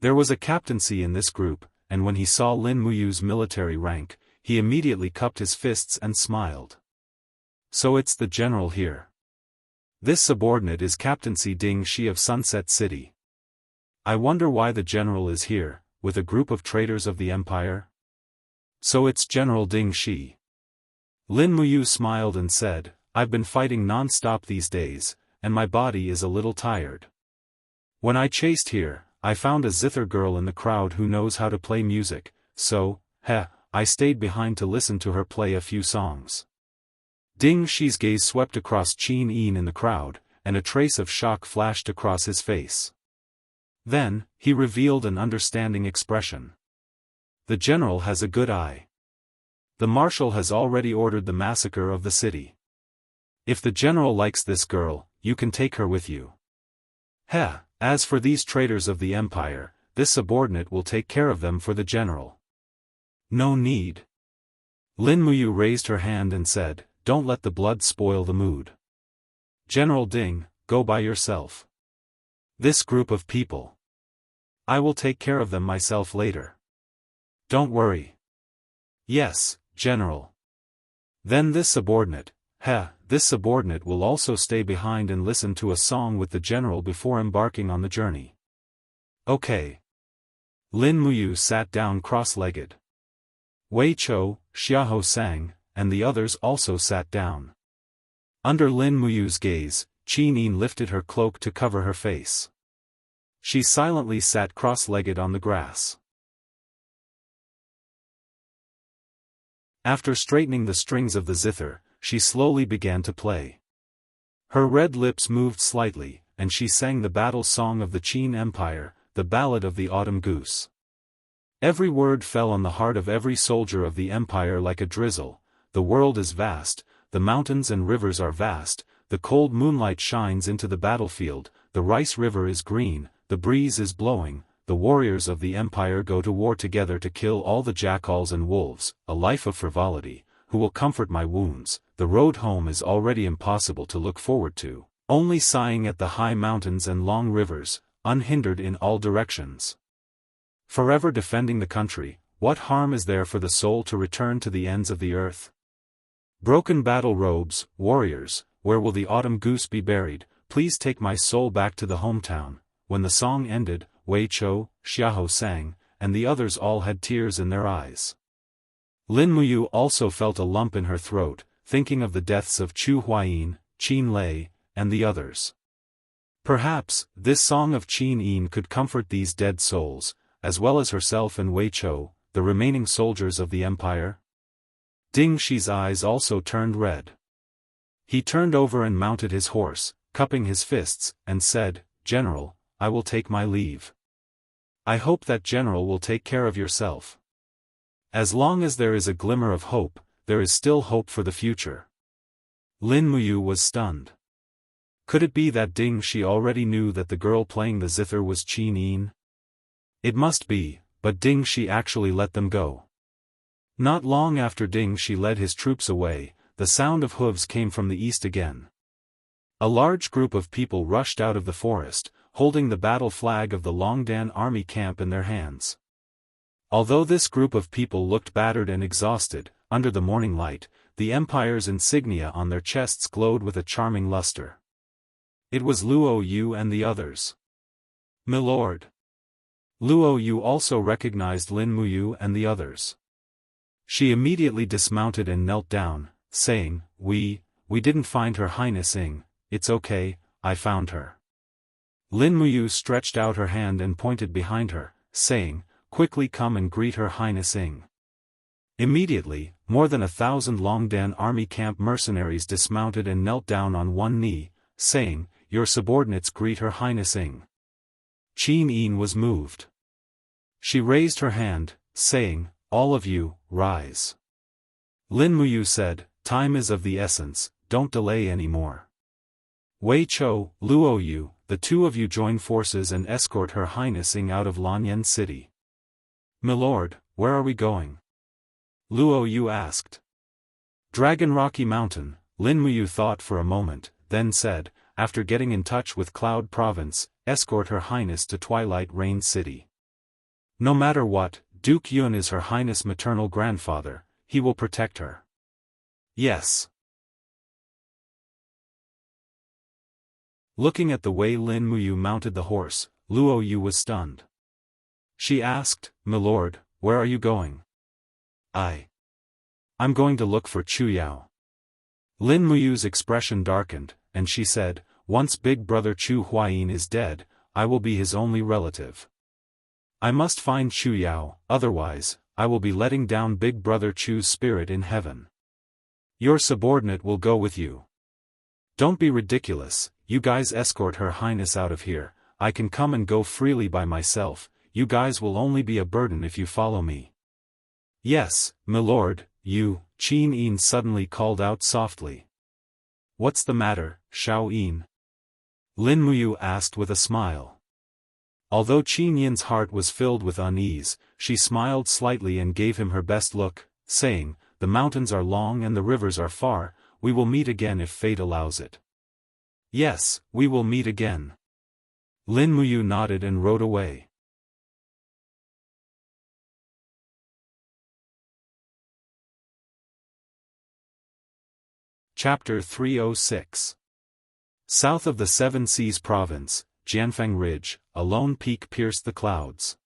There was a captaincy in this group, and when he saw Lin Muyu's military rank, he immediately cupped his fists and smiled. "So it's the general here. This subordinate is Captaincy Ding Shi of Sunset City. I wonder why the general is here, with a group of traitors of the empire? So it's General Ding Shi." Lin Muyu smiled and said, "I've been fighting non-stop these days, and my body is a little tired. When I chased here, I found a zither girl in the crowd who knows how to play music, so, I stayed behind to listen to her play a few songs." Ding Shi's gaze swept across Qin Yin in the crowd, and a trace of shock flashed across his face. Then, he revealed an understanding expression. "The general has a good eye. The marshal has already ordered the massacre of the city. If the general likes this girl, you can take her with you. As for these traitors of the empire, this subordinate will take care of them for the general." "No need." Lin Muyu raised her hand and said, "Don't let the blood spoil the mood. General Ding, go by yourself. This group of people, I will take care of them myself later. Don't worry." "Yes, General." "Then this subordinate will also stay behind and listen to a song with the general before embarking on the journey." "Okay." Lin Muyu sat down cross-legged. Wei Chou, Xiahou sang, and the others also sat down. Under Lin Muyu's gaze, Qin Yin lifted her cloak to cover her face. She silently sat cross-legged on the grass. After straightening the strings of the zither, she slowly began to play. Her red lips moved slightly, and she sang the battle song of the Qin Empire, the ballad of the autumn goose. Every word fell on the heart of every soldier of the empire like a drizzle. The world is vast, the mountains and rivers are vast, the cold moonlight shines into the battlefield, the rice river is green, the breeze is blowing, the warriors of the empire go to war together to kill all the jackals and wolves, a life of frivolity, who will comfort my wounds, the road home is already impossible to look forward to, only sighing at the high mountains and long rivers, unhindered in all directions. Forever defending the country, what harm is there for the soul to return to the ends of the earth? Broken battle robes, warriors, where will the autumn goose be buried? Please take my soul back to the hometown. When the song ended, Wuxia Xianxia sang, and the others all had tears in their eyes. Lin Muyu also felt a lump in her throat, thinking of the deaths of Chu Huayin, Qin Lei, and the others. Perhaps, this song of Qin Yin could comfort these dead souls, as well as herself and Wuxia, the remaining soldiers of the empire? Ding Shi's eyes also turned red. He turned over and mounted his horse, cupping his fists, and said, "General, I will take my leave. I hope that General will take care of yourself. As long as there is a glimmer of hope, there is still hope for the future." Lin Muyu was stunned. Could it be that Ding Shi already knew that the girl playing the zither was Qin Yin? It must be, but Ding Shi actually let them go. Not long after Ding Shi led his troops away, the sound of hooves came from the east again. A large group of people rushed out of the forest, holding the battle flag of the Longdan army camp in their hands. Although this group of people looked battered and exhausted, under the morning light, the empire's insignia on their chests glowed with a charming luster. It was Luo Yu and the others. "Milord." Luo Yu also recognized Lin Muyu and the others. She immediately dismounted and knelt down, saying, We didn't find Her Highness Ing, it's okay, I found her." Lin Muyu stretched out her hand and pointed behind her, saying, "Quickly come and greet Her Highness Ing." Immediately, more than 1,000 Longdan army camp mercenaries dismounted and knelt down on one knee, saying, "Your subordinates greet Her Highness Ing." Qin Yin was moved. She raised her hand, saying, "All of you, rise." Lin Muyu said, "Time is of the essence, don't delay any more. Wuxia, Luo Yu, the two of you join forces and escort Her Highness Ing out of Lanyan City." "Milord, where are we going?" Luo Yu asked. "Dragon Rocky Mountain," Lin Muyu thought for a moment, then said, "After getting in touch with Cloud Province, escort Her Highness to Twilight Rain City. No matter what, Duke Yun is Her Highness' maternal grandfather, he will protect her." "Yes." Looking at the way Lin Muyu mounted the horse, Luo Yu was stunned. She asked, "Milord, where are you going?" I'm going to look for Chu Yao." Lin Muyu's expression darkened, and she said, "Once Big Brother Chu Huayin is dead, I will be his only relative. I must find Chu Yao, otherwise, I will be letting down Big Brother Chu's spirit in heaven. Your subordinate will go with you. Don't be ridiculous, you guys escort Her Highness out of here, I can come and go freely by myself, you guys will only be a burden if you follow me." "Yes, milord, you," Qin Yin suddenly called out softly. "What's the matter, Xiao Yin?" Lin Muyu asked with a smile. Although Qin Yin's heart was filled with unease, she smiled slightly and gave him her best look, saying, "The mountains are long and the rivers are far, we will meet again if fate allows it." "Yes, we will meet again." Lin Muyu nodded and rode away. Chapter 306. South of the Seven Seas Province, Jianfeng Ridge, a lone peak pierced the clouds.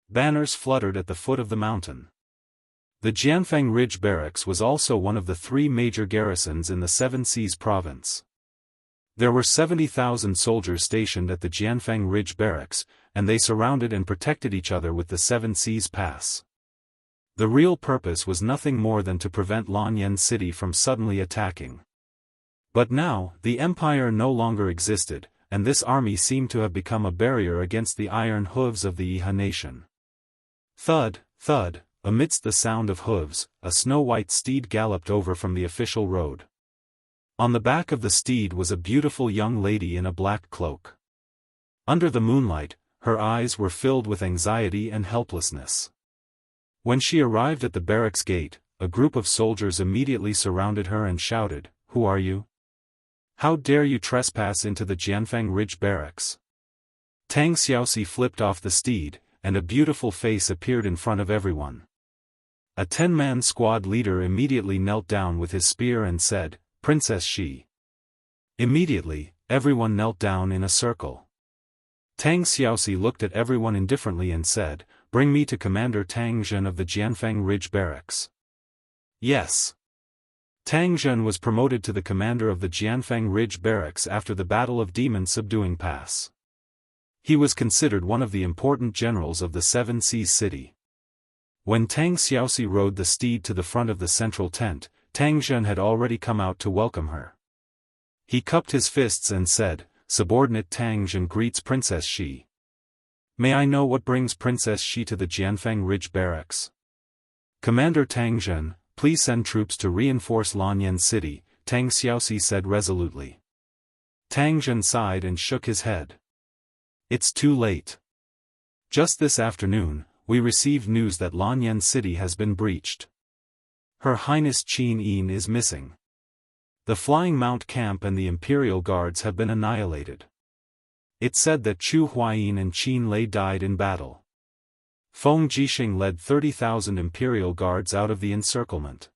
Banners fluttered at the foot of the mountain. The Jianfeng Ridge Barracks was also one of the 3 major garrisons in the Seven Seas Province. There were 70,000 soldiers stationed at the Jianfeng Ridge Barracks, and they surrounded and protected each other with the Seven Seas Pass. The real purpose was nothing more than to prevent Lanyan City from suddenly attacking. But now, the empire no longer existed, and this army seemed to have become a barrier against the iron hooves of the Iha nation. Thud, thud, amidst the sound of hooves, a snow-white steed galloped over from the official road. On the back of the steed was a beautiful young lady in a black cloak. Under the moonlight, her eyes were filled with anxiety and helplessness. When she arrived at the barracks gate, a group of soldiers immediately surrounded her and shouted, "Who are you? How dare you trespass into the Jianfeng Ridge barracks?" Tang Xiaoxi flipped off the steed, and a beautiful face appeared in front of everyone. A 10-man squad leader immediately knelt down with his spear and said, "Princess Xi." Immediately, everyone knelt down in a circle. Tang Xiaoxi looked at everyone indifferently and said, "Bring me to Commander Tang Zhen of the Jianfeng Ridge barracks." Yes. Tang Zhen was promoted to the commander of the Jianfeng Ridge barracks after the Battle of Demon Subduing Pass. He was considered one of the important generals of the Seven Seas city. When Tang Xiaoxi rode the steed to the front of the central tent, Tang Zhen had already come out to welcome her. He cupped his fists and said, "Subordinate Tang Zhen greets Princess Xi. May I know what brings Princess Xi to the Jianfeng Ridge barracks?" "Commander Tang Zhen, please send troops to reinforce Lanyan City," Tang Xiaoxi said resolutely. Tang Zhen sighed and shook his head. "It's too late. Just this afternoon, we received news that Lanyan City has been breached. Her Highness Qin Yin is missing. The Flying Mount Camp and the Imperial Guards have been annihilated. It's said that Chu Huayin and Qin Lei died in battle. Feng Jixing led 30,000 Imperial Guards out of the encirclement."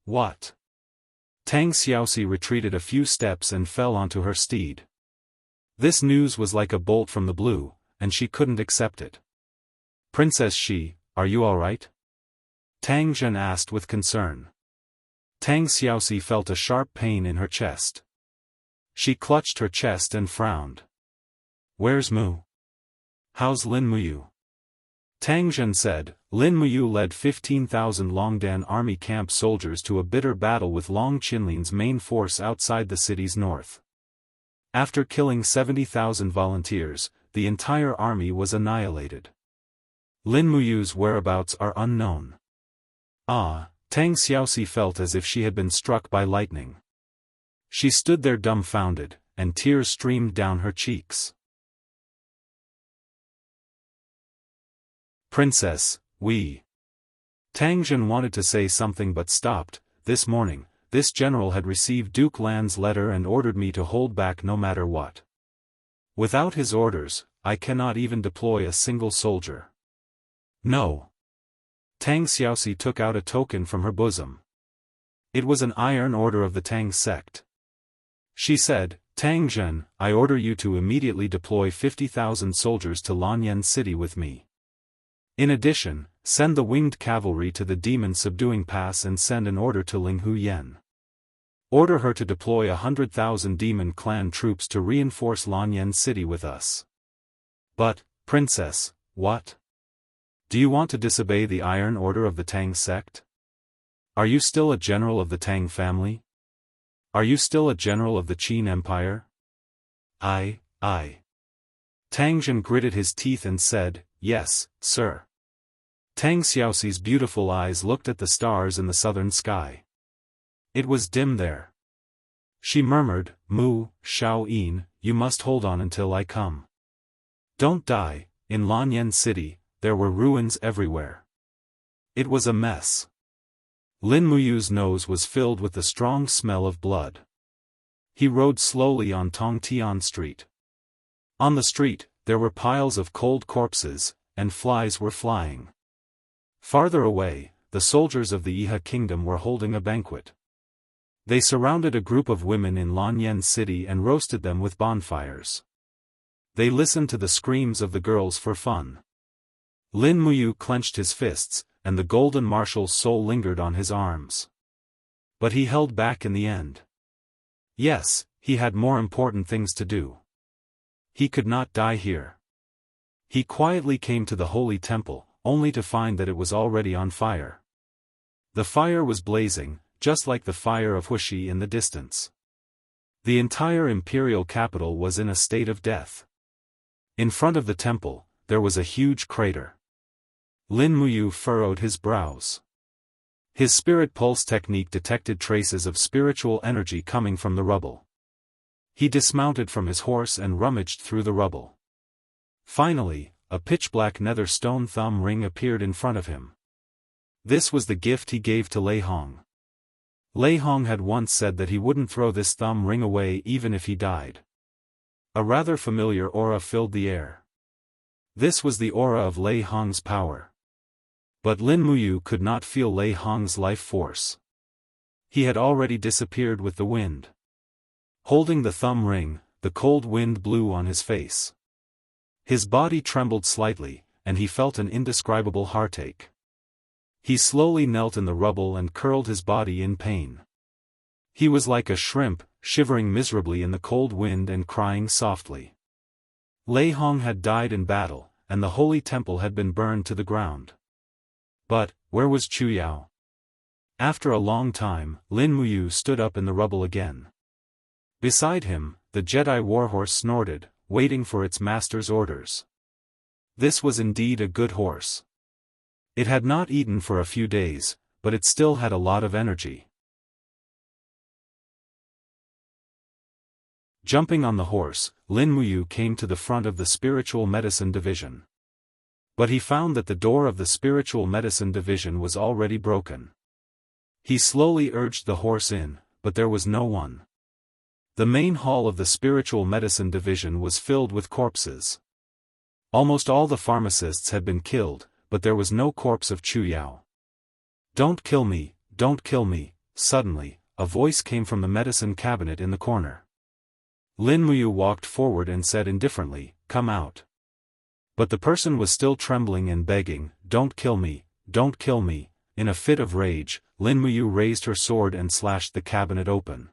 "What?" Tang Xiaoxi retreated a few steps and fell onto her steed. This news was like a bolt from the blue, and she couldn't accept it. "Princess Xi, are you all right?" Tang Zhen asked with concern. Tang Xiaoxi felt a sharp pain in her chest. She clutched her chest and frowned. "Where's Mu? How's Lin Muyu?" Tang Zhen said, "Lin Muyu led 15,000 Longdan army camp soldiers to a bitter battle with Long Qinlin's main force outside the city's north. After killing 70,000 volunteers, the entire army was annihilated. Lin Muyu's whereabouts are unknown." Ah, Tang Xiaoxi felt as if she had been struck by lightning. She stood there dumbfounded, and tears streamed down her cheeks. "Princess, we..." Tang Zhen wanted to say something but stopped. "This morning, this general had received Duke Lan's letter and ordered me to hold back no matter what. Without his orders, I cannot even deploy a single soldier." "No." Tang Xiaoxi took out a token from her bosom. It was an iron order of the Tang sect. She said, "Tang Zhen, I order you to immediately deploy 50,000 soldiers to Lanyan City with me. In addition, send the winged cavalry to the Demon Subduing Pass and send an order to Ling Hu Yen. Order her to deploy 100,000 demon clan troops to reinforce Lanyan City with us." "But, Princess, what? Do you want to disobey the iron order of the Tang sect? Are you still a general of the Tang family? Are you still a general of the Qin Empire?" I. Tang Zhen gritted his teeth and said, "Yes, sir." Tang Xiaoxi's beautiful eyes looked at the stars in the southern sky. It was dim there. She murmured, "Mu, Shao Yin, you must hold on until I come. Don't die." In Lanyan City, there were ruins everywhere. It was a mess. Lin Muyu's nose was filled with the strong smell of blood. He rode slowly on Tongtian Street. On the street, there were piles of cold corpses, and flies were flying. Farther away, the soldiers of the Iha kingdom were holding a banquet. They surrounded a group of women in Lanyan City and roasted them with bonfires. They listened to the screams of the girls for fun. Lin Muyu clenched his fists, and the golden marshal's soul lingered on his arms. But he held back in the end. Yes, he had more important things to do. He could not die here. He quietly came to the holy temple, only to find that it was already on fire. The fire was blazing, just like the fire of Wuxi in the distance. The entire imperial capital was in a state of death. In front of the temple, there was a huge crater. Lin Muyu furrowed his brows. His spirit pulse technique detected traces of spiritual energy coming from the rubble. He dismounted from his horse and rummaged through the rubble. Finally, a pitch-black nether stone thumb ring appeared in front of him. This was the gift he gave to Lei Hong. Lei Hong had once said that he wouldn't throw this thumb ring away even if he died. A rather familiar aura filled the air. This was the aura of Lei Hong's power. But Lin Muyu could not feel Lei Hong's life force. He had already disappeared with the wind. Holding the thumb ring, the cold wind blew on his face. His body trembled slightly, and he felt an indescribable heartache. He slowly knelt in the rubble and curled his body in pain. He was like a shrimp, shivering miserably in the cold wind and crying softly. Lei Hong had died in battle, and the holy temple had been burned to the ground. But, where was Chu Yao? After a long time, Lin Muyu stood up in the rubble again. Beside him, the Jedi warhorse snorted, waiting for its master's orders. This was indeed a good horse. It had not eaten for a few days, but it still had a lot of energy. Jumping on the horse, Lin Muyu came to the front of the spiritual medicine division. But he found that the door of the spiritual medicine division was already broken. He slowly urged the horse in, but there was no one. The main hall of the spiritual medicine division was filled with corpses. Almost all the pharmacists had been killed, but there was no corpse of Chu Yao. "Don't kill me, don't kill me." Suddenly, a voice came from the medicine cabinet in the corner. Lin Muyu walked forward and said indifferently, "Come out." But the person was still trembling and begging, "Don't kill me, don't kill me." In a fit of rage, Lin Muyu raised her sword and slashed the cabinet open.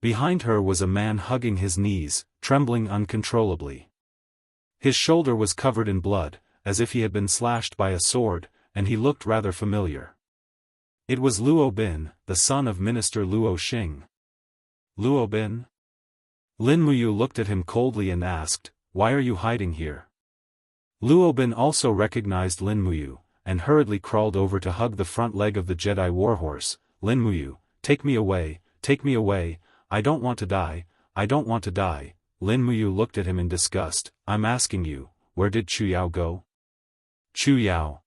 Behind her was a man hugging his knees, trembling uncontrollably. His shoulder was covered in blood, as if he had been slashed by a sword, and he looked rather familiar. It was Luo Bin, the son of Minister Luo Xing. "Luo Bin?" Lin Muyu looked at him coldly and asked, "Why are you hiding here?" Luo Bin also recognized Lin Muyu, and hurriedly crawled over to hug the front leg of the Jedi warhorse. "Lin Muyu, take me away, I don't want to die, I don't want to die." Lin Muyu looked at him in disgust. "I'm asking you, where did Chu Yao go?" "Chu Yao?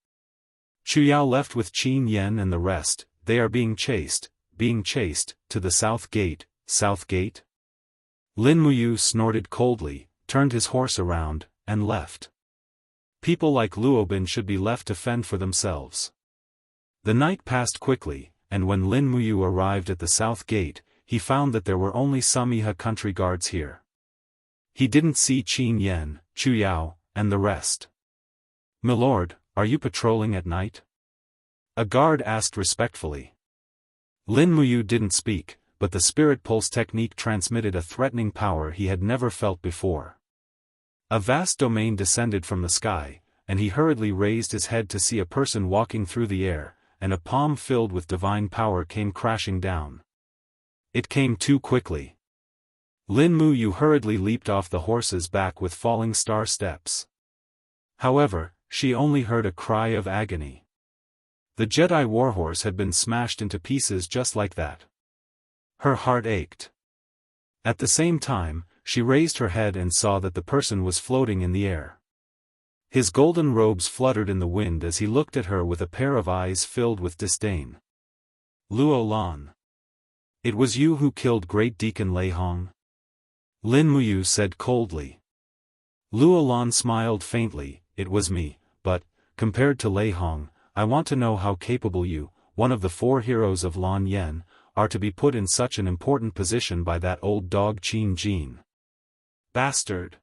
Chu Yao left with Qin Yen and the rest. They are being chased, to the south gate." "South gate?" Lin Muyu snorted coldly, turned his horse around, and left. People like Luo Bin should be left to fend for themselves. The night passed quickly, and when Lin Muyu arrived at the south gate, he found that there were only some Iha country guards here. He didn't see Qin Yen, Chu Yao, and the rest. "Milord, are you patrolling at night?" a guard asked respectfully. Lin Muyu didn't speak, but the spirit pulse technique transmitted a threatening power he had never felt before. A vast domain descended from the sky, and he hurriedly raised his head to see a person walking through the air, and a palm filled with divine power came crashing down. It came too quickly. Lin Muyu hurriedly leaped off the horse's back with falling star steps. However, she only heard a cry of agony. The Jedi warhorse had been smashed into pieces just like that. Her heart ached. At the same time, she raised her head and saw that the person was floating in the air. His golden robes fluttered in the wind as he looked at her with a pair of eyes filled with disdain. "Luo Lan. It was you who killed Great Deacon Lei Hong?" Lin Muyu said coldly. Luo Lan smiled faintly. "It was me, but, compared to Lei Hong, I want to know how capable you, one of the 4 heroes of Lan Yen, are to be put in such an important position by that old dog Qin Jin." "Bastard!"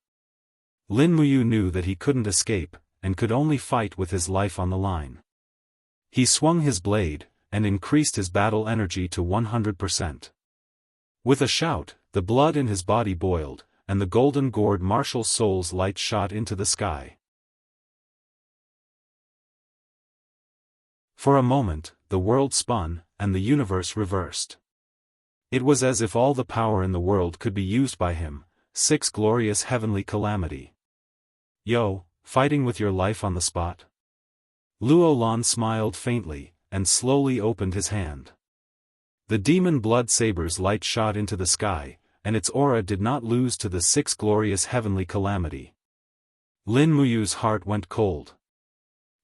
Lin Muyu knew that he couldn't escape, and could only fight with his life on the line. He swung his blade, and increased his battle energy to 100%. With a shout, the blood in his body boiled, and the golden gourd martial soul's light shot into the sky. For a moment, the world spun, and the universe reversed. It was as if all the power in the world could be used by him, 6 glorious heavenly calamity. Yo, fighting with your life on the spot? Luo Lan smiled faintly, and slowly opened his hand. The demon blood saber's light shot into the sky, and its aura did not lose to the 6 glorious heavenly calamity. Lin Muyu's heart went cold.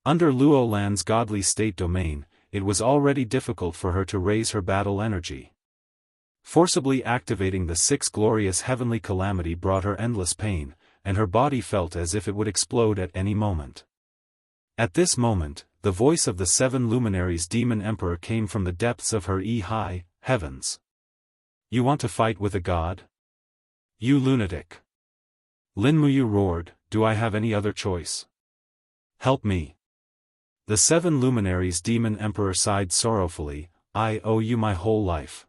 Under Luo Lan's godly state domain, it was already difficult for her to raise her battle energy. Forcibly activating the 6 glorious heavenly calamity brought her endless pain, and her body felt as if it would explode at any moment. At this moment, the voice of the 7 luminaries demon emperor came from the depths of her high heavens. You want to fight with a god? You lunatic! Lin Muyu roared, do I have any other choice? Help me! The 7 luminaries demon emperor sighed sorrowfully, I owe you my whole life.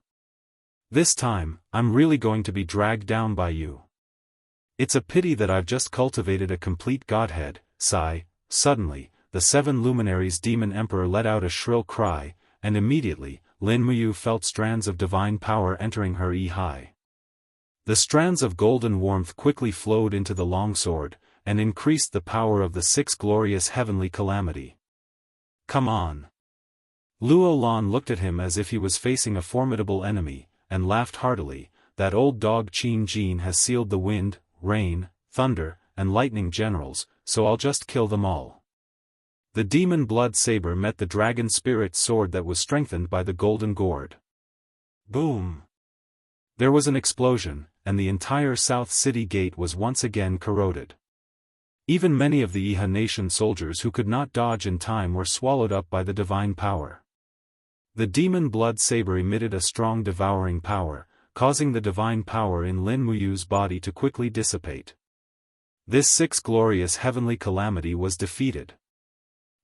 This time, I'm really going to be dragged down by you. It's a pity that I've just cultivated a complete godhead, sigh. Suddenly, the 7 luminaries demon emperor let out a shrill cry, and immediately, Lin Muyu felt strands of divine power entering her high. The strands of golden warmth quickly flowed into the long sword, and increased the power of the 6 glorious heavenly calamity. Come on! Luo Lan looked at him as if he was facing a formidable enemy, and laughed heartily. That old dog Qin Jin has sealed the wind, rain, thunder, and lightning generals, so I'll just kill them all. The demon blood saber met the dragon spirit sword that was strengthened by the golden gourd. Boom! There was an explosion, and the entire South City gate was once again corroded. Even many of the Iha nation soldiers who could not dodge in time were swallowed up by the divine power. The demon blood saber emitted a strong devouring power, causing the divine power in Lin Muyu's body to quickly dissipate. This 6 glorious heavenly calamity was defeated.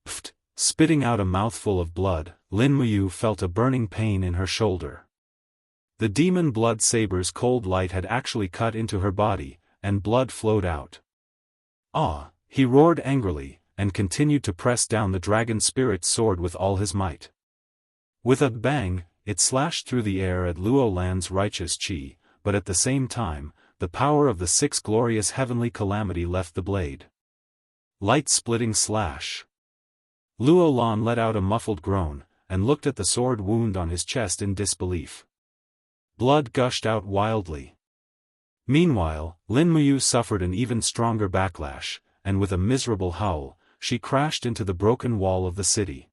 Pfft! Spitting out a mouthful of blood, Lin Muyu felt a burning pain in her shoulder. The demon blood saber's cold light had actually cut into her body, and blood flowed out. Ah! He roared angrily, and continued to press down the dragon spirit's sword with all his might. With a bang, it slashed through the air at Luo Lan's righteous chi, but at the same time, the power of the 6 glorious heavenly calamity left the blade. Light-splitting slash. Luo Lan let out a muffled groan, and looked at the sword wound on his chest in disbelief. Blood gushed out wildly. Meanwhile, Lin Muyu suffered an even stronger backlash, and with a miserable howl, she crashed into the broken wall of the city.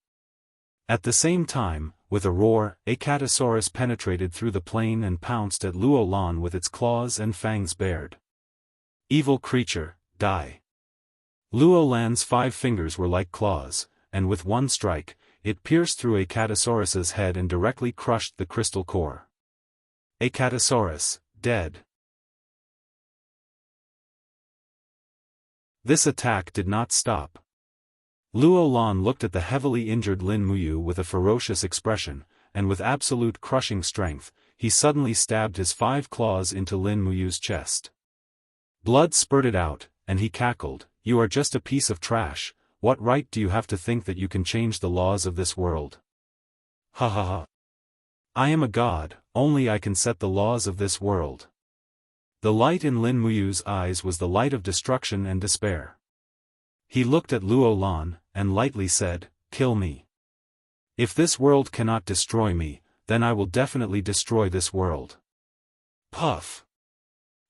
At the same time, with a roar, a Catasaurus penetrated through the plain and pounced at Luo Lan with its claws and fangs bared. Evil creature, die! Luo Lan's 5 fingers were like claws, and with one strike, it pierced through a Catasaurus's head and directly crushed the crystal core. A Catasaurus, dead. This attack did not stop. Luo Lan looked at the heavily injured Lin Muyu with a ferocious expression, and with absolute crushing strength, he suddenly stabbed his 5 claws into Lin Muyu's chest. Blood spurted out, and he cackled, "You are just a piece of trash. What right do you have to think that you can change the laws of this world? Ha ha ha. I am a god, only I can set the laws of this world." The light in Lin Muyu's eyes was the light of destruction and despair. He looked at Luo Lan, and lightly said, "Kill me. If this world cannot destroy me, then I will definitely destroy this world." Puff!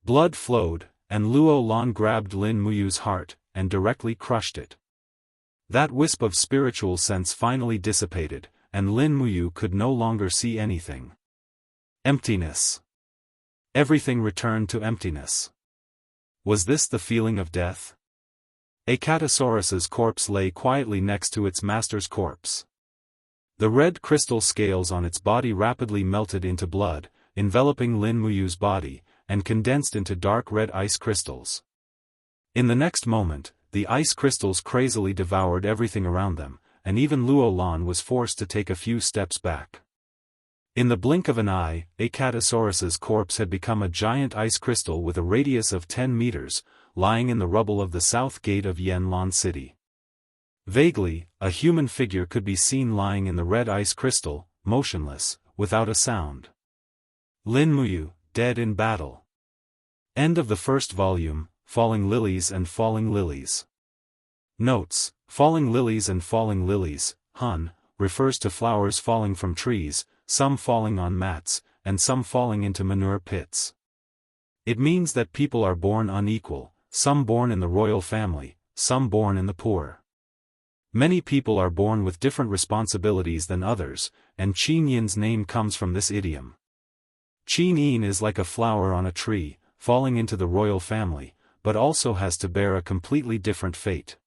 Blood flowed, and Luo Lan grabbed Lin Muyu's heart, and directly crushed it. That wisp of spiritual sense finally dissipated, and Lin Muyu could no longer see anything. Emptiness. Everything returned to emptiness. Was this the feeling of death? A Catasaurus's corpse lay quietly next to its master's corpse. The red crystal scales on its body rapidly melted into blood, enveloping Lin Muyu's body, and condensed into dark red ice crystals. In the next moment, the ice crystals crazily devoured everything around them, and even Luo Lan was forced to take a few steps back. In the blink of an eye, a Catasaurus's corpse had become a giant ice crystal with a radius of 10 meters, lying in the rubble of the south gate of Yanlan City. Vaguely, a human figure could be seen lying in the red ice crystal, motionless, without a sound. Lin Muyu, dead in battle. End of the first volume, Falling Lilies and Falling Lilies. Notes: Falling Lilies and Falling Lilies, Hun, refers to flowers falling from trees, some falling on mats, and some falling into manure pits. It means that people are born unequal, some born in the royal family, some born in the poor. Many people are born with different responsibilities than others, and Qin Yin's name comes from this idiom. Qin Yin is like a flower on a tree, falling into the royal family, but also has to bear a completely different fate.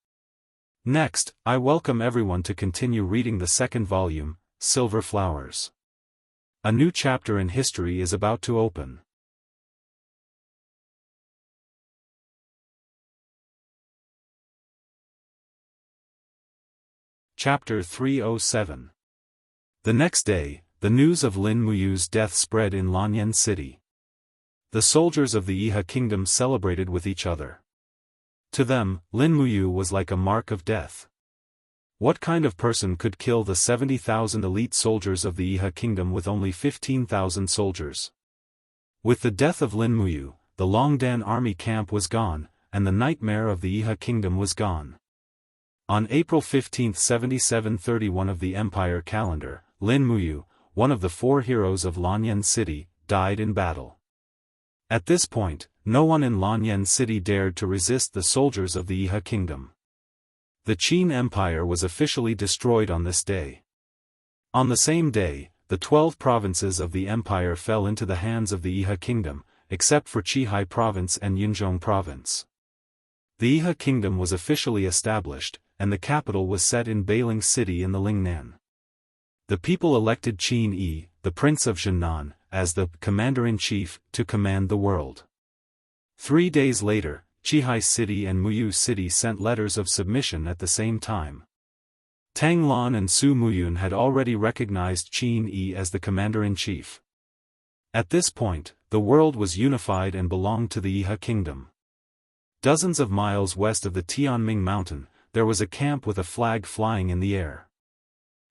Next, I welcome everyone to continue reading the second volume, Silver Flowers. A new chapter in history is about to open. Chapter 307. The next day, the news of Lin Muyu's death spread in Lanyan City. The soldiers of the Iha kingdom celebrated with each other. To them, Lin Muyu was like a mark of death. What kind of person could kill the 70,000 elite soldiers of the Iha kingdom with only 15,000 soldiers? With the death of Lin Muyu, the Longdan army camp was gone, and the nightmare of the Iha kingdom was gone. On April 15, 7731 of the Empire calendar, Lin Muyu, one of the 4 heroes of Lanyan City, died in battle. At this point, no one in Lanyan City dared to resist the soldiers of the Iha kingdom. The Qin Empire was officially destroyed on this day. On the same day, the 12 provinces of the empire fell into the hands of the Iha kingdom, except for Qihai province and Yunzhong province. The Iha kingdom was officially established, and the capital was set in Bailing City in the Lingnan. The people elected Qin Yi, the Prince of Zhenan, as the commander-in-chief, to command the world. 3 days later, Qihai City and Muyu City sent letters of submission at the same time. Tang Lan and Su Muyun had already recognized Qin Yi as the commander-in-chief. At this point, the world was unified and belonged to the Iha kingdom. Dozens of miles west of the Tianming mountain, there was a camp with a flag flying in the air.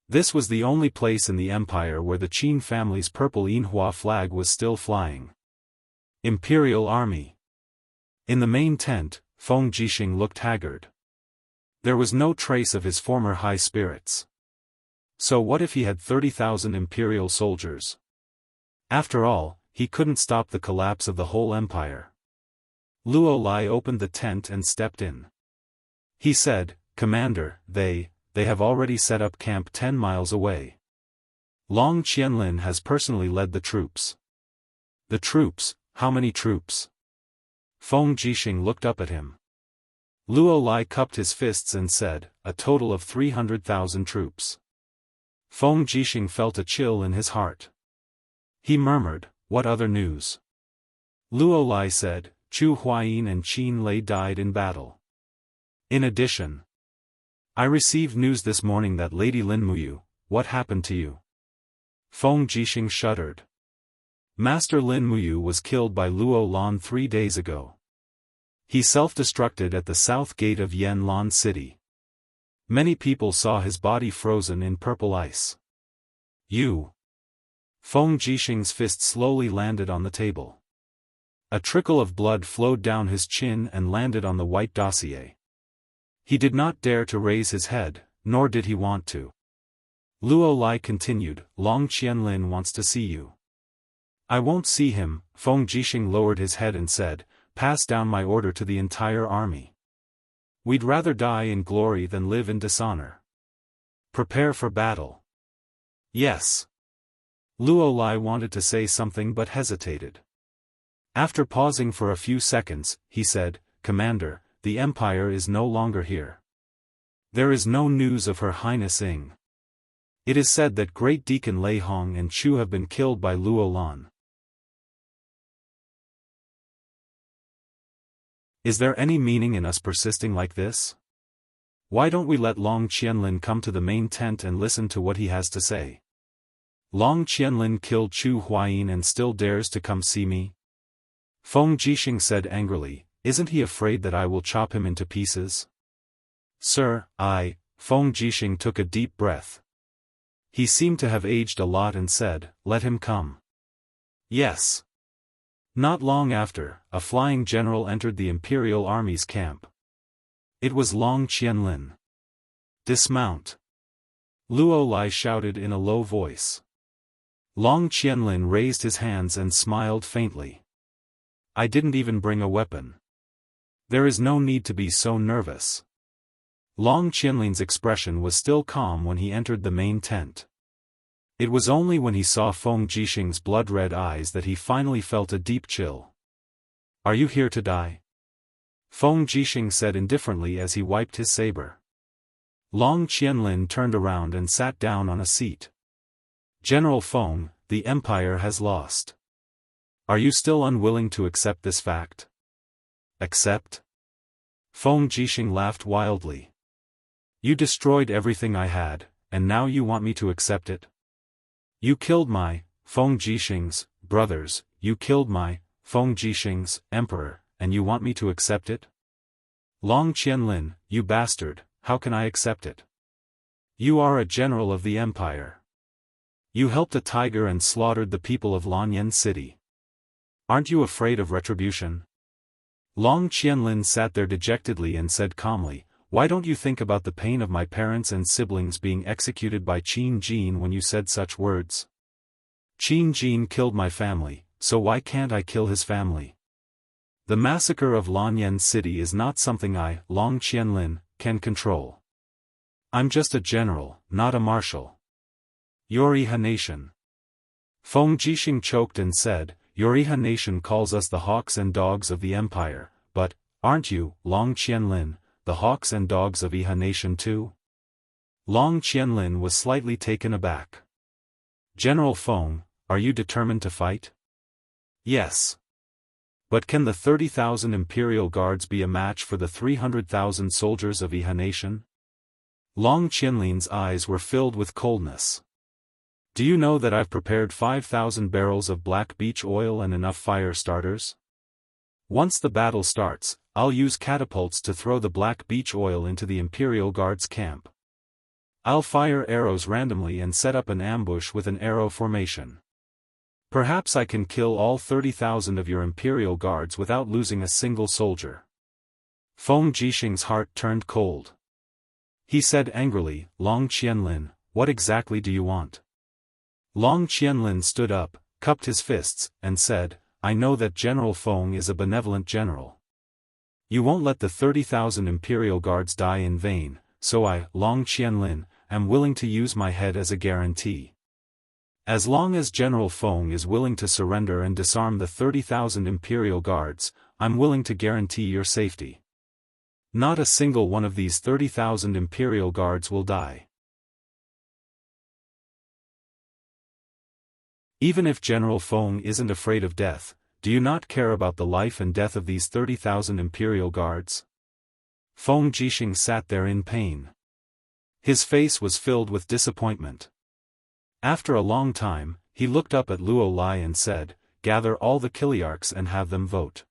This was the only place in the empire where the Qin family's purple Yinhua flag was still flying. Imperial Army. In the main tent, Feng Jixing looked haggard. There was no trace of his former high spirits. So what if he had 30,000 imperial soldiers? After all, he couldn't stop the collapse of the whole empire. Luo Lai opened the tent and stepped in. He said, "Commander, they have already set up camp 10 miles away. Long Qianlin has personally led the troops." "The troops? How many troops?" Feng Jixing looked up at him. Luo Lai cupped his fists and said, "A total of 300,000 troops." Feng Jixing felt a chill in his heart. He murmured, "What other news?" Luo Lai said, "Chu Huayin and Qin Lei died in battle. In addition, I received news this morning that Lady Lin Muyu, what happened to you?" Feng Jixing shuddered. Master Lin Muyu was killed by Luo Lan 3 days ago. He self-destructed at the south gate of Yanlan City. Many people saw his body frozen in purple ice. "You." Feng Jixing's fist slowly landed on the table. A trickle of blood flowed down his chin and landed on the white dossier. He did not dare to raise his head, nor did he want to. Luo Lai continued, "Long Qianlin wants to see you." "I won't see him." Feng Jixing lowered his head and said, "Pass down my order to the entire army. We'd rather die in glory than live in dishonor. Prepare for battle." "Yes." Luo Lai wanted to say something but hesitated. After pausing for a few seconds, he said, "Commander, the Empire is no longer here. There is no news of Her Highness Ing. It is said that Great Deacon Lei Hong and Chu have been killed by Luo Lan. Is there any meaning in us persisting like this? Why don't we let Long Qianlin come to the main tent and listen to what he has to say? Long Qianlin killed Chu Huayin and still dares to come see me?" Feng Jixing said angrily, "Isn't he afraid that I will chop him into pieces?" "Sir, Feng Jixing took a deep breath. He seemed to have aged a lot and said, "Let him come." Yes. Not long after, a flying general entered the Imperial Army's camp. It was Long Qianlin. "Dismount!" Luo Lai shouted in a low voice. Long Qianlin raised his hands and smiled faintly. "I didn't even bring a weapon. There is no need to be so nervous." Long Qianlin's expression was still calm when he entered the main tent. It was only when he saw Feng Jixing's blood-red eyes that he finally felt a deep chill. "Are you here to die?" Feng Jixing said indifferently as he wiped his saber. Long Qianlin turned around and sat down on a seat. "General Feng, the Empire has lost. Are you still unwilling to accept this fact?" "Accept?" Feng Jixing laughed wildly. "You destroyed everything I had, and now you want me to accept it? You killed my, Feng Jixing's, brothers, you killed my, Feng Jixing's, emperor, and you want me to accept it? Long Qianlin, you bastard, how can I accept it? You are a general of the empire. You helped a tiger and slaughtered the people of Lanyan City. Aren't you afraid of retribution?" Long Qianlin sat there dejectedly and said calmly, "Why don't you think about the pain of my parents and siblings being executed by Qin Jin when you said such words? Qin Jin killed my family, so why can't I kill his family? The massacre of Lanyan City is not something I, Long Qianlin, can control. I'm just a general, not a marshal. Your Iha nation." Feng Jixing choked and said, "Your Iha nation calls us the hawks and dogs of the empire, but, aren't you, Long Qianlin, the hawks and dogs of Iha nation too?" Long Qianlin was slightly taken aback. "General Feng, are you determined to fight?" "Yes. But can the 30,000 Imperial Guards be a match for the 300,000 soldiers of Iha nation?" Long Qianlin's eyes were filled with coldness. "Do you know that I've prepared 5,000 barrels of black beech oil and enough fire starters? Once the battle starts, I'll use catapults to throw the black beech oil into the Imperial Guards camp. I'll fire arrows randomly and set up an ambush with an arrow formation. Perhaps I can kill all 30,000 of your Imperial Guards without losing a single soldier." Feng Jixing's heart turned cold. He said angrily, "Long Qianlin, what exactly do you want?" Long Qianlin stood up, cupped his fists, and said, "I know that General Feng is a benevolent general. You won't let the 30,000 Imperial Guards die in vain, so I, Long Qianlin, am willing to use my head as a guarantee. As long as General Feng is willing to surrender and disarm the 30,000 Imperial Guards, I'm willing to guarantee your safety. Not a single one of these 30,000 Imperial Guards will die. Even if General Feng isn't afraid of death, do you not care about the life and death of these 30,000 Imperial Guards?" Feng Jixing sat there in pain. His face was filled with disappointment. After a long time, he looked up at Luo Lai and said, "Gather all the Kiliarchs and have them vote.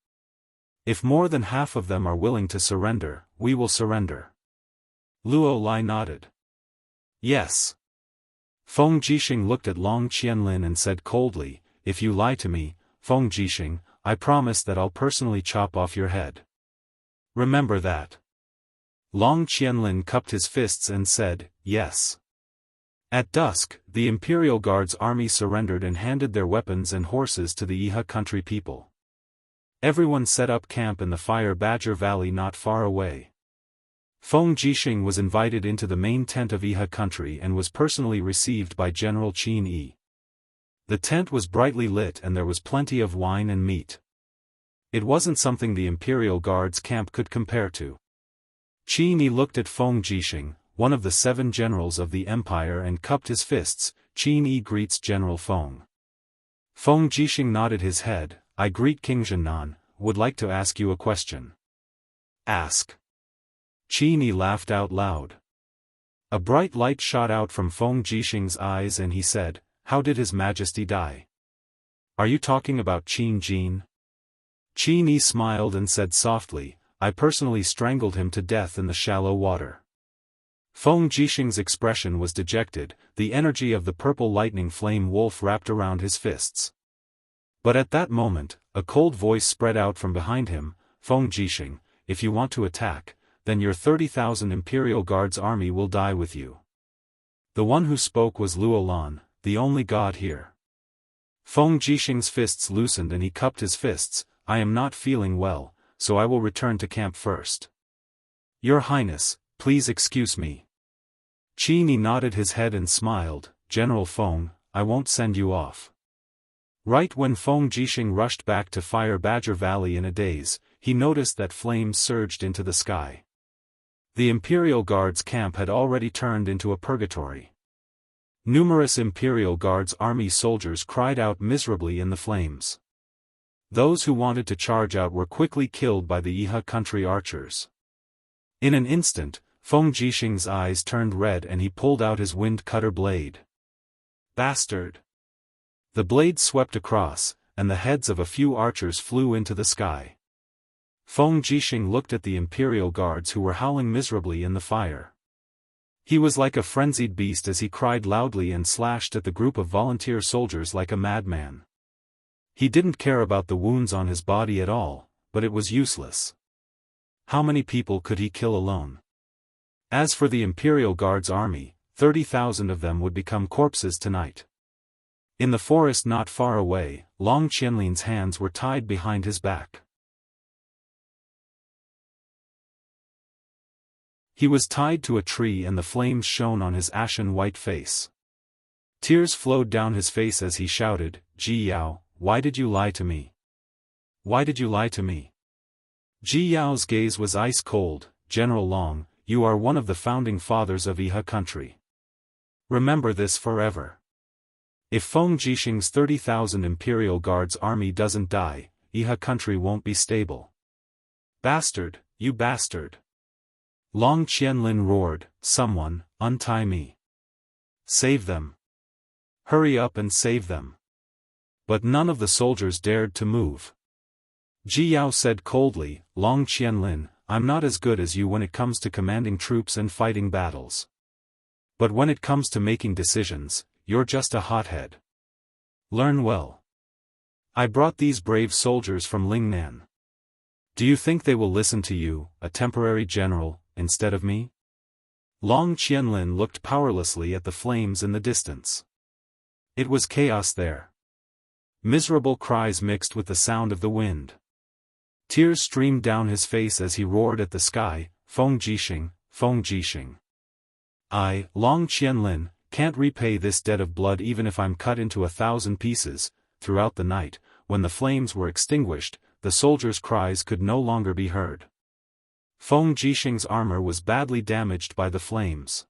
If more than half of them are willing to surrender, we will surrender." Luo Lai nodded. "Yes." Feng Jixing looked at Long Qianlin and said coldly, "If you lie to me, Feng Jixing, I promise that I'll personally chop off your head. Remember that." Long Qianlin cupped his fists and said, "Yes." At dusk, the Imperial Guard's army surrendered and handed their weapons and horses to the Iha country people. Everyone set up camp in the Fire Badger Valley not far away. Feng Jixing was invited into the main tent of Iha country and was personally received by General Qin Yi. The tent was brightly lit and there was plenty of wine and meat. It wasn't something the Imperial Guard's camp could compare to. Qin Yi looked at Feng Jixing, one of the 7 generals of the empire, and cupped his fists. "Qin Yi greets General Feng." Feng Jixing nodded his head. "I greet King Zhennan, would like to ask you a question." "Ask." Qin Yi laughed out loud. A bright light shot out from Feng Jixing's eyes and he said, "How did His Majesty die? Are you talking about Qin Jin?" Qin Yi smiled and said softly, "I personally strangled him to death in the shallow water." Feng Jixing's expression was dejected, the energy of the purple lightning flame wolf wrapped around his fists. But at that moment, a cold voice spread out from behind him, "Feng Jixing, if you want to attack, then your 30,000 Imperial Guards army will die with you." The one who spoke was Luolan, the only god here. Feng Jixing's fists loosened and he cupped his fists. "I am not feeling well, so I will return to camp first. Your Highness, please excuse me." Qi Ni nodded his head and smiled, "General Feng, I won't send you off." Right when Feng Jixing rushed back to Fire Badger Valley in a daze, he noticed that flames surged into the sky. The Imperial Guards camp had already turned into a purgatory. Numerous Imperial Guards army soldiers cried out miserably in the flames. Those who wanted to charge out were quickly killed by the Iha country archers. In an instant, Feng Jixing's eyes turned red and he pulled out his wind cutter blade. "Bastard!" The blade swept across, and the heads of a few archers flew into the sky. Feng Jixing looked at the Imperial Guards who were howling miserably in the fire. He was like a frenzied beast as he cried loudly and slashed at the group of volunteer soldiers like a madman. He didn't care about the wounds on his body at all, but it was useless. How many people could he kill alone? As for the Imperial Guards army, 30,000 of them would become corpses tonight. In the forest not far away, Long Qianlin's hands were tied behind his back. He was tied to a tree and the flames shone on his ashen white face. Tears flowed down his face as he shouted, "Ji Yao, why did you lie to me? Why did you lie to me?" Ji Yao's gaze was ice cold. "General Long, you are one of the founding fathers of Iha country. Remember this forever. If Feng Jixing's 30,000 Imperial Guards army doesn't die, Iha country won't be stable." "Bastard, you bastard!" Long Qianlin roared, "Someone, untie me. Save them. Hurry up and save them." But none of the soldiers dared to move. Ji Yao said coldly, "Long Qianlin, I'm not as good as you when it comes to commanding troops and fighting battles. But when it comes to making decisions, you're just a hothead. Learn well. I brought these brave soldiers from Lingnan. Do you think they will listen to you, a temporary general, instead of me?" Long Qianlin looked powerlessly at the flames in the distance. It was chaos there. Miserable cries mixed with the sound of the wind. Tears streamed down his face as he roared at the sky, "Feng Jixing, Feng Jixing. I, Long Qianlin, can't repay this debt of blood even if I'm cut into 1,000 pieces." Throughout the night, when the flames were extinguished, the soldiers' cries could no longer be heard. Feng Jixing's armor was badly damaged by the flames.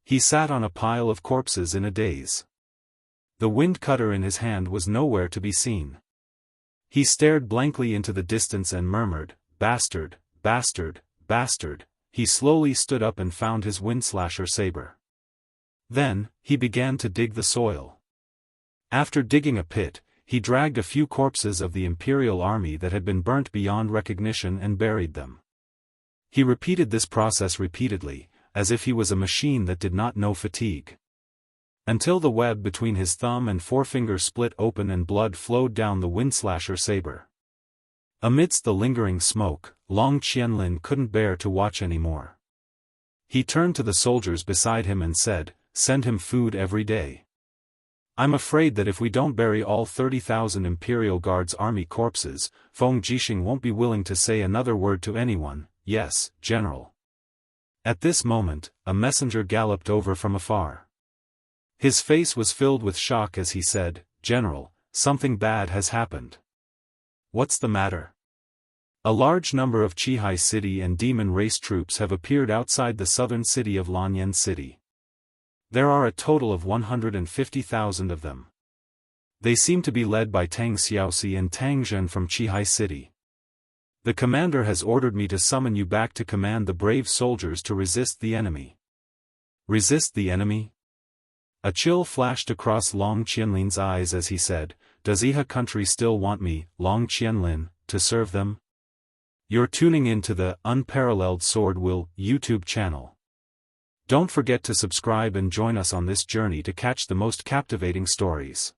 He sat on a pile of corpses in a daze. The wind cutter in his hand was nowhere to be seen. He stared blankly into the distance and murmured, "Bastard, bastard, bastard." He slowly stood up and found his windslasher saber. Then, he began to dig the soil. After digging a pit, he dragged a few corpses of the Imperial army that had been burnt beyond recognition and buried them. He repeated this process repeatedly, as if he was a machine that did not know fatigue. Until the web between his thumb and forefinger split open and blood flowed down the windslasher saber. Amidst the lingering smoke, Long Qianlin couldn't bear to watch anymore. He turned to the soldiers beside him and said, "Send him food every day. I'm afraid that if we don't bury all 30,000 Imperial Guards army corpses, Feng Jixing won't be willing to say another word to anyone." "Yes, General." At this moment, a messenger galloped over from afar. His face was filled with shock as he said, "General, something bad has happened." "What's the matter?" "A large number of Qihai City and Demon Race troops have appeared outside the southern city of Lanyan City. There are a total of 150,000 of them. They seem to be led by Tang Xiaoxi and Tang Zhen from Qihai City. The commander has ordered me to summon you back to command the brave soldiers to resist the enemy." "Resist the enemy?" A chill flashed across Long Qianlin's eyes as he said, "Does Iha country still want me, Long Qianlin, to serve them?" You're tuning in to the Unparalleled Sword Will YouTube channel. Don't forget to subscribe and join us on this journey to catch the most captivating stories.